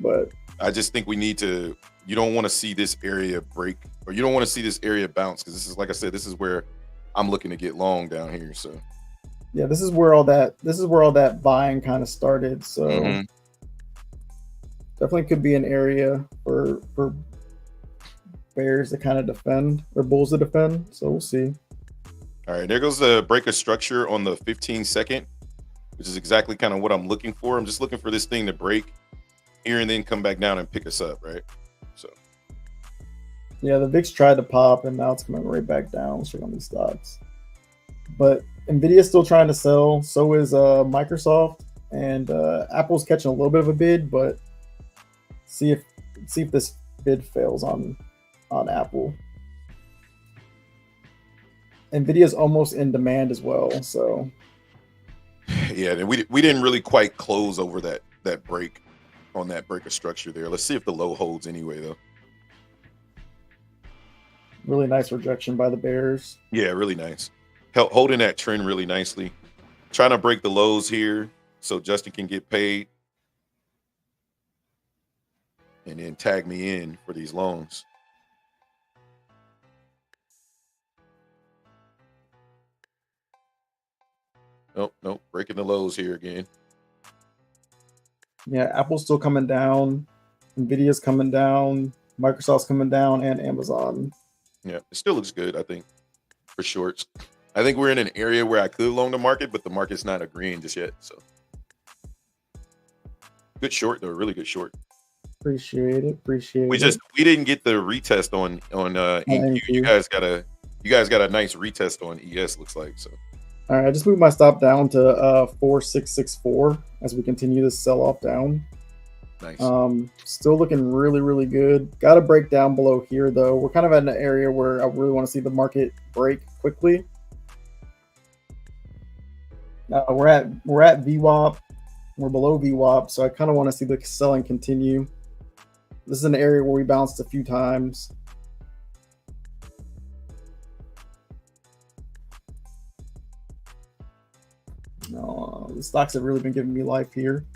But I just think we need to. You don't want to see this area break, or you don't want to see this area bounce, because this is, like I said, this is where I'm looking to get long down here. So yeah, this is where all that buying kind of started. So definitely could be an area for bears to kind of defend, or bulls to defend. So we'll see. All right, there goes the break of structure on the 15-second, which is exactly kind of what I'm looking for. I'm just looking for this thing to break here and then come back down and pick us up, right? So yeah, the VIX tried to pop and now it's coming right back down. Straight on these stocks, but Nvidia's still trying to sell. So is Microsoft, and Apple's catching a little bit of a bid, but see if this bid fails on Apple. Nvidia's almost in demand as well. So yeah, we didn't really quite close over that break on that break of structure there. Let's see if the low holds anyway, though. Really nice rejection by the bears. Yeah, really nice. Holding that trend really nicely. Trying to break the lows here so Justin can get paid. And then tag me in for these loans. Nope. Breaking the lows here again. Yeah, Apple's still coming down. Nvidia's coming down. Microsoft's coming down, and Amazon. Yeah, it still looks good, I think, for shorts. I think we're in an area where I could long the market, but the market's not agreeing just yet. So good short, though. Really good short. Appreciate it. We didn't get the retest on EQ. You guys got a nice retest on ES, looks like. So all right, I just moved my stop down to 4664 as we continue this sell off down. Nice. Still looking really, really good. Got to break down below here though. We're kind of in an area where I really want to see the market break quickly. Now we're at VWAP. We're below VWAP, so I kind of want to see the selling continue. This is an area where we bounced a few times. No, the stocks have really been giving me life here.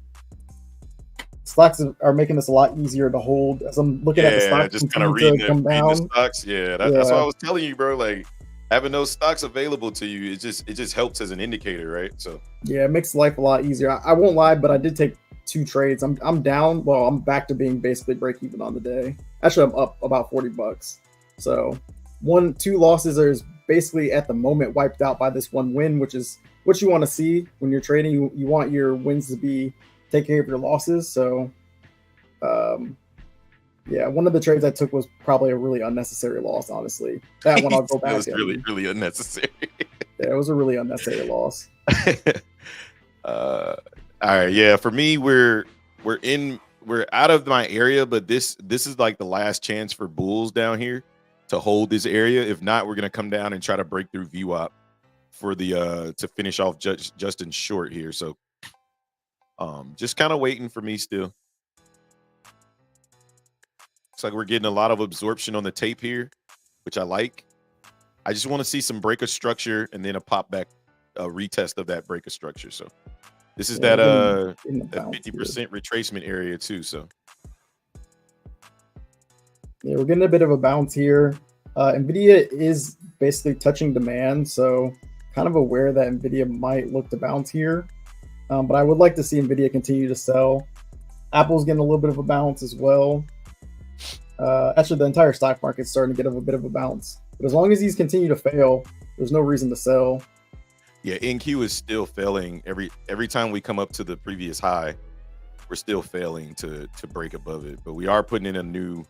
Stocks are making this a lot easier to hold. As I'm looking at the stocks, just kind of reading the stocks. Yeah, that's what I was telling you, bro. Like having those stocks available to you, it just helps as an indicator, right? So yeah, it makes life a lot easier. I won't lie, but I did take 2 trades. I'm down. Well, I'm back to being basically break even on the day. Actually, I'm up about $40. So 2 losses are basically at the moment wiped out by this one win, which is what you want to see when you're trading. You want your wins to be take care of your losses. So yeah, one of the trades I took was probably a really unnecessary loss, honestly. That one I'll go back. It was really unnecessary. Yeah, it was a really unnecessary loss. All right, yeah. For me, we're out of my area, but this is like the last chance for bulls down here to hold this area. If not, we're gonna come down and try to break through VWAP for the to finish off Justin short here. So just kind of waiting for me still. Looks like we're getting a lot of absorption on the tape here, which I like. I just want to see some break of structure and then a pop back, a retest of that break of structure. So this is that 50% retracement area too. So yeah, we're getting a bit of a bounce here. Nvidia is basically touching demand, so kind of aware that Nvidia might look to bounce here. But I would like to see Nvidia continue to sell. Apple's getting a little bit of a bounce as well. Actually, the entire stock market's starting to get a bit of a bounce. But as long as these continue to fail, there's no reason to sell. Yeah, NQ is still failing every time we come up to the previous high. We're still failing to break above it, but we are putting in a new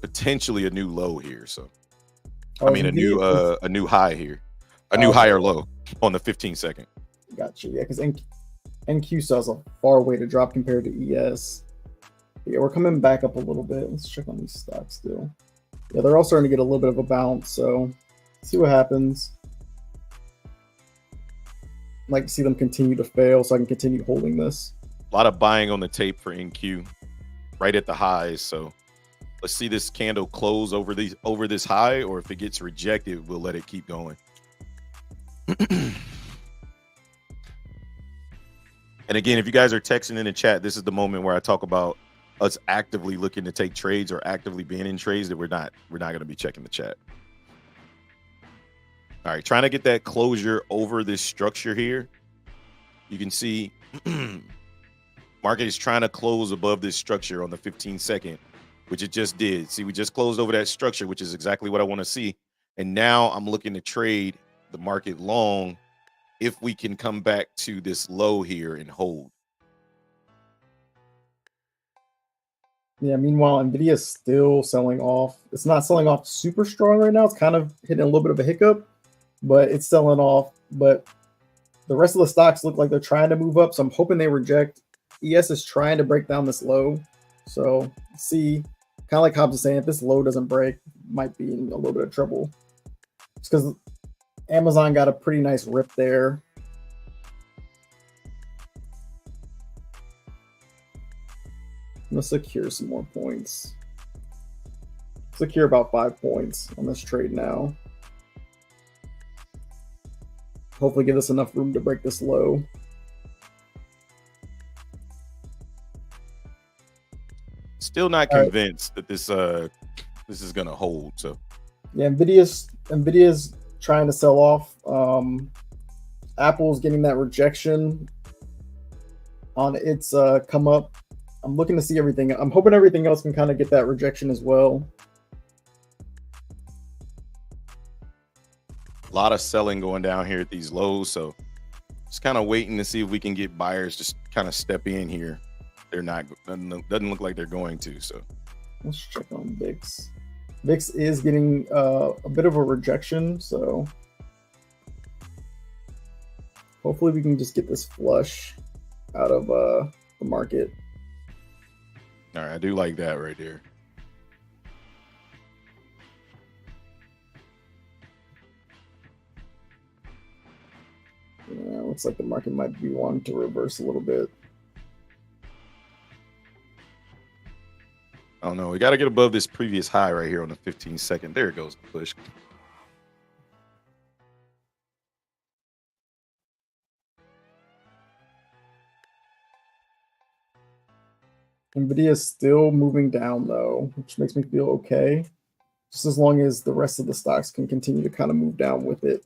potentially a new low here. So I Oh, mean a new high here, a new okay, higher low on the 15-second. gotcha. Yeah, because NQ still has a far way to drop compared to ES. Yeah, we're coming back up a little bit. Let's check on these stocks still. Yeah, they're all starting to get a little bit of a bounce, so see what happens. I'd like to see them continue to fail so I can continue holding this. A lot of buying on the tape for NQ right at the highs. So let's see this candle close over this high, or if it gets rejected, we'll let it keep going. And again, if you guys are texting in the chat, this is the moment where I talk about us actively looking to take trades or actively being in trades that we're not going to be checking the chat. All right, trying to get that closure over this structure here. You can see market is trying to close above this structure on the 15-second, which it just did. See, we just closed over that structure, which is exactly what I want to see. And now I'm looking to trade the market long if we can come back to this low here and hold. Yeah, meanwhile, NVIDIA is still selling off. It's not selling off super strong right now. It's kind of hitting a little bit of a hiccup, but it's selling off. But the rest of the stocks look like they're trying to move up, so I'm hoping they reject. ES is trying to break down this low. So see, kind of like Hobbs is saying, if this low doesn't break, might be in a little bit of trouble. It's because Amazon got a pretty nice rip there. Let's secure some more points. Secure about 5 points on this trade now. Hopefully give us enough room to break this low. Still not convinced that this is gonna hold. So yeah, Nvidia's trying to sell off. Apple's getting that rejection on its come up. I'm looking to see everything. I'm hoping everything else can kind of get that rejection as well. A lot of selling going down here at these lows. So just kind of waiting to see if we can get buyers just kind of step in here. They're not, doesn't look like they're going to. So let's check on VIX. VIX is getting a bit of a rejection. So hopefully we can just get this flush out of the market. All right, I do like that right there. Yeah, looks like the market might be wanting to reverse a little bit. I don't know. We got to get above this previous high right here on the 15-second. There it goes, the push. NVIDIA is still moving down though, which makes me feel okay. Just as long as the rest of the stocks can continue to kind of move down with it.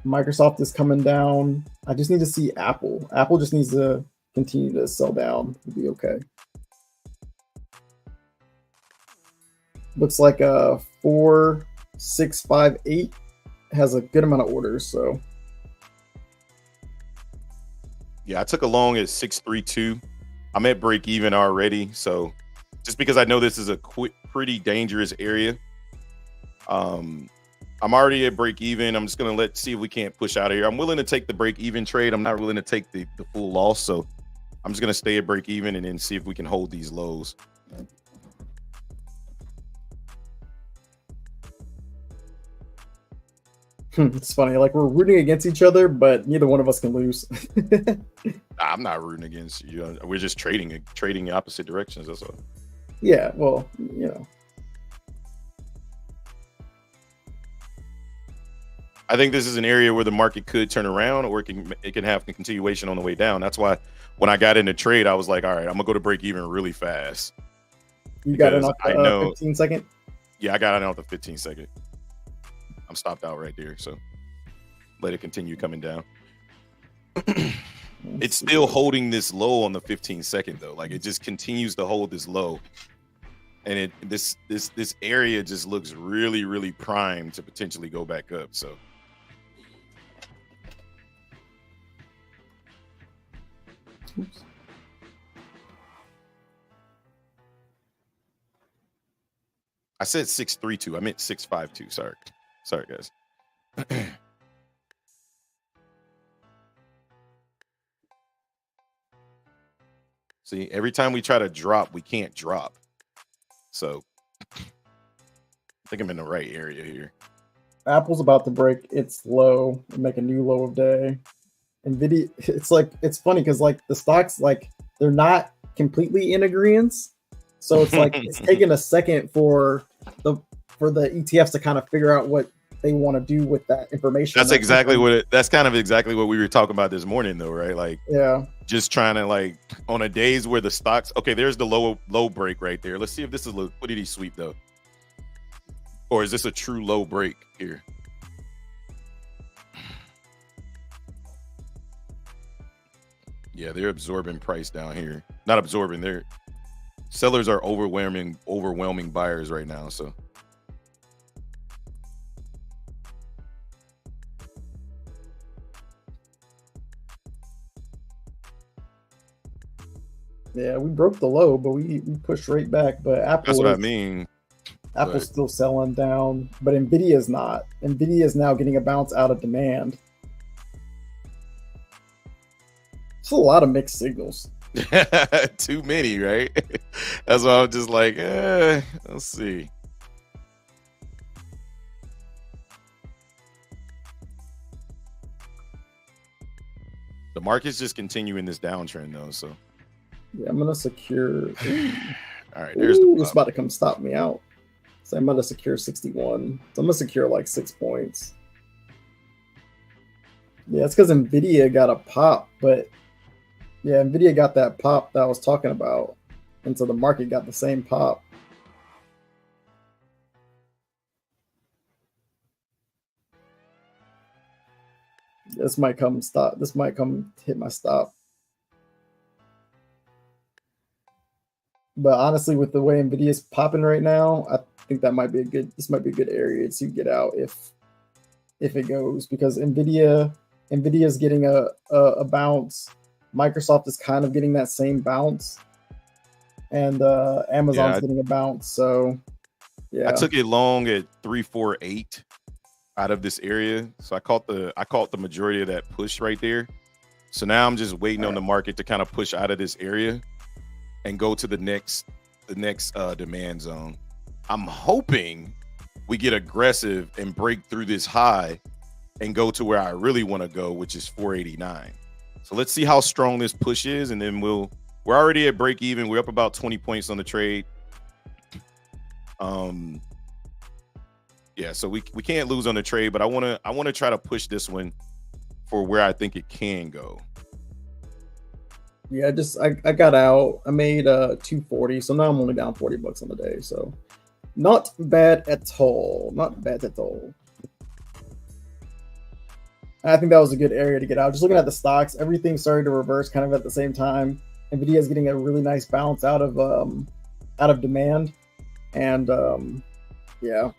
Microsoft is coming down. I just need to see Apple. Apple just needs to continue to sell down. It'll be okay. Looks like a 4658 has a good amount of orders. So yeah, I took a long at 632. I'm at break even already. So just because I know this is a pretty dangerous area, I'm already at break even. I'm just gonna see if we can't push out of here. I'm willing to take the break even trade. I'm not willing to take the full loss. So I'm just gonna stay at break even and then see if we can hold these lows. It's funny, like we're rooting against each other, but neither one of us can lose. I'm not rooting against you. We're just trading in opposite directions. That's all. Yeah, well, you know. I think this is an area where the market could turn around, or it can have a continuation on the way down. That's why when I got into trade, I was like, all right, I'm gonna go to break even really fast. You got it off the 15-second? Yeah, I got it off the 15-second. I'm stopped out right there, so let it continue coming down. It's still holding this low on the 15-second though. Like it just continues to hold this low, and this area just looks really, really primed to potentially go back up. So Oops. I said 632. I meant 652. Sorry, guys. See, every time we try to drop, we can't drop. So I think I'm in the right area here. Apple's about to break its low and make a new low of day. Nvidia, it's funny because like the stocks, like they're not completely in agreement. So it's like it's taking a second for the ETFs to kind of figure out what they want to do with that information. That's kind of exactly what we were talking about this morning though, right? Like, yeah, just trying to like on a days where the stocks, okay, there's the low break right there. Let's see if this is what did he sweep though? Or is this a true low break here? Yeah, they're absorbing price down here. Not absorbing, they're sellers are overwhelming buyers right now. So yeah, we broke the low, but we pushed right back. But Apple, that's what I mean. Apple's still selling down, but Nvidia is not. Nvidia is now getting a bounce out of demand. It's a lot of mixed signals. Too many, right? That's why I'm just like, let's see. The market's just continuing this downtrend though, so yeah, I'm gonna secure. All right, there's the it's about to come stop me out. So I'm gonna secure 61. So I'm gonna secure like 6 points. Yeah, it's because Nvidia got a pop, but yeah, Nvidia got that pop that I was talking about, and so the market got the same pop. This might come stop. This might come hit my stop. But honestly, with the way Nvidia's popping right now, I think that might be a good. This might be a good area to get out if it goes, because Nvidia's getting a bounce. Microsoft is kind of getting that same bounce, and Amazon's getting a bounce. So yeah, I took it long at 348 out of this area, so I caught the majority of that push right there. So now I'm just waiting on the market to kind of push out of this area and go to the next demand zone. I'm hoping we get aggressive and break through this high and go to where I really want to go, which is 489. So let's see how strong this push is, and then we're already at break even. We're up about 20 points on the trade. Yeah, so we can't lose on the trade, but I want to try to push this one for where I think it can go. Yeah, I got out. I made 240, so now I'm only down $40 on the day. So not bad at all. Not bad at all. I think that was a good area to get out. Just looking at the stocks, everything started to reverse kind of at the same time. Nvidia is getting a really nice bounce out of demand, and yeah,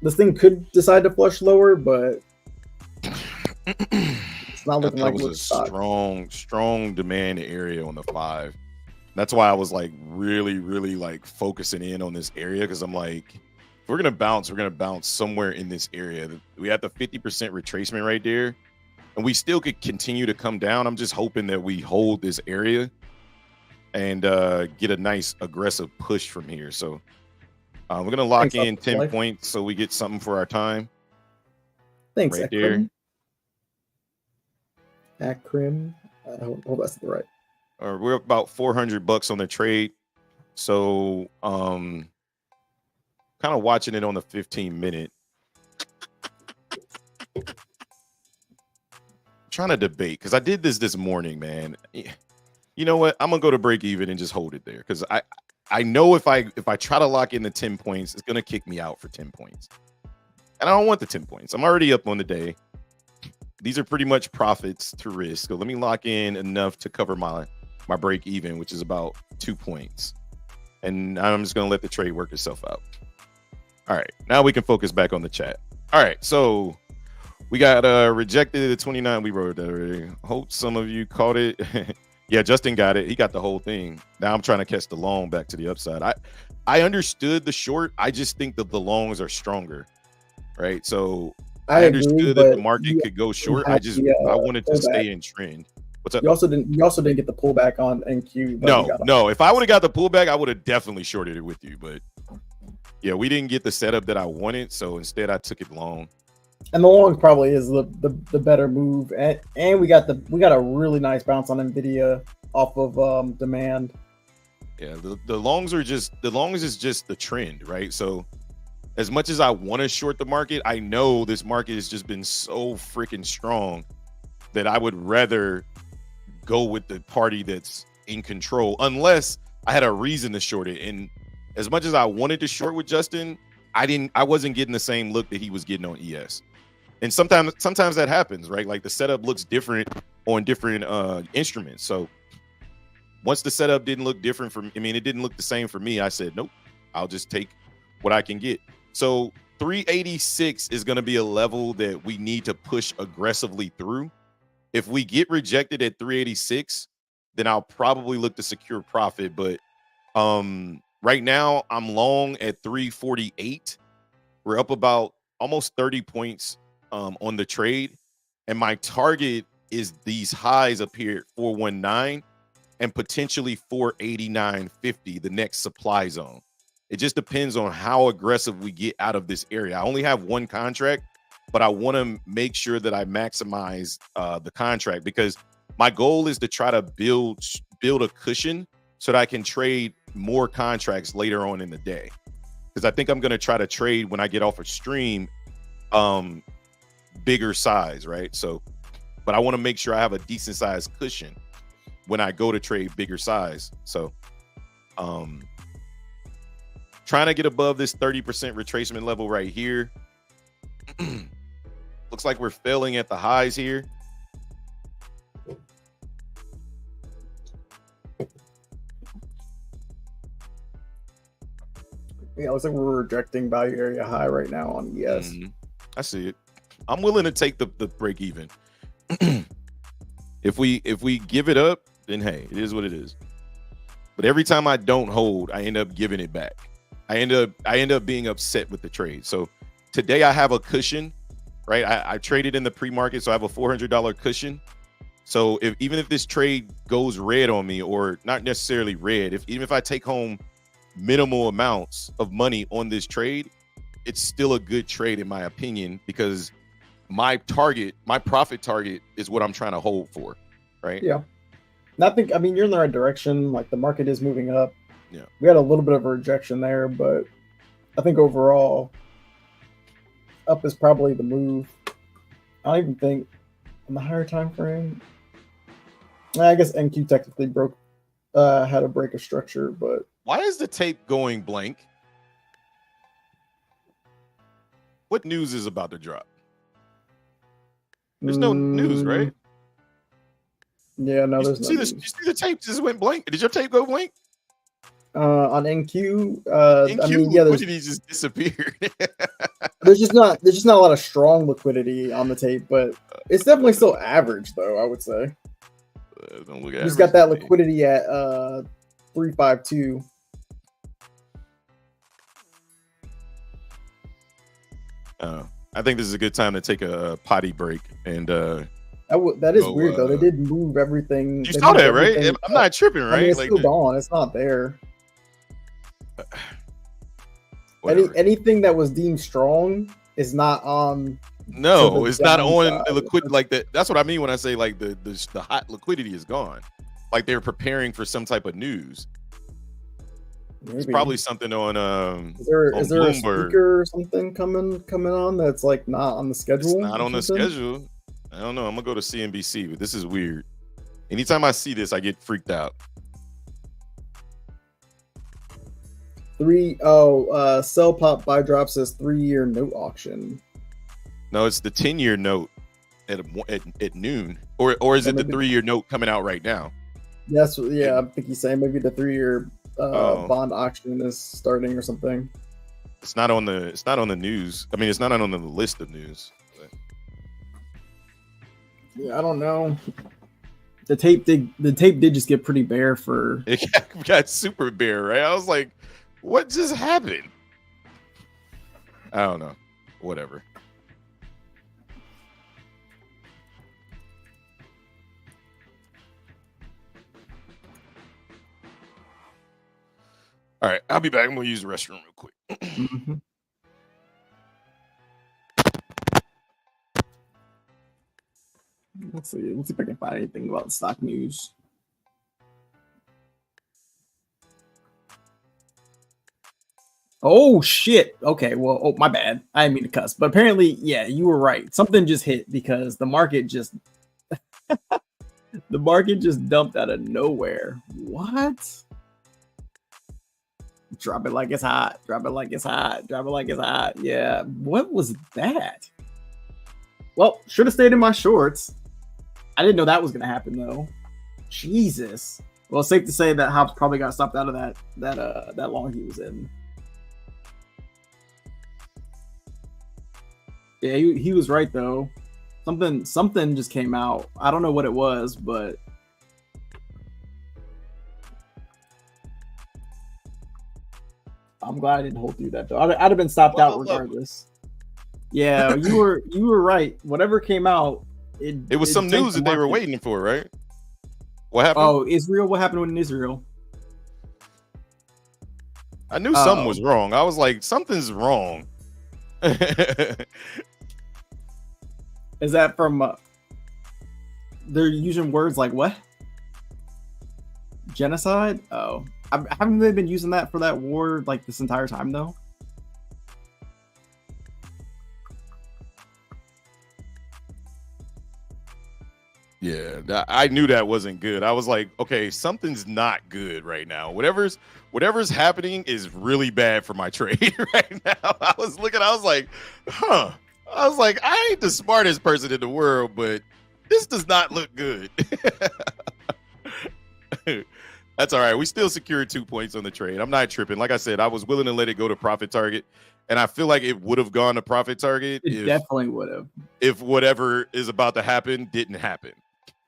this thing could decide to flush lower, but it's not looking like it was a strong demand area on the 5. That's why I was like really like focusing in on this area, because I'm like, if we're gonna bounce somewhere in this area. We have the 50% retracement right there, and we still could continue to come down. I'm just hoping that we hold this area and get a nice aggressive push from here. So we're gonna lock in 10 points so we get something for our time. Thanks, right there. Akrim. I hope that's the right. We're up about $400 on the trade. So kind of watching it on the 15-minute. Trying to debate, because I did this morning, man. You know what? I'm gonna go to break even and just hold it there, because I know if I try to lock in the 10 points, it's gonna kick me out for 10 points, and I don't want the 10 points. I'm already up on the day. These are pretty much profits to risk. So let me lock in enough to cover my break even, which is about 2 points, and I'm just gonna let the trade work itself out. All right, now we can focus back on the chat. All right, so we got rejected at 29. We wrote that already. Hope some of you caught it. Yeah, Justin got it. He got the whole thing. Now I'm trying to catch the long back to the upside. I understood the short. I just think that the longs are stronger, right? So I I agree, understood that the but market you could go didn't short. have the I wanted to pullback. stay in trend. What's up? You also didn't get the pullback on NQ that we No, got on. no. If I would have got the pullback, I would have definitely shorted it with you. But yeah, we didn't get the setup that I wanted, so instead I took it long. And the long probably is the better move, and we got a really nice bounce on Nvidia off of demand. Yeah, the longs is just the trend, right? So as much as I want to short the market, I know this market has just been so freaking strong that I would rather go with the party that's in control, unless I had a reason to short it. And as much as I wanted to short with Justin, I wasn't getting the same look that he was getting on ES. And sometimes that happens, right? Like the setup looks different on different instruments. So once the setup didn't look different it didn't look the same for me. I said, nope, I'll just take what I can get. So 386 is going to be a level that we need to push aggressively through. If we get rejected at 386, then I'll probably look to secure profit. But right now I'm long at 348. We're up about almost 30 points on the trade. And my target is these highs up here at 419 and potentially 489.50, the next supply zone. It just depends on how aggressive we get out of this area. I only have one contract, but I want to make sure that I maximize the contract, because my goal is to try to build a cushion so that I can trade more contracts later on in the day. Because I think I'm going to try to trade when I get off a stream bigger size, right? So, but I want to make sure I have a decent size cushion when I go to trade bigger size. So trying to get above this 30% retracement level right here. Looks like we're failing at the highs here. Yeah, it looks like we're rejecting value area high right now on ES. I see it. I'm willing to take the break even. If we give it up, then hey, it is what it is. But every time I don't hold, I end up giving it back. I end up being upset with the trade. So today I have a cushion, right? I traded in the pre-market, so I have a $400 cushion. So even if this trade goes red on me, or not necessarily red, even if I take home minimal amounts of money on this trade, it's still a good trade in my opinion, because my profit target is what I'm trying to hold for, right? Yeah. I mean, you're in the right direction. Like the market is moving up. Yeah. We had a little bit of a rejection there, but I think overall up is probably the move. I don't even think on the higher time frame. I guess NQ technically had a break of structure, but why is the tape going blank? What news is about to drop? There's no news, right? Yeah, no, there's no news. You see the tape just went blank. Did your tape go blank? On NQ, I mean, yeah, liquidity just disappeared. there's just not a lot of strong liquidity on the tape, but it's definitely still average, though. I would say. Don't look at. Just got that liquidity at 352. I think this is a good time to take a potty break, and that is weird though. They did move everything. You saw that, right? I'm not tripping, right? I mean, it's still gone. It's not there. Anything that was deemed strong is not on. No, it's not on the liquid like that. That's what I mean when I say like the hot liquidity is gone. Like they're preparing for some type of news. Maybe. It's probably something on is there a speaker or something coming on that's like not on the schedule? It's not on the schedule. I don't know. I'm gonna go to CNBC, but this is weird. Anytime I see this, I get freaked out. Sell pop buy drop says 3-year note auction. No, it's the 10-year note at noon, or is it the 3-year note coming out right now? Yes, yeah, I think he's saying maybe the 3-year bond auction is starting or something. It's not on the news. I mean, it's not on the list of news. But. Yeah, I don't know. the tape did just get pretty bare for. It got super bare, right? I was like, what just happened? I don't know. Whatever. All right, I'll be back. I'm gonna use the restroom real quick. Mm-hmm. Let's see if I can find anything about the stock news. Oh shit. Okay, well, oh my bad. I didn't mean to cuss. But apparently, yeah, you were right. Something just hit because the market just dumped out of nowhere. What? Drop it like it's hot. Drop it like it's hot. Drop it like it's hot. Yeah. What was that? Well, should have stayed in my shorts. I didn't know that was gonna happen though. Jesus. Well, it's safe to say that Hobbs probably got stopped out of that long he was in. Yeah, he was right though. Something just came out. I don't know what it was, but I'm glad I didn't hold through that though. I'd have been stopped out regardless. Yeah, you were right. Whatever came out, it was some news that they were waiting for, right? What happened? Oh, Israel. What happened in Israel? I knew something was wrong. I was like, something's wrong. Is that from? They're using words like what? Genocide? Oh, haven't they been using that for that war like this entire time though? Yeah, I knew that wasn't good. I was like, okay, something's not good right now. Whatever's happening is really bad for my trade right now. I was like, huh. I was like, I ain't the smartest person in the world, but this does not look good. That's all right. We still secured 2 points on the trade. I'm not tripping. Like I said, I was willing to let it go to profit target. And I feel like it would have gone to profit target. It definitely would have. If whatever is about to happen didn't happen.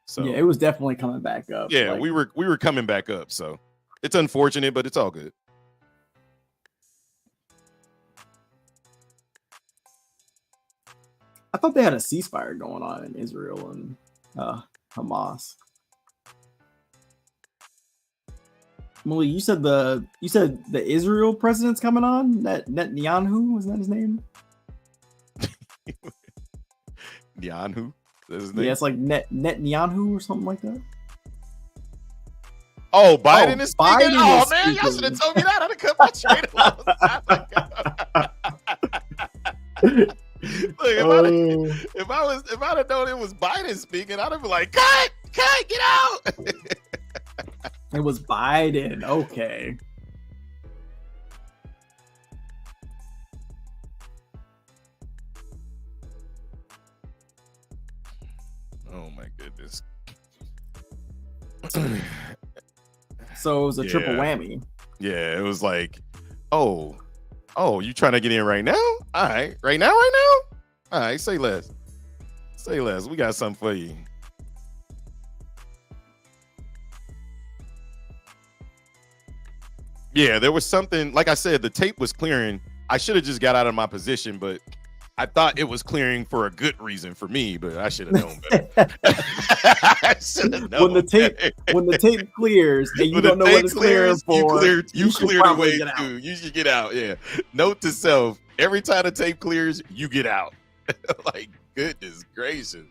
So yeah, it was definitely coming back up. Yeah, we were coming back up. So it's unfortunate, but it's all good. I thought they had a ceasefire going on in Israel and Hamas. Molly, you said the Israel president's coming on. Netanyahu, was that his name? Netanyahu. Yeah, it's like Netanyahu or something like that. Oh, Biden is speaking. Biden Oh is man, speaking. y'all should have told me that. I'd have cut my trade off. Look, if I'd have known it was Biden speaking, I'd have been like, cut, get out. It was Biden. Okay. Oh my goodness. So it was a triple whammy. Yeah, it was like, oh, you trying to get in right now? All right, right now? All right, say less. We got something for you. Yeah, there was something, like I said, the tape was clearing. I should have just got out of my position, but I thought it was clearing for a good reason for me, but I should have known better. I should have known. When the tape clears and you don't know what it's clearing for, you cleared away too. You should get out. Yeah. Note to self: every time the tape clears, you get out. Like, goodness gracious.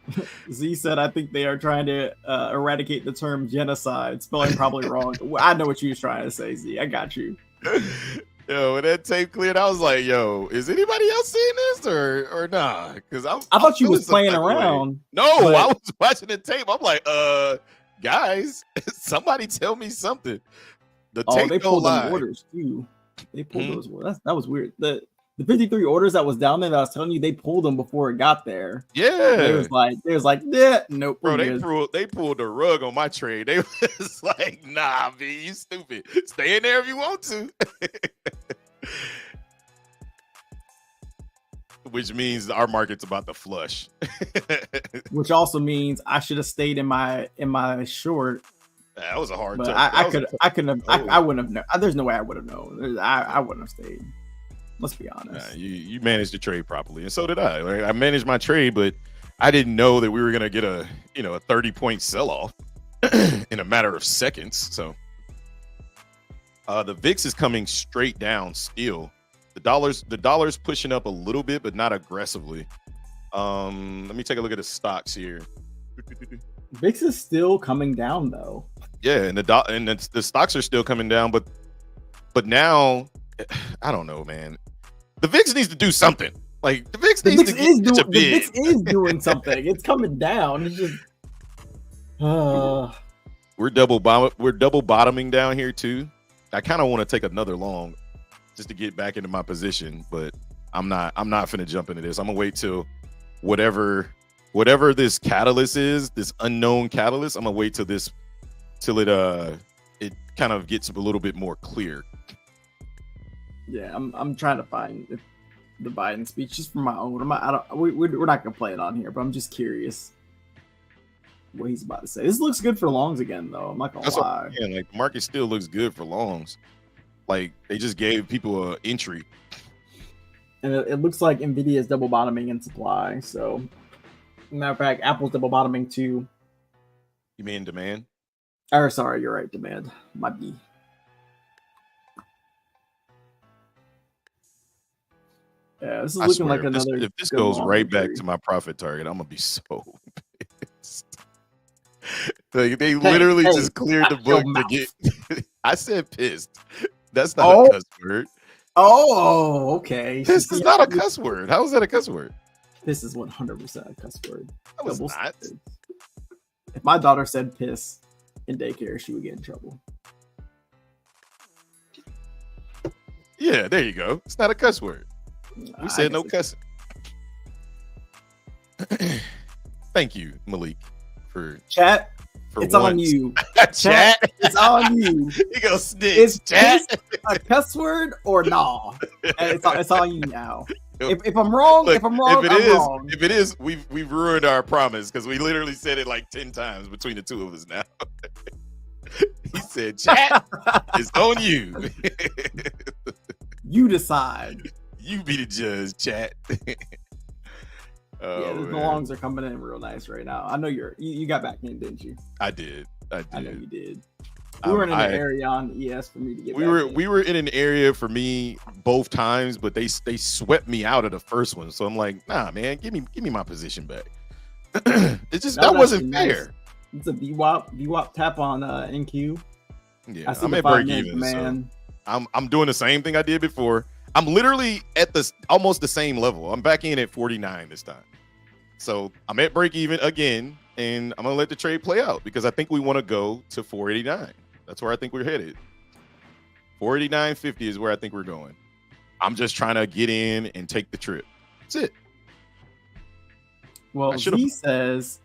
Z said, I think they are trying to eradicate the term genocide. Spelling probably wrong. I know what you was trying to say, Z. I got you. Yo, when that tape cleared, I was like, yo, is anybody else seeing this or nah? Because I thought you was playing around. No, but I was watching the tape. I'm like, guys, somebody tell me something. The tape they pulled them orders too. They pulled those orders. That was weird. The 53 orders that was down there that I was telling you, they pulled them before it got there. Yeah. They was like, yeah, nope. Bro, they pulled the rug on my trade. They was like, nah, B, you stupid. Stay in there if you want to. which means our market's about to flush. Which also means I should have stayed in my short. That was a hard. But I wouldn't have known. There's no way I would have known. I wouldn't have stayed. Let's be honest. You managed the trade properly, and so did I. Like, I managed my trade, but I didn't know that we were gonna get a 30-point sell off in a matter of seconds. So the VIX is coming straight down still. The dollar's pushing up a little bit, but not aggressively. Let me take a look at the stocks here. VIX is still coming down though. Yeah, and the stocks are still coming down, but now I don't know, man. The VIX needs to do something. Like the VIX is doing something. It's coming down. It's just we're double bottoming down here too. I kind of want to take another long just to get back into my position, but I'm not finna jump into this. I'm gonna wait till whatever this catalyst is, this unknown catalyst. I'm gonna wait till it kind of gets a little bit more clear. Yeah, I'm trying to find the Biden speech just for my own. We're not gonna play it on here, but I'm just curious what he's about to say. This looks good for longs again, though. I'm not gonna lie. Yeah, like the market still looks good for longs. Like they just gave people an entry, and it looks like Nvidia is double bottoming in supply. So, matter of fact, Apple's double bottoming too. You mean demand? Or sorry, you're right. Demand might be. Yeah, this is looking like another. If this goes right back to my profit target, I'm gonna be so pissed. They literally just cleared the book to get. I said pissed. That's not a cuss word. Oh, okay. This is not a cuss word. How is that a cuss word? This is 100% a cuss word. No, it's not. If my daughter said piss in daycare, she would get in trouble. Yeah, there you go. It's not a cuss word. We said no cussing. Thank you, Malik, for chat. It's once. On you. Chat. It's on you. You go snitch. Is chat a cuss word or nah? It's on you now. If I'm wrong, look, I'm wrong. If it is, we've ruined our promise because we literally said it like 10 times between the two of us now. He said, "Chat, it's on you. You decide. You be the judge, chat." Yeah, the longs are coming in real nice right now. I know you got back in, didn't you? I did. I know you did. We were in an area on ES for me to get. We were in an area for me both times, but they swept me out of the first one. So I'm like, nah, man, give me my position back. It's just that wasn't fair. Nice. It's a VWAP tap on NQ. Yeah, I'm at break even, man. So I'm doing the same thing I did before. I'm literally at almost the same level. I'm back in at 49 this time. So I'm at break even again, and I'm gonna let the trade play out because I think we want to go to 489. That's where I think we're headed. 489.50 is where I think we're going. I'm just trying to get in and take the trip. That's it. Well, he says,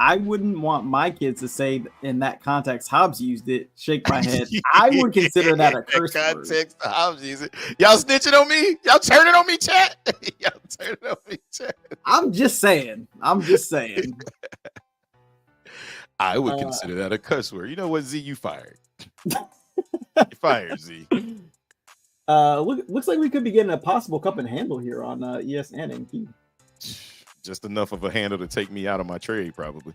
I wouldn't want my kids to say in that context Hobbs used it. Shake my head. I would consider that a curse word. Hobbs used it. Y'all snitching on me? Y'all turning on me, chat? Y'all turning on me, chat? I'm just saying. I would consider that a cuss word. You know what, Z? You fired. You fired, Z. Looks like we could be getting a possible cup and handle here on ES and NQ. Just enough of a handle to take me out of my trade, probably.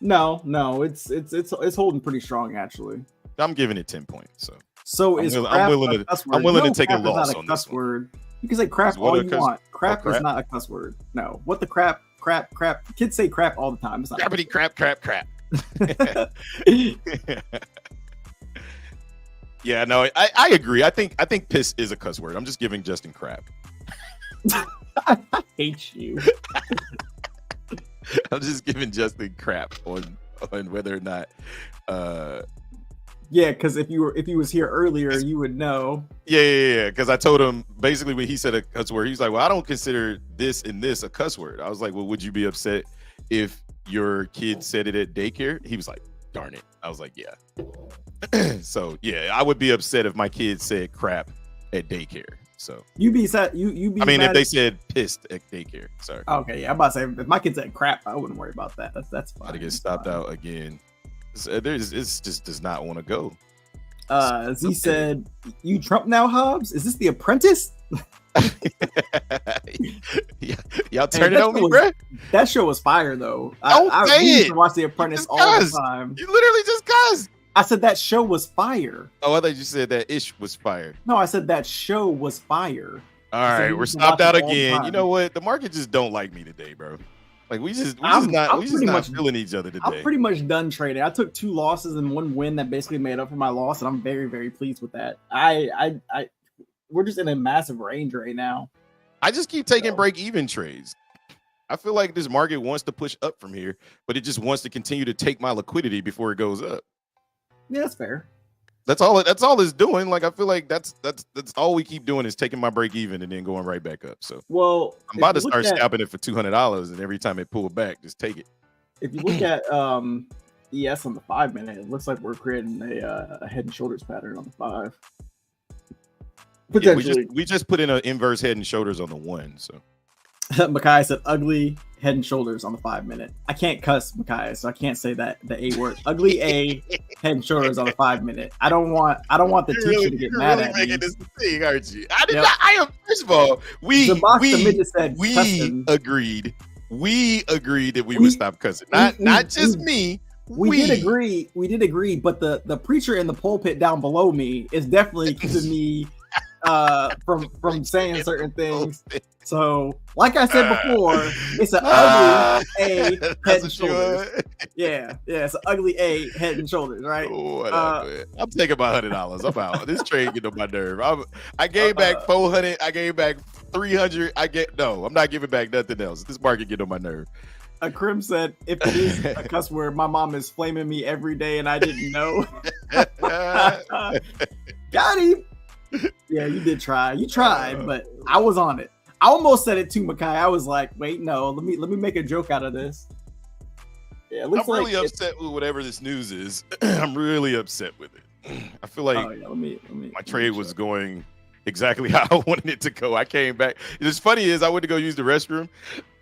No, it's holding pretty strong actually. I'm giving it 10 points. So I'm willing to take a loss on this word. You can say crap all you want. Crap is not a cuss word. No, what the crap. Kids say crap all the time. It's not crappity crap. Yeah, no, I agree. I think piss is a cuss word. I'm just giving Justin crap. I hate you. I'm just giving Justin crap on whether or not. Yeah, because if he was here earlier, you would know. Yeah. Because I told him basically when he said a cuss word, he's like, "Well, I don't consider this and this a cuss word." I was like, "Well, would you be upset if your kid said it at daycare?" He was like, "Darn it." I was like, "Yeah." So yeah, I would be upset if my kid said crap at daycare. So you be sad. You be. I mean, if mad they said pissed at daycare, sorry. Okay, yeah, I'm about to say if my kids had crap, I wouldn't worry about that. That's fine. Got to get stopped out again. It's just does not want to go. Z said, "You Trump now, Hobbs? Is this The Apprentice?" Yeah, y'all turn it on me, bro. That show was fire, though. I used to watch The Apprentice all the time. You literally just cussed. I said that show was fire. Oh, I thought you said that ish was fire. No, I said that show was fire. All right, we're stopped out again. You know what? The market just don't like me today, bro. Like we just not feeling each other today. I'm pretty much done trading. I took 2 losses and 1 win that basically made up for my loss, and I'm very, very pleased with that. We're just in a massive range right now. I just keep taking break-even trades. I feel like this market wants to push up from here, but it just wants to continue to take my liquidity before it goes up. Yeah, that's fair. That's all it's doing. Like I feel like that's all we keep doing is taking my break even and then going right back up. So I'm about to start scalping it for $200, and every time it pull back, just take it. If you look at ES on the 5 minute, it looks like we're creating a head and shoulders pattern on the 5. Potentially, we just put in an inverse head and shoulders on the 1. So Makai said ugly head and shoulders on the 5 minute. I can't cuss, Makai, so I can't say that the A word. Ugly A head and shoulders on the 5 minute. I don't want the teacher to get mad at me. You're making this thing, aren't you? I did not. I am. First of all, we agreed. We agreed that we would stop cussing. Not just me. We did agree. But the preacher in the pulpit down below me is definitely keeping me from saying certain things. So, like I said before, it's an ugly A head and shoulders. Yeah, it's an ugly A head and shoulders, right? I'm taking my $100. I'm out. This trade getting on my nerve. I gave back 400. I gave back 300. I'm not giving back nothing else. This market getting on my nerve. Krim said, if it is a cuss word, my mom is flaming me every day and I didn't know. Got him. Yeah, you did try. You tried, but I was on it. I almost said it to Makai. I was like, wait, no, let me make a joke out of this. Yeah, I'm really upset with whatever this news is. I'm really upset with it. I feel like my trade was going exactly how I wanted it to go. I came back. It's funny is I went to go use the restroom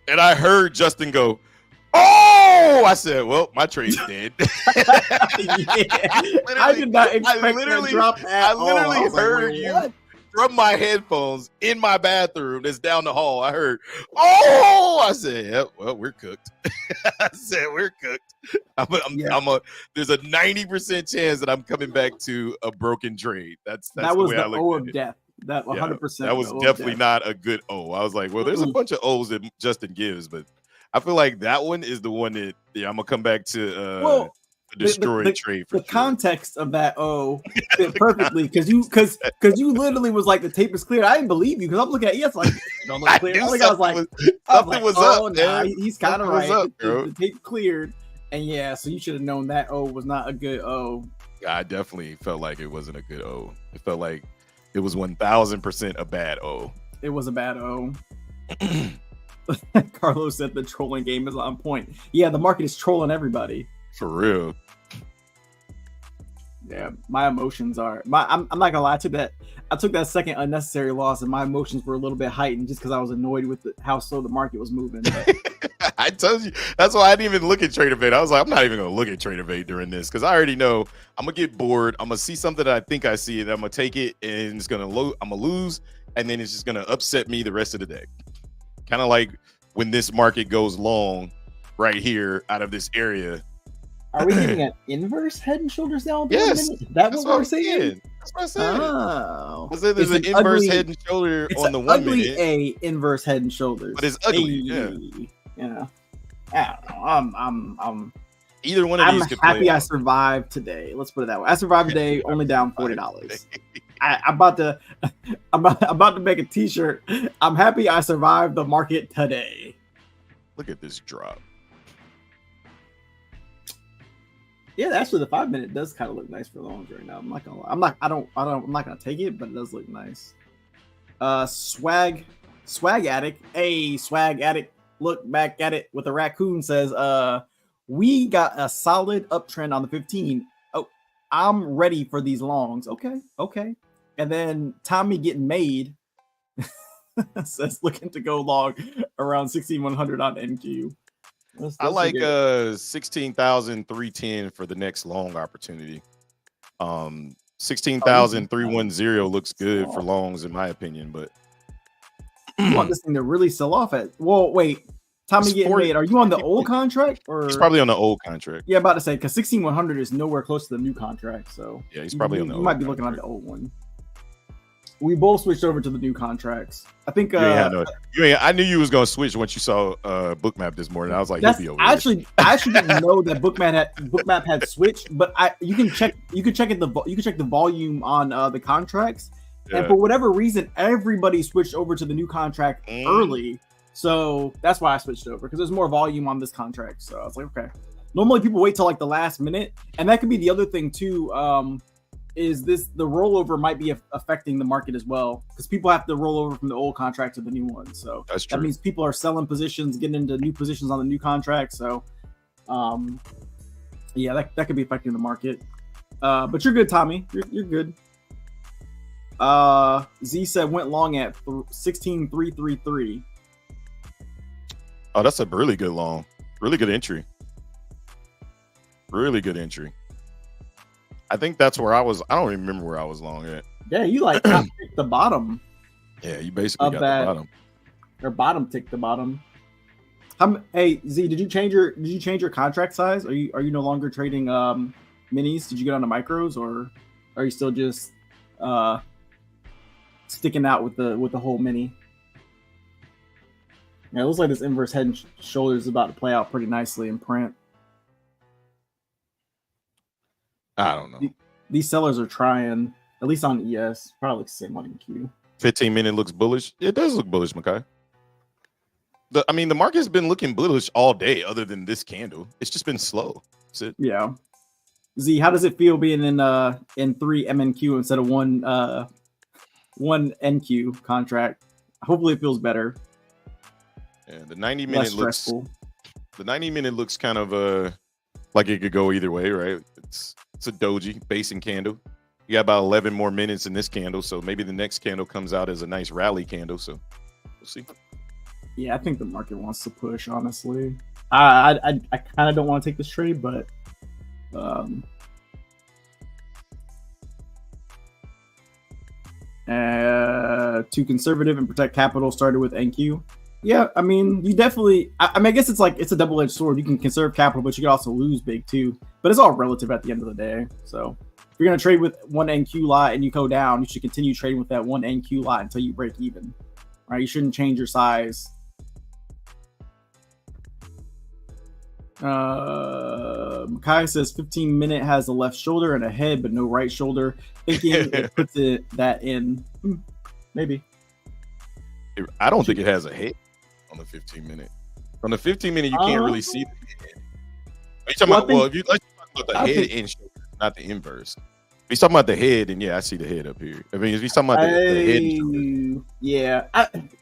and I heard Justin go, "Oh!" I said, "Well, my trade's dead." I did not expect to drop that. I literally heard you from my headphones in my bathroom that's down the hall. I heard, "Oh!" I said, "Yep, well, we're cooked." I said, "We're cooked." There's a 90% chance that I'm coming back to a broken trade. That was the O of death. That 100%. That was definitely not a good O. I was like, well, there's a bunch of O's that Justin gives, but I feel like that one is the one that I'm gonna come back to destroy trade for the context of that O fit perfectly because you literally was like the tape is clear. I didn't believe you because I'm looking at you like don't look clear. I was like something was up. Nah, he's kind of right. The tape cleared, and so you should have known that O was not a good O. I definitely felt like it wasn't a good O. It felt like it was 1000% a bad O. It was a bad O. Carlos said the trolling game is on point. Yeah, the market is trolling everybody. For real. Yeah, my emotions are. I'm not gonna lie. I took that second unnecessary loss, and my emotions were a little bit heightened just because I was annoyed with how slow the market was moving. I told you that's why I didn't even look at TradeEvade. I was like, I'm not even gonna look at TradeEvade during this because I already know I'm gonna get bored. I'm gonna see something that I think I see, and I'm gonna take it, and it's gonna I'm gonna lose, and then it's just gonna upset me the rest of the day. Kind of like when this market goes long right here out of this area. Are we getting an inverse head and shoulders now? Yes. That's what we're saying? That's what I said. Oh. I said there's an inverse head and shoulder on the 1 minute. It's ugly A inverse head and shoulders. But it's ugly. Yeah. I don't know. I'm either one of these could play. I'm happy I survived today. Let's put it that way. I survived today, only down $40. I'm about to make a t-shirt. I'm happy I survived the market today. Look at this drop. Yeah, actually, the 5 minute does kind of look nice for longs right now. I'm not gonna lie. I'm not gonna take it, but it does look nice. Swag addict. Hey, swag addict. Look back at it with a raccoon says, we got a solid uptrend on the 15. Oh, I'm ready for these longs. Okay. And then Tommy getting made Says looking to go long around 16,100 on NQ. I like 16,310 for the next long opportunity. 16,310 looks good for longs in my opinion, but I want this thing to really sell off at. Well, wait, Tommy getting made. Are you on the old contract or? He's probably on the old contract. Yeah, about to say because 16,100 is nowhere close to the new contract. So yeah, he's probably on the. You might be looking at the old one. We both switched over to the new contracts. I think. I knew you was gonna switch once you saw Bookmap this morning. I was like, he'll be over. I actually didn't know that Bookmap had switched, but you can check the volume on the contracts, and for whatever reason, everybody switched over to the new contract early. So that's why I switched over because there's more volume on this contract. So I was like, okay. Normally people wait till like the last minute, and that could be the other thing too. Is the rollover might be affecting the market as well because people have to roll over from the old contract to the new one. So that's true. That means people are selling positions, getting into new positions on the new contract. So, yeah, that could be affecting the market. But you're good, Tommy. You're good. Z said went long at 16,333. Oh, that's a really good long, really good entry. Really good entry. I think that's where I was. I don't even remember where I was long at. Yeah, you like ticked the bottom. Yeah, you basically got the bottom. Or bottom ticked the bottom. Hey Z, did you change your contract size? Are you no longer trading minis? Did you get on the micros, or are you still just sticking out with the whole mini? Yeah, it looks like this inverse head and shoulders is about to play out pretty nicely in print. I don't know. These sellers are trying, at least on ES, probably the same on EQ. 15-minute looks bullish. It does look bullish, Makai. The market's been looking bullish all day, other than this candle. It's just been slow. That's it. Yeah. Z, how does it feel being in 3 MNQ instead of one NQ contract? Hopefully, it feels better. Yeah, the 90-minute looks. The 90-minute looks kind of like it could go either way, right? It's a doji basing candle. You got about 11 more minutes in this candle, so maybe the next candle comes out as a nice rally candle. So we'll see. Yeah, I think the market wants to push. Honestly, I kind of don't want to take this trade, but too conservative and protect capital started with NQ. Yeah, I mean, you definitely. I guess it's a double-edged sword. You can conserve capital, but you can also lose big too. But it's all relative at the end of the day. So if you're gonna trade with one NQ lot and you go down, you should continue trading with that one NQ lot until you break even. Right? You shouldn't change your size. Makai says 15-minute has a left shoulder and a head, but no right shoulder. Thinking it puts that in. Maybe. I don't think it has a head on the 15-minute. On the 15-minute, you can't really see the head. Are you talking about? Well, if you like talk about the head and shoulder, not the inverse. If you're talking about the head, and yeah, I see the head up here. I mean, if you're talking about the head and shoulder. Yeah,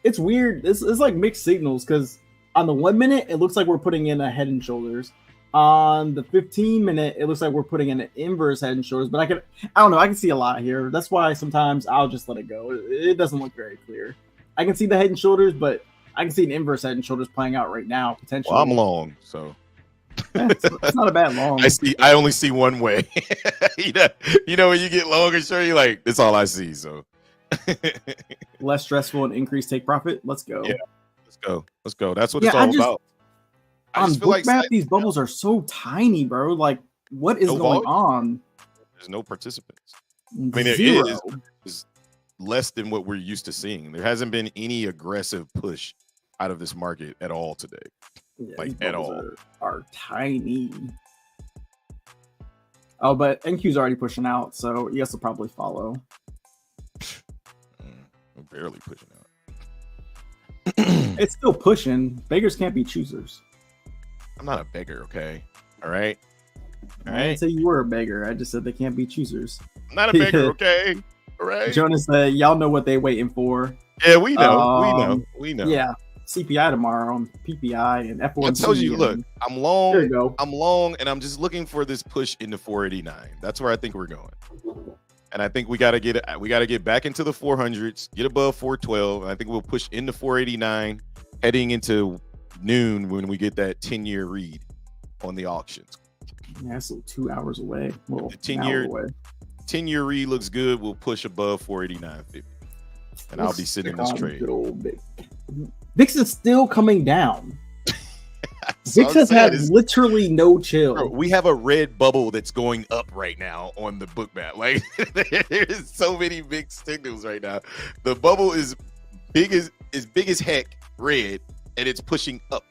it's weird. It's like mixed signals because on the 1 minute, it looks like we're putting in a head and shoulders. On the 15-minute, it looks like we're putting in an inverse head and shoulders. But I don't know. I can see a lot here. That's why sometimes I'll just let it go. It doesn't look very clear. I can see the head and shoulders, but I can see an inverse head and shoulders playing out right now potentially. Well, I'm long, so it's not a bad long. I only see one way. you know when you get long and short, you're like, that's all I see. So less stressful and increased take profit. Let's go. Yeah, let's go. That's what it's all about. On Bookmap, these bubbles are so tiny, bro. Like, what is going on? There's no participants. I mean, there is less than what we're used to seeing. There hasn't been any aggressive push out of this market at all today. Yeah, like at all. Are tiny. Oh, but NQ's already pushing out, so ES will probably follow. We're barely pushing out. It's still pushing. Beggars can't be choosers. I'm not a beggar, okay? All right. I didn't say you were a beggar. I just said they can't be choosers. I'm not a beggar, okay? All right. Jonas said, y'all know what they waiting for. Yeah, we know. We know. Yeah. CPI tomorrow and PPI and F1. I told you, look, I'm long. There you go. I'm long, and I'm just looking for this push into 489. That's where I think we're going. And I think we gotta get back into the 400s, get above 412. I think we'll push into 489 heading into noon when we get that 10-year read on the auctions. Yeah, so 2 hours away. Well, The 10-year read looks good. We'll push above 489.50. And I'll be sitting in this trade. Good old VIX is still coming down. So VIX has had literally no chill. Bro, we have a red bubble that's going up right now on the book map. Like there's so many big signals right now. The bubble is big as heck, red, and it's pushing up.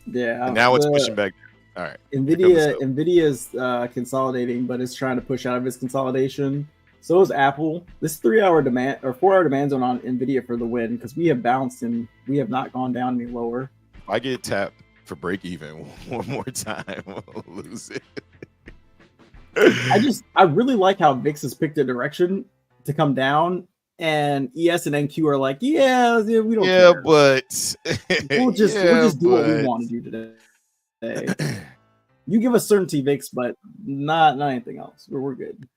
Yeah. And now it's pushing back. All right. Nvidia's consolidating, but it's trying to push out of its consolidation. So is Apple. This 3-hour demand or 4-hour demand zone on Nvidia for the win because we have bounced and we have not gone down any lower. If I get tapped for break even one more time, we'll lose it. I really like how VIX has picked a direction to come down, and ES and NQ are like, we don't care. But we'll just do what we want to do today. You give us certainty, VIX, but not anything else. We're good.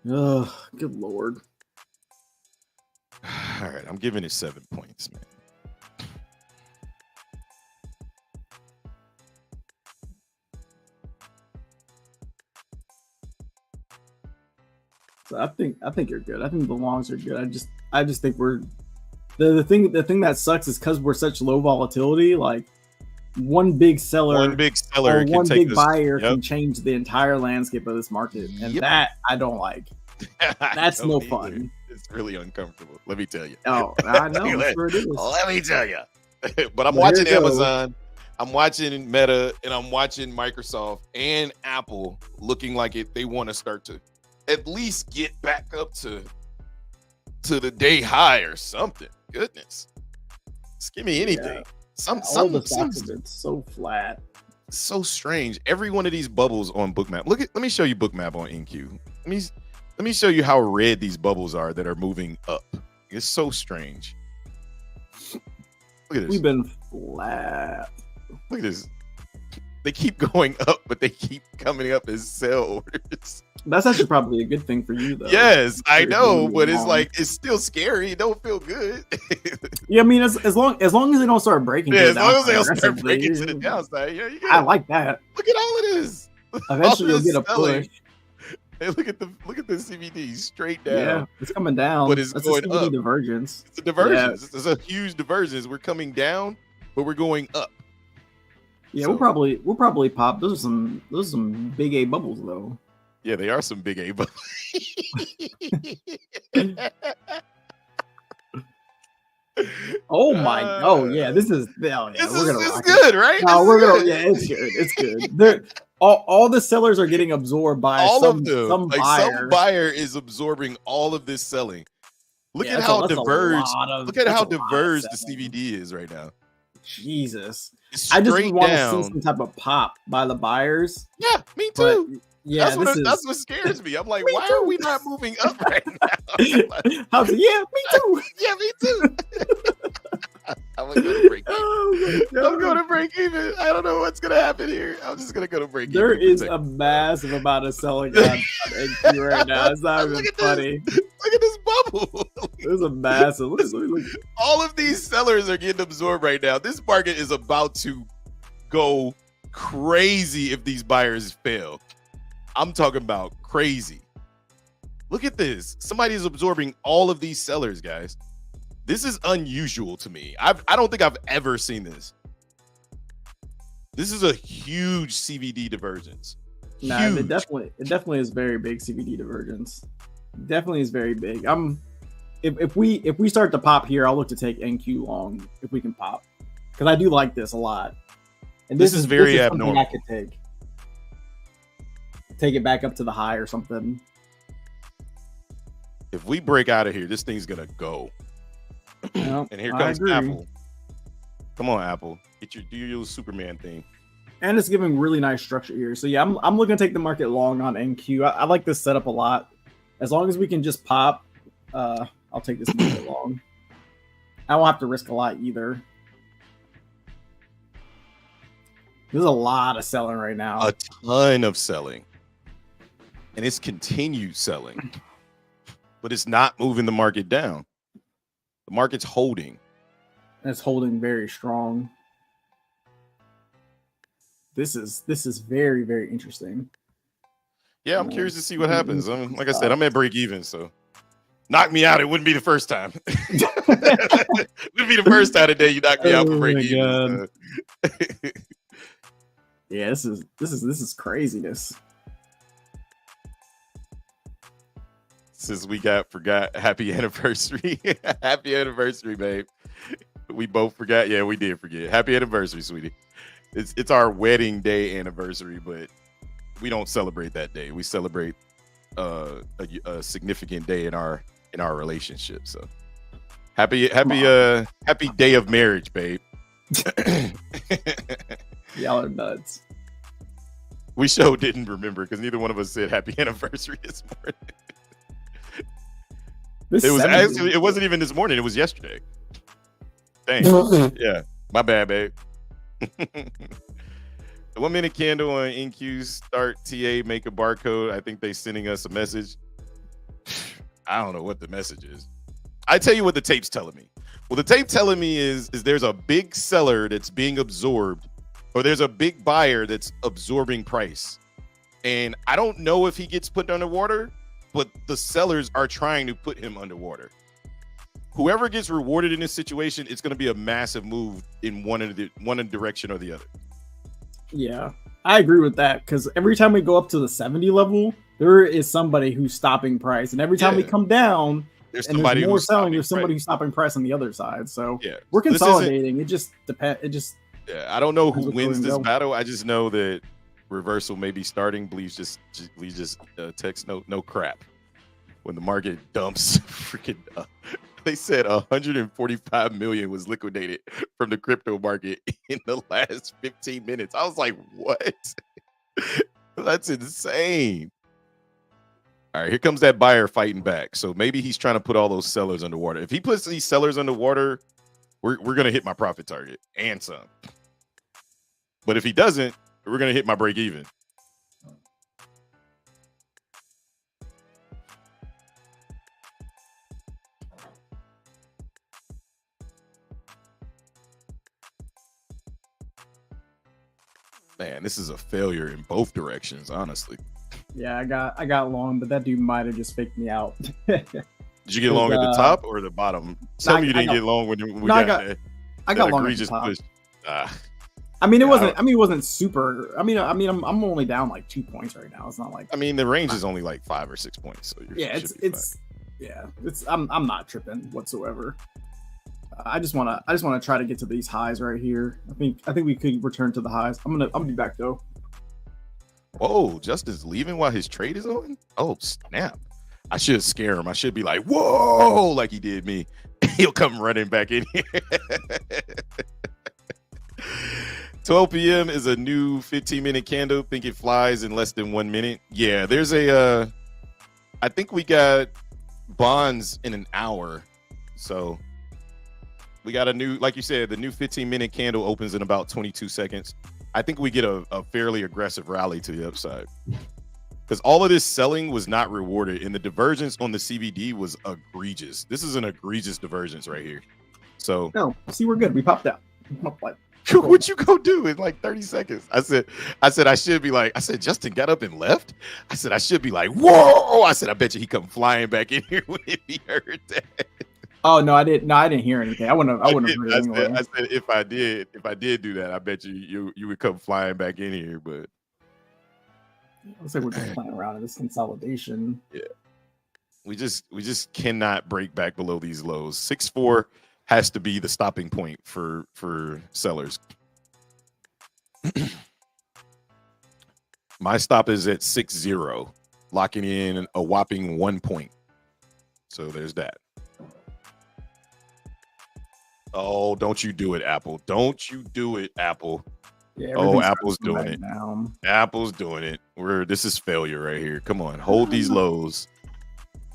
Oh, good lord. All right, I'm giving it 7 points, man. So I think you're good. I think the longs are good. I just think we're the thing that sucks is because we're such low volatility, like one big seller or one big buyer can change the entire landscape of this market, and that I don't like. That's no fun. It's really uncomfortable. Let me tell you. Oh, I know. Sure it is. Let me tell you. But I'm watching Amazon, I'm watching Meta, and I'm watching Microsoft and Apple looking like they want to start to at least get back up to the day high or something. Goodness, just give me anything. Some it's so flat, so strange. Every one of these bubbles on Bookmap. Let me show you Bookmap on NQ. Let me show you how red these bubbles are that are moving up. It's so strange. Look at this. We've been flat. Look at this. They keep going up, but they keep coming up as sell orders. That's actually probably a good thing for you, though. Yes, I know, but it's still scary. It don't feel good. Yeah, I mean, as long as they don't start breaking. Yeah, as long as they don't start breaking to the downside. Yeah, I like that. Look at all of this. Eventually, you'll get a push. Hey, look at the CBD straight down. Yeah, it's coming down. But it's going up. Divergence. It's a divergence. Yeah. It's a huge divergence. We're coming down, but we're going up. Yeah, we'll probably pop. Those are some big A bubbles though. Yeah, they are some big A bubbles. Oh my! Oh yeah, this is good, right? No, we're gonna. Yeah, it's good. It's good. All the sellers are getting absorbed by all some, of them. Some buyer. Some buyer is absorbing all of this selling. Look at how diverged. Look at how diverged the CBD is right now. Jesus, I just want to see some type of pop by the buyers. Yeah, me too. But, yeah, that's what scares me. I'm like, why are we not moving up right now? Yeah, me too. Yeah, me too. I'm gonna go to break even. I'm going to break even. I don't know what's gonna happen here. I'm just gonna go to break even. There is a massive amount of selling on NQ right now. It's not even funny. Look at this bubble. There's a massive. Look. All of these sellers are getting absorbed right now. This market is about to go crazy if these buyers fail. I'm talking about crazy. Look at this. Somebody is absorbing all of these sellers, guys. This is unusual to me. I don't think I've ever seen this. This is a huge CVD divergence. Nah, it definitely is very big CVD divergence. Definitely is very big. If we start to pop here, I'll look to take NQ long if we can pop, because I do like this a lot. And this is very abnormal. I could take it back up to the high or something. If we break out of here, this thing's gonna go. Yep, and here comes Apple. Come on, Apple. Do your Superman thing. And it's giving really nice structure here. So yeah, I'm looking to take the market long on NQ. I like this setup a lot. As long as we can just pop, I'll take this market long. I won't have to risk a lot either. There's a lot of selling right now. A ton of selling. And it's continued selling. But it's not moving the market down. The market's holding. It's holding very strong. This is very, very interesting. Yeah, I'm curious to see what happens. Like I said, I'm at break even, so knock me out. It wouldn't be the first time. It wouldn't be the first time today you knock me out for break even. So. Yeah, this is craziness. Since we forgot happy anniversary. Happy anniversary, babe. We both forgot. Yeah, we did forget. Happy anniversary, sweetie. It's our wedding day anniversary, but we don't celebrate that day. We celebrate a significant day in our relationship. So happy day of marriage, babe. Y'all are nuts. We didn't remember because neither one of us said happy anniversary this morning. It wasn't even this morning. It was yesterday. Dang. Yeah. My bad, babe. The 1 minute candle on NQ start TA make a barcode. I think they sending us a message. I don't know what the message is. I tell you what the tape's telling me. Well, the tape telling me is there's a big seller that's being absorbed, or there's a big buyer that's absorbing price. And I don't know if he gets put underwater, but the sellers are trying to put him underwater. Whoever gets rewarded in this situation, it's going to be a massive move in one direction or the other. Yeah, I agree with that, because every time we go up to the 70 level, there is somebody who's stopping price, and every time we come down, there's more selling. There's somebody who's stopping price on the other side. So we're consolidating. It just depends. I don't know who wins this battle. I just know that reversal may be starting. Please just text no crap when the market dumps. Freaking. They said 145 million was liquidated from the crypto market in the last 15 minutes. I was like, what? That's insane. All right, here comes that buyer fighting back. So maybe he's trying to put all those sellers underwater. If he puts these sellers underwater, we're going to hit my profit target and some. But if he doesn't, we're going to hit my break even. Man, this is a failure in both directions, honestly. Yeah, I got long, but that dude might have just faked me out. Did you get long at the top or the bottom? Tell me you didn't get long when we got long at the top. Push. I mean, it wasn't super. I mean, I'm only down like 2 points right now. It's not like. I mean, the range is only like 5 or 6 points. So I'm not tripping whatsoever. I just want to try to get to these highs right here. I think we could return to the highs. I'm gonna be back though. Whoa, Justin's leaving while his trade is on? Oh, snap. I should scare him. I should be like, whoa, like he did me. He'll come running back in here. 12 p.m. is a new 15-minute candle. Think it flies in less than 1 minute. Yeah, there's I think we got bonds in an hour. So we got a new, like you said, the new 15-minute candle opens in about 22 seconds. I think we get a fairly aggressive rally to the upside because all of this selling was not rewarded, and the divergence on the CVD was egregious. This is an egregious divergence right here. So no, see, we're good. We popped out. What you go do in like 30 seconds? I said I should be like, Justin got up and left. I said I should be like, whoa. I said I bet you he come flying back in here when he heard that. Oh no, I didn't hear anything. I wouldn't have heard it anyway. I said if I did do that, I bet you would come flying back in here. But looks like we're just playing around in this consolidation. Yeah, we just cannot break back below these lows. 6.4 has to be the stopping point for sellers. My stop is at 6.0, locking in a whopping 1 point. So there's that. Oh, don't you do it, Apple. Don't you do it, Apple. Yeah, Apple's doing it. Now. Apple's doing it. This is failure right here. Come on, hold these lows.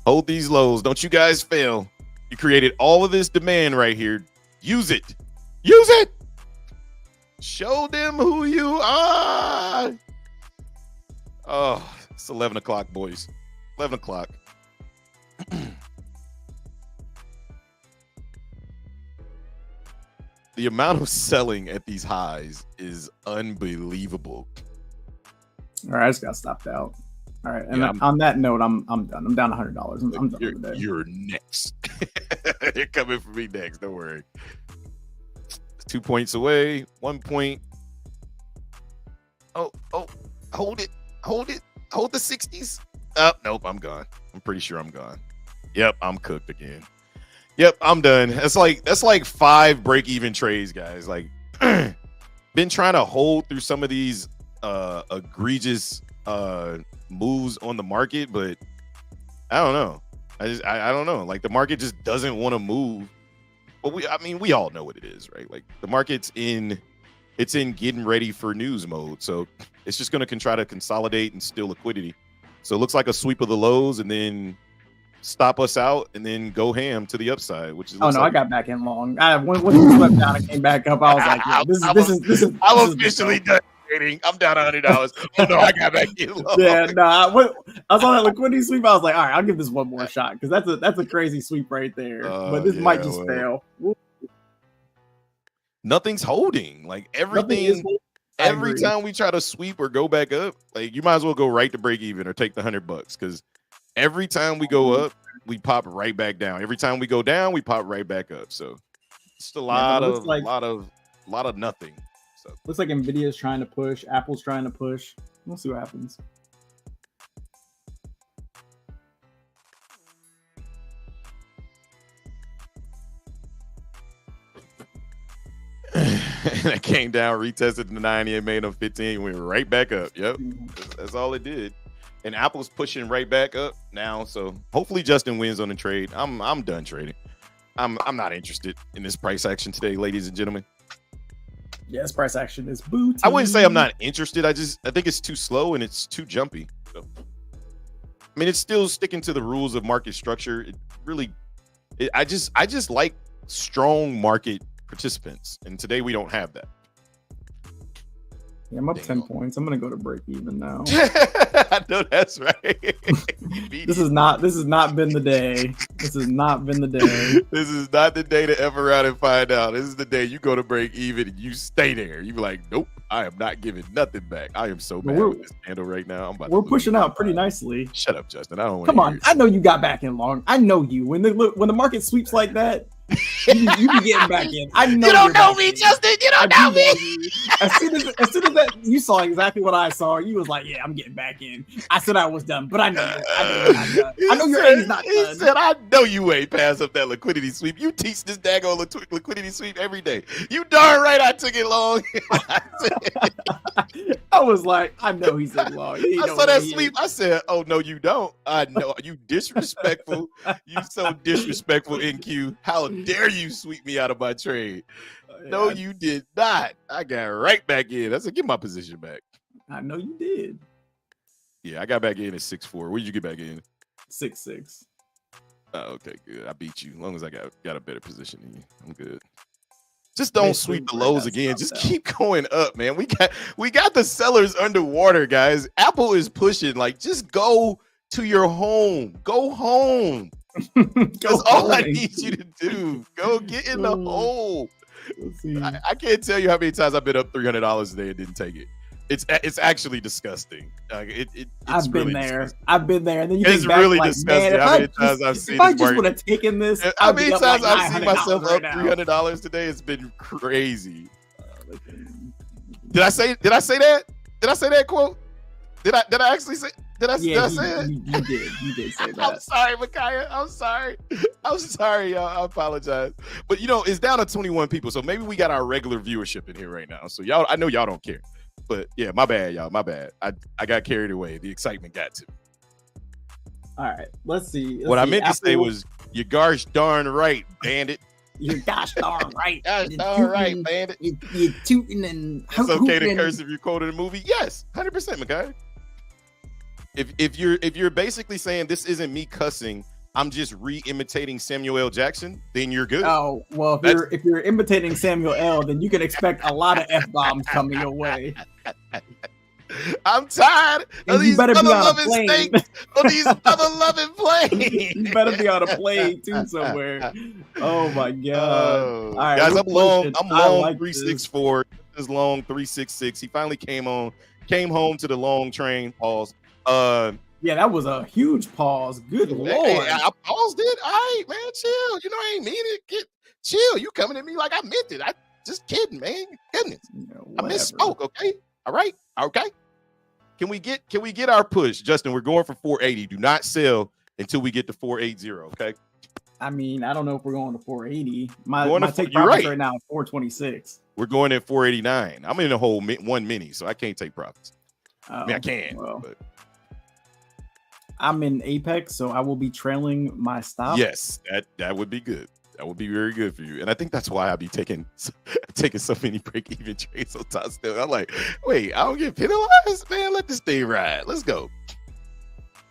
Hold these lows. Don't you guys fail. You created all of this demand right here. Use it. Use it. Show them who you are. Oh, it's 11 o'clock, boys. 11 o'clock. The amount of selling at these highs is unbelievable. All right, I just got stopped out. All right, and Yeah, on that note, I'm done. I'm down $100. I'm done for the day. You're next. You're coming for me next. Don't worry. 2 points away. 1 point. Oh, hold it. Hold the 60s. Oh, nope, I'm gone. I'm pretty sure I'm gone. Yep, I'm cooked again. Yep, I'm done. That's like 5 break-even trades, guys. Like, been trying to hold through some of these egregious moves on the market, but I don't know. I don't know. Like, the market just doesn't want to move. But we all know what it is, right? Like, the market's in getting ready for news mode, so it's just going to try to consolidate and steal liquidity. So it looks like a sweep of the lows and then stop us out and then go ham to the upside, which is. I got back in long. When you swept down and came back up, I was like, yeah, this is. I'm officially done trading. I'm down $100. Oh no, I got back in long. Yeah, I saw that liquidity sweep. I was like, all right, I'll give this one more shot because that's a crazy sweep right there. But this might just fail. Nothing's holding. Like everything. Every time we try to sweep or go back up, like you might as well go right to break even or take the $100 because every time we go up, we pop right back down. Every time we go down, we pop right back up. So it's a lot of nothing. So looks like Nvidia's trying to push, Apple's trying to push. We'll see what happens. And it came down, retested the 90 and made them 15, went right back up. Yep, that's all it did. And Apple's pushing right back up now, so hopefully Justin wins on the trade. I'm done trading. I'm not interested in this price action today, ladies and gentlemen. Yes, price action is booty. I wouldn't say I'm not interested. I think it's too slow and it's too jumpy. So, I mean, it's still sticking to the rules of market structure. I just like strong market participants, and today we don't have that. Yeah, I'm up 10 points. I'm gonna go to break even now. I know that's right. This has not been the day. This has not been the day. This is not the day to ever out and find out. This is the day you go to break even and you stay there. You be like, nope, I am not giving nothing back. I am so bad with this handle right now. We're pushing out pretty nicely. Shut up, Justin. I don't want. Come on, I know you got back in long. I know you. When the market sweeps like that, you be getting back in. I know you don't know me, Justin. You don't know me. As soon as that, you saw exactly what I saw. You was like, "Yeah, I'm getting back in." I said I was done, but I know you're not done. I know your aim's not done. He said, "I know you ain't pass up that liquidity sweep. You teach this daggone liquidity sweep every day. You darn right I took it long." I was like, "I know he's in long." I saw that sweep. I said, "Oh no, you don't. I know you disrespectful. You so disrespectful, NQ. How dare you sweep me out of my trade?" No, you did not. I got right back in. I said, "Get my position back." I know you did. Yeah, I got back in at 6-4. Where did you get back in? 6-6. Oh, okay, good. I beat you. As long as I got a better position than you, I'm good. Just don't sweep the lows again. Just keep going up, man. We got the sellers underwater, guys. Apple is pushing. Like, just go to your home. Go home. That's all I need you to do. Go get in the hole. I can't tell you how many times I've been up $300 today and didn't take it. It's actually disgusting. I've been there. Disgusting. I've been there, and then you it's think really back, disgusting. Man, how many times I've seen if I just would have taken this, how many times I've seen myself up $300 today? It's been crazy. Did I say that? Did I say that quote? Did I actually say? Did I say it? You did say that. I'm sorry, Micaiah. I'm sorry, y'all. I apologize. But it's down to 21 people, so maybe we got our regular viewership in here right now. So y'all, I know y'all don't care. But yeah, my bad, y'all. My bad. I got carried away. The excitement got to me. All right, let's see. What I meant to say was, "You gosh darn right, bandit." You're gosh darn right. Gosh darn right, bandit. You're tooting and it's okay to curse if you quoted a movie. Yes, 100%, Micaiah. If you're basically saying this isn't me cussing, I'm just re-imitating Samuel L. Jackson, then you're good. Oh well, if you're imitating Samuel L., then you can expect a lot of f-bombs coming your way. I'm tired of these other loving states, of these other loving planes. You better be on a plane too somewhere. Oh my god! All right, guys, I'm long. I'm long like 364. This is long 366. He finally came home to the long train. Pause. Yeah, that was a huge pause. Good lord! Hey, I paused it. All right, man, chill. You know I ain't mean it. Chill. You coming at me like I meant it. I just kidding, man. Goodness, I misspoke. Okay, all right, okay. Can we get our push, Justin? We're going for 480. Do not sell until we get to 480. Okay. I mean, I don't know if we're going to 480. My take profits right now is 426. We're going at 489. I'm in a whole one mini, so I can't take profits. I mean, I can. Well, but I'm in Apex, so I will be trailing my stop. Yes, that would be good. That would be very good for you. And I think that's why I'll be taking so many break-even trades on Topstep. I'm like, wait, I don't get penalized? Man, let this thing ride. Let's go.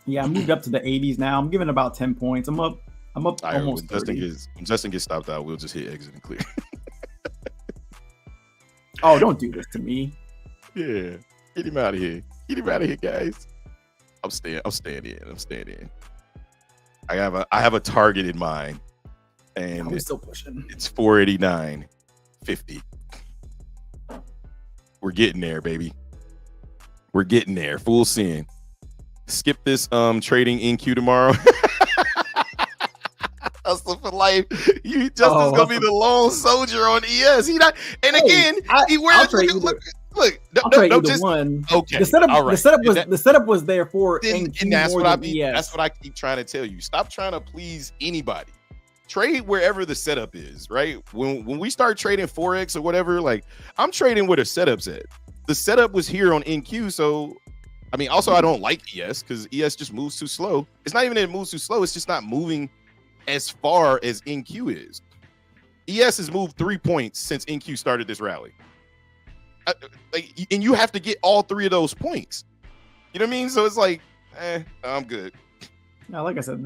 Yeah, I moved up to the 80s now. I'm giving about 10 points. I'm up almost 30. When Justin gets stopped out, we'll just hit exit and clear. Oh, don't do this to me. Yeah. Get him out of here. Get him out of here, guys. I'm staying in. I have a target in mind. And we're still pushing. It's 489.50. We're getting there, baby. We're getting there. Full sin. Skip this trading NQ tomorrow. Hustle for life. Justin's gonna be the lone soldier on ES. He not, and again, he wears. Look, I'll trade either one. Okay, the setup was there for NQ, and that's more what than ES. That's what I keep trying to tell you. Stop trying to please anybody. Trade wherever the setup is, right? When we start trading Forex or whatever, like I'm trading where the setup's at. The setup was here on NQ, so I mean, also I don't like ES because ES just moves too slow. It's not even that it moves too slow; it's just not moving as far as NQ is. ES has moved 3 points since NQ started this rally, and you have to get all 3 of those points. You know what I mean? So it's like, I'm good. Now, like I said,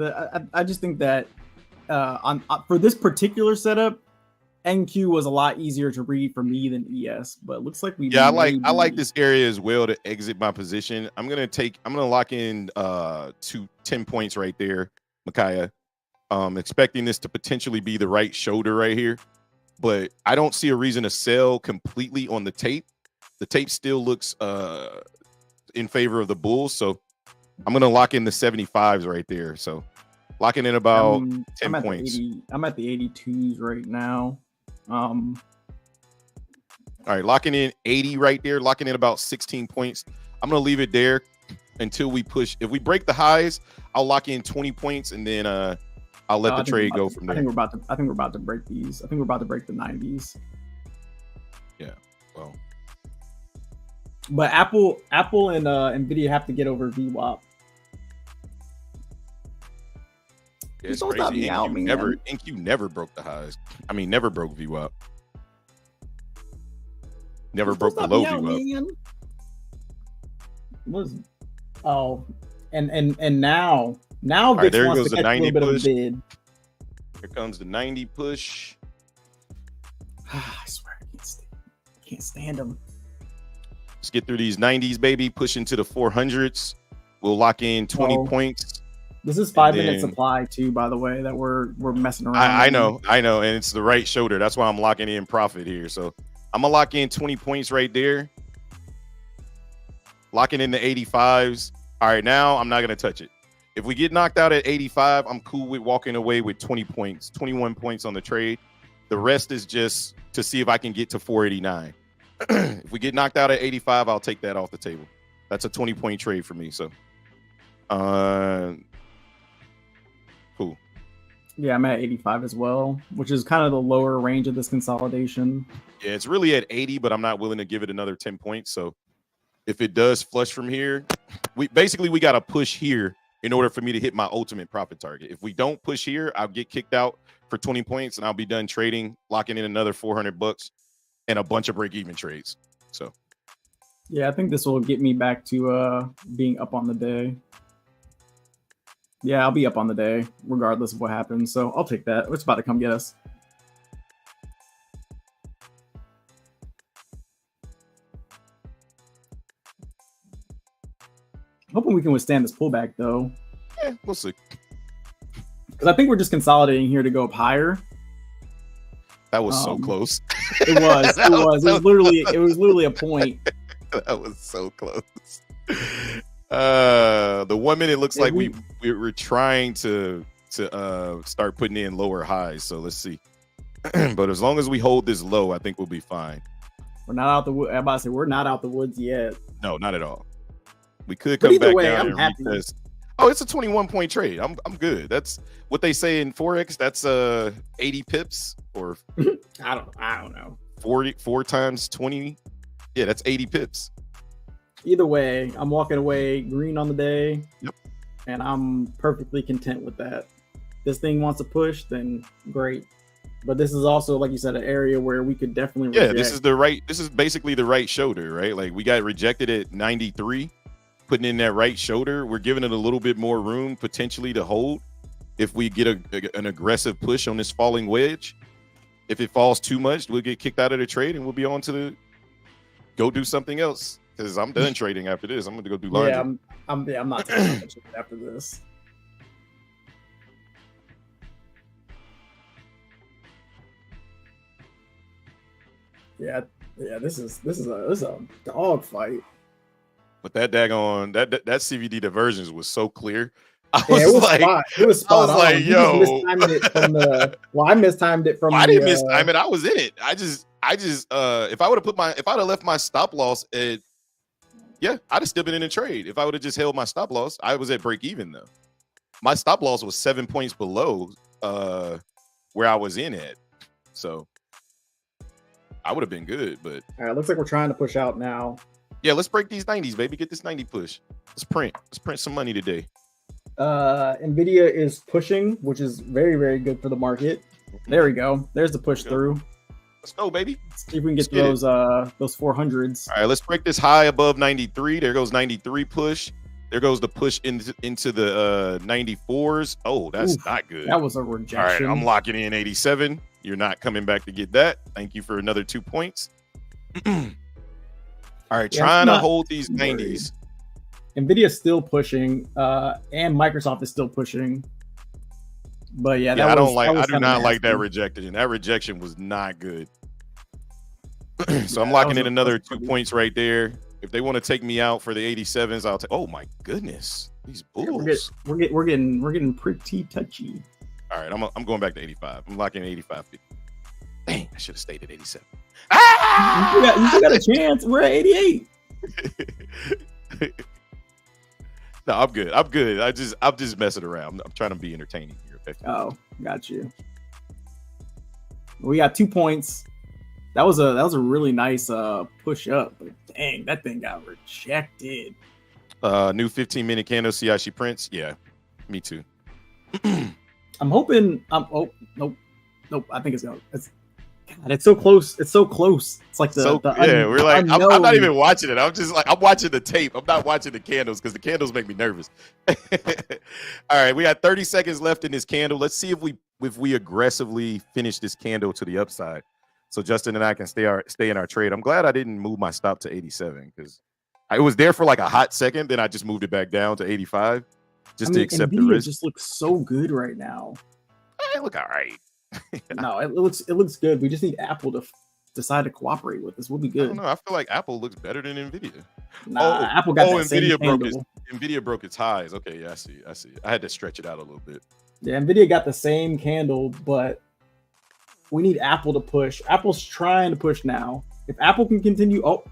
I just think that. For this particular setup, NQ was a lot easier to read for me than ES, but it looks like I like this area as well to exit my position. I'm gonna lock in to 10 points right there, Micaiah. Expecting this to potentially be the right shoulder right here, but I don't see a reason to sell completely on the tape. The tape still looks in favor of the bulls, so I'm gonna lock in the 75s right there. So locking in about 10 points. I'm at the 82s right now. All right, locking in 80 right there, locking in about 16 points. I'm going to leave it there until we push. If we break the highs, I'll lock in 20 points and then I'll let the trade go from there. I think we're about to break these. I think we're about to break the 90s. Yeah. Well. But Apple and Nvidia have to get over VWAP. It's crazy. NQ never broke the highs. I mean, never broke VWAP. Never broke below VWAP. And now right, there wants goes to the 90 push. Here comes the 90 push. I swear I can't stand them. Let's get through these 90s, baby. Push into the 400s. We'll lock in 20 points. This is 5-minute supply too, by the way, that we're messing around. I know, and it's the right shoulder. That's why I'm locking in profit here. So I'm gonna lock in 20 points right there. Locking in the 85s. All right, now I'm not gonna touch it. If we get knocked out at 85, I'm cool with walking away with 20 points, 21 points on the trade. The rest is just to see if I can get to 489. If we get knocked out at 85, I'll take that off the table. That's a 20-point trade for me. So, cool. Yeah, I'm at 85 as well, which is kind of the lower range of this consolidation. Yeah, it's really at 80, but I'm not willing to give it another 10 points. So if it does flush from here, we got to push here in order for me to hit my ultimate profit target. If we don't push here, I'll get kicked out for 20 points and I'll be done trading, locking in another $400 and a bunch of break-even trades. So yeah, I think this will get me back to being up on the day. Yeah, I'll be up on the day regardless of what happens. So I'll take that. It's about to come get us. Hoping we can withstand this pullback though. Yeah, we'll see. Because I think we're just consolidating here to go up higher. That was so close. It was. It was. It was literally. It was literally a point. That was so close. The 1 minute looks like we're trying to start putting in lower highs. So let's see. But as long as we hold this low, I think we'll be fine. We're not out the wood. I'm about to say we're not out the woods yet. No, not at all. We could come back down and retest. Oh, it's a 21-point trade. I'm good. That's what they say in Forex. That's 80 pips or I don't know. 4 times 20. Yeah, that's 80 pips. Either way, I'm walking away green on the day. Yep. And I'm perfectly content with that. This thing wants to push, then great. But this is also, like you said, an area where we could definitely reject. This is basically the right shoulder, right? Like we got rejected at 93. Putting in that right shoulder, we're giving it a little bit more room potentially to hold if we get an aggressive push on this falling wedge. If it falls too much, we'll get kicked out of the trade and we'll be on to go do something else. Because I'm done trading after this. I'm going to go do laundry. Yeah, I'm not taking much after this. Yeah, this is a dog fight. But that daggone that CVD diversions was so clear. It was spot on. Like, yo, mistimed it from the. Well, I mistimed it from. I didn't mistime it. I was in it. I just if I would have left my stop loss at, yeah, I'd have still been in a trade. If I would have just held my stop loss, I was at break even though. My stop loss was 7 points below where I was in at, so I would have been good. But all right, looks like we're trying to push out now. Yeah, let's break these 90s, baby. Get this 90 push. Let's print some money today. Nvidia is pushing, which is very, very good for the market. There we go. There's the push through. Let's go, baby. Let's see if we can get those 400s. All right, let's break this high above 93. There goes 93 push. There goes the push into the 94s. Oh, that's not good. That was a rejection. All right, I'm locking in 87. You're not coming back to get that. Thank you for another 2 points. All right, trying to hold these 90s. Nvidia's still pushing, and Microsoft is still pushing. But yeah, I do not like that rejection. That rejection was not good. So I'm locking in another 2 points right there. If they want to take me out for the 87s, I'll take. Oh my goodness, these bulls. We're getting pretty touchy. All right, I'm going back to 85. I'm locking in 85. Dang, I should have stayed at 87. You still got a chance. We're at 88. No, I'm good. I'm just messing around. I'm trying to be entertaining here. Okay. Oh, got you. We got 2 points. That was a really nice push up, but dang, that thing got rejected. New 15-minute candle. See how she prints? Yeah, me too. I'm hoping. Oh, nope. I think it's going. God, it's so close. It's so close. It's like we're like, I'm not even watching it. I'm just like, I'm watching the tape. I'm not watching the candles because the candles make me nervous. All right, we got 30 seconds left in this candle. Let's see if we aggressively finish this candle to the upside, so Justin and I can stay in our trade. I'm glad I didn't move my stop to 87 because I was there for like a hot second. Then I just moved it back down to 85 to accept the risk. It just looks so good right now. I look all right. No, it looks good. We just need Apple to decide to cooperate with us. We'll be good. I don't know. I feel like Apple looks better than Nvidia. Nah, Apple got that Nvidia broke its highs. Okay, yeah, I see. I had to stretch it out a little bit. Yeah, Nvidia got the same candle, but we need Apple to push. Apple's trying to push now. If Apple can continue, no,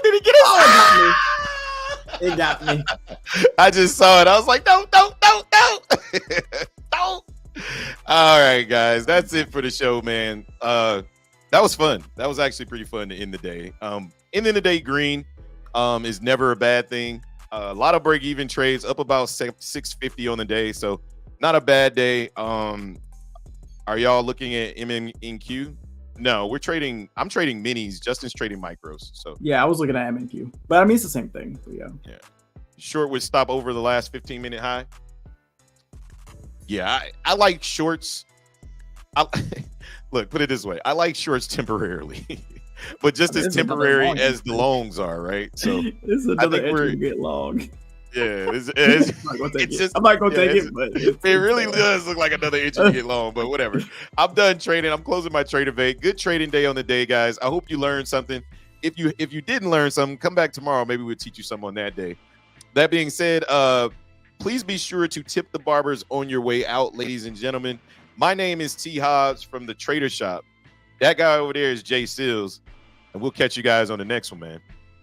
did he get it? Oh, it got me. I just saw it. I was like, no. No. All right, guys, that's it for the show, man. That was fun. That was actually pretty fun to end the day. Ending the day green is never a bad thing. A lot of break-even trades, up about 650 on the day, so not a bad day. Are y'all looking at MNQ? No, I'm trading minis. Justin's trading micros. So yeah, I was looking at MNQ, but I mean it's the same thing. So yeah. short would stop over the last 15-minute high. Yeah, I like shorts. I, look, put it this way: I like shorts temporarily, but just as temporary as the longs are, right? So this is another entry to get long. Yeah, I'm not gonna take it, but it really does look like another entry to get long. But whatever. I'm done trading. I'm closing my trade evade. Good trading day on the day, guys. I hope you learned something. If you didn't learn something, come back tomorrow. Maybe we'll teach you something on that day. That being said, please be sure to tip the barbers on your way out, ladies and gentlemen. My name is T. Hobbs from the Trader Shop. That guy over there is Jay Seals, and we'll catch you guys on the next one, man.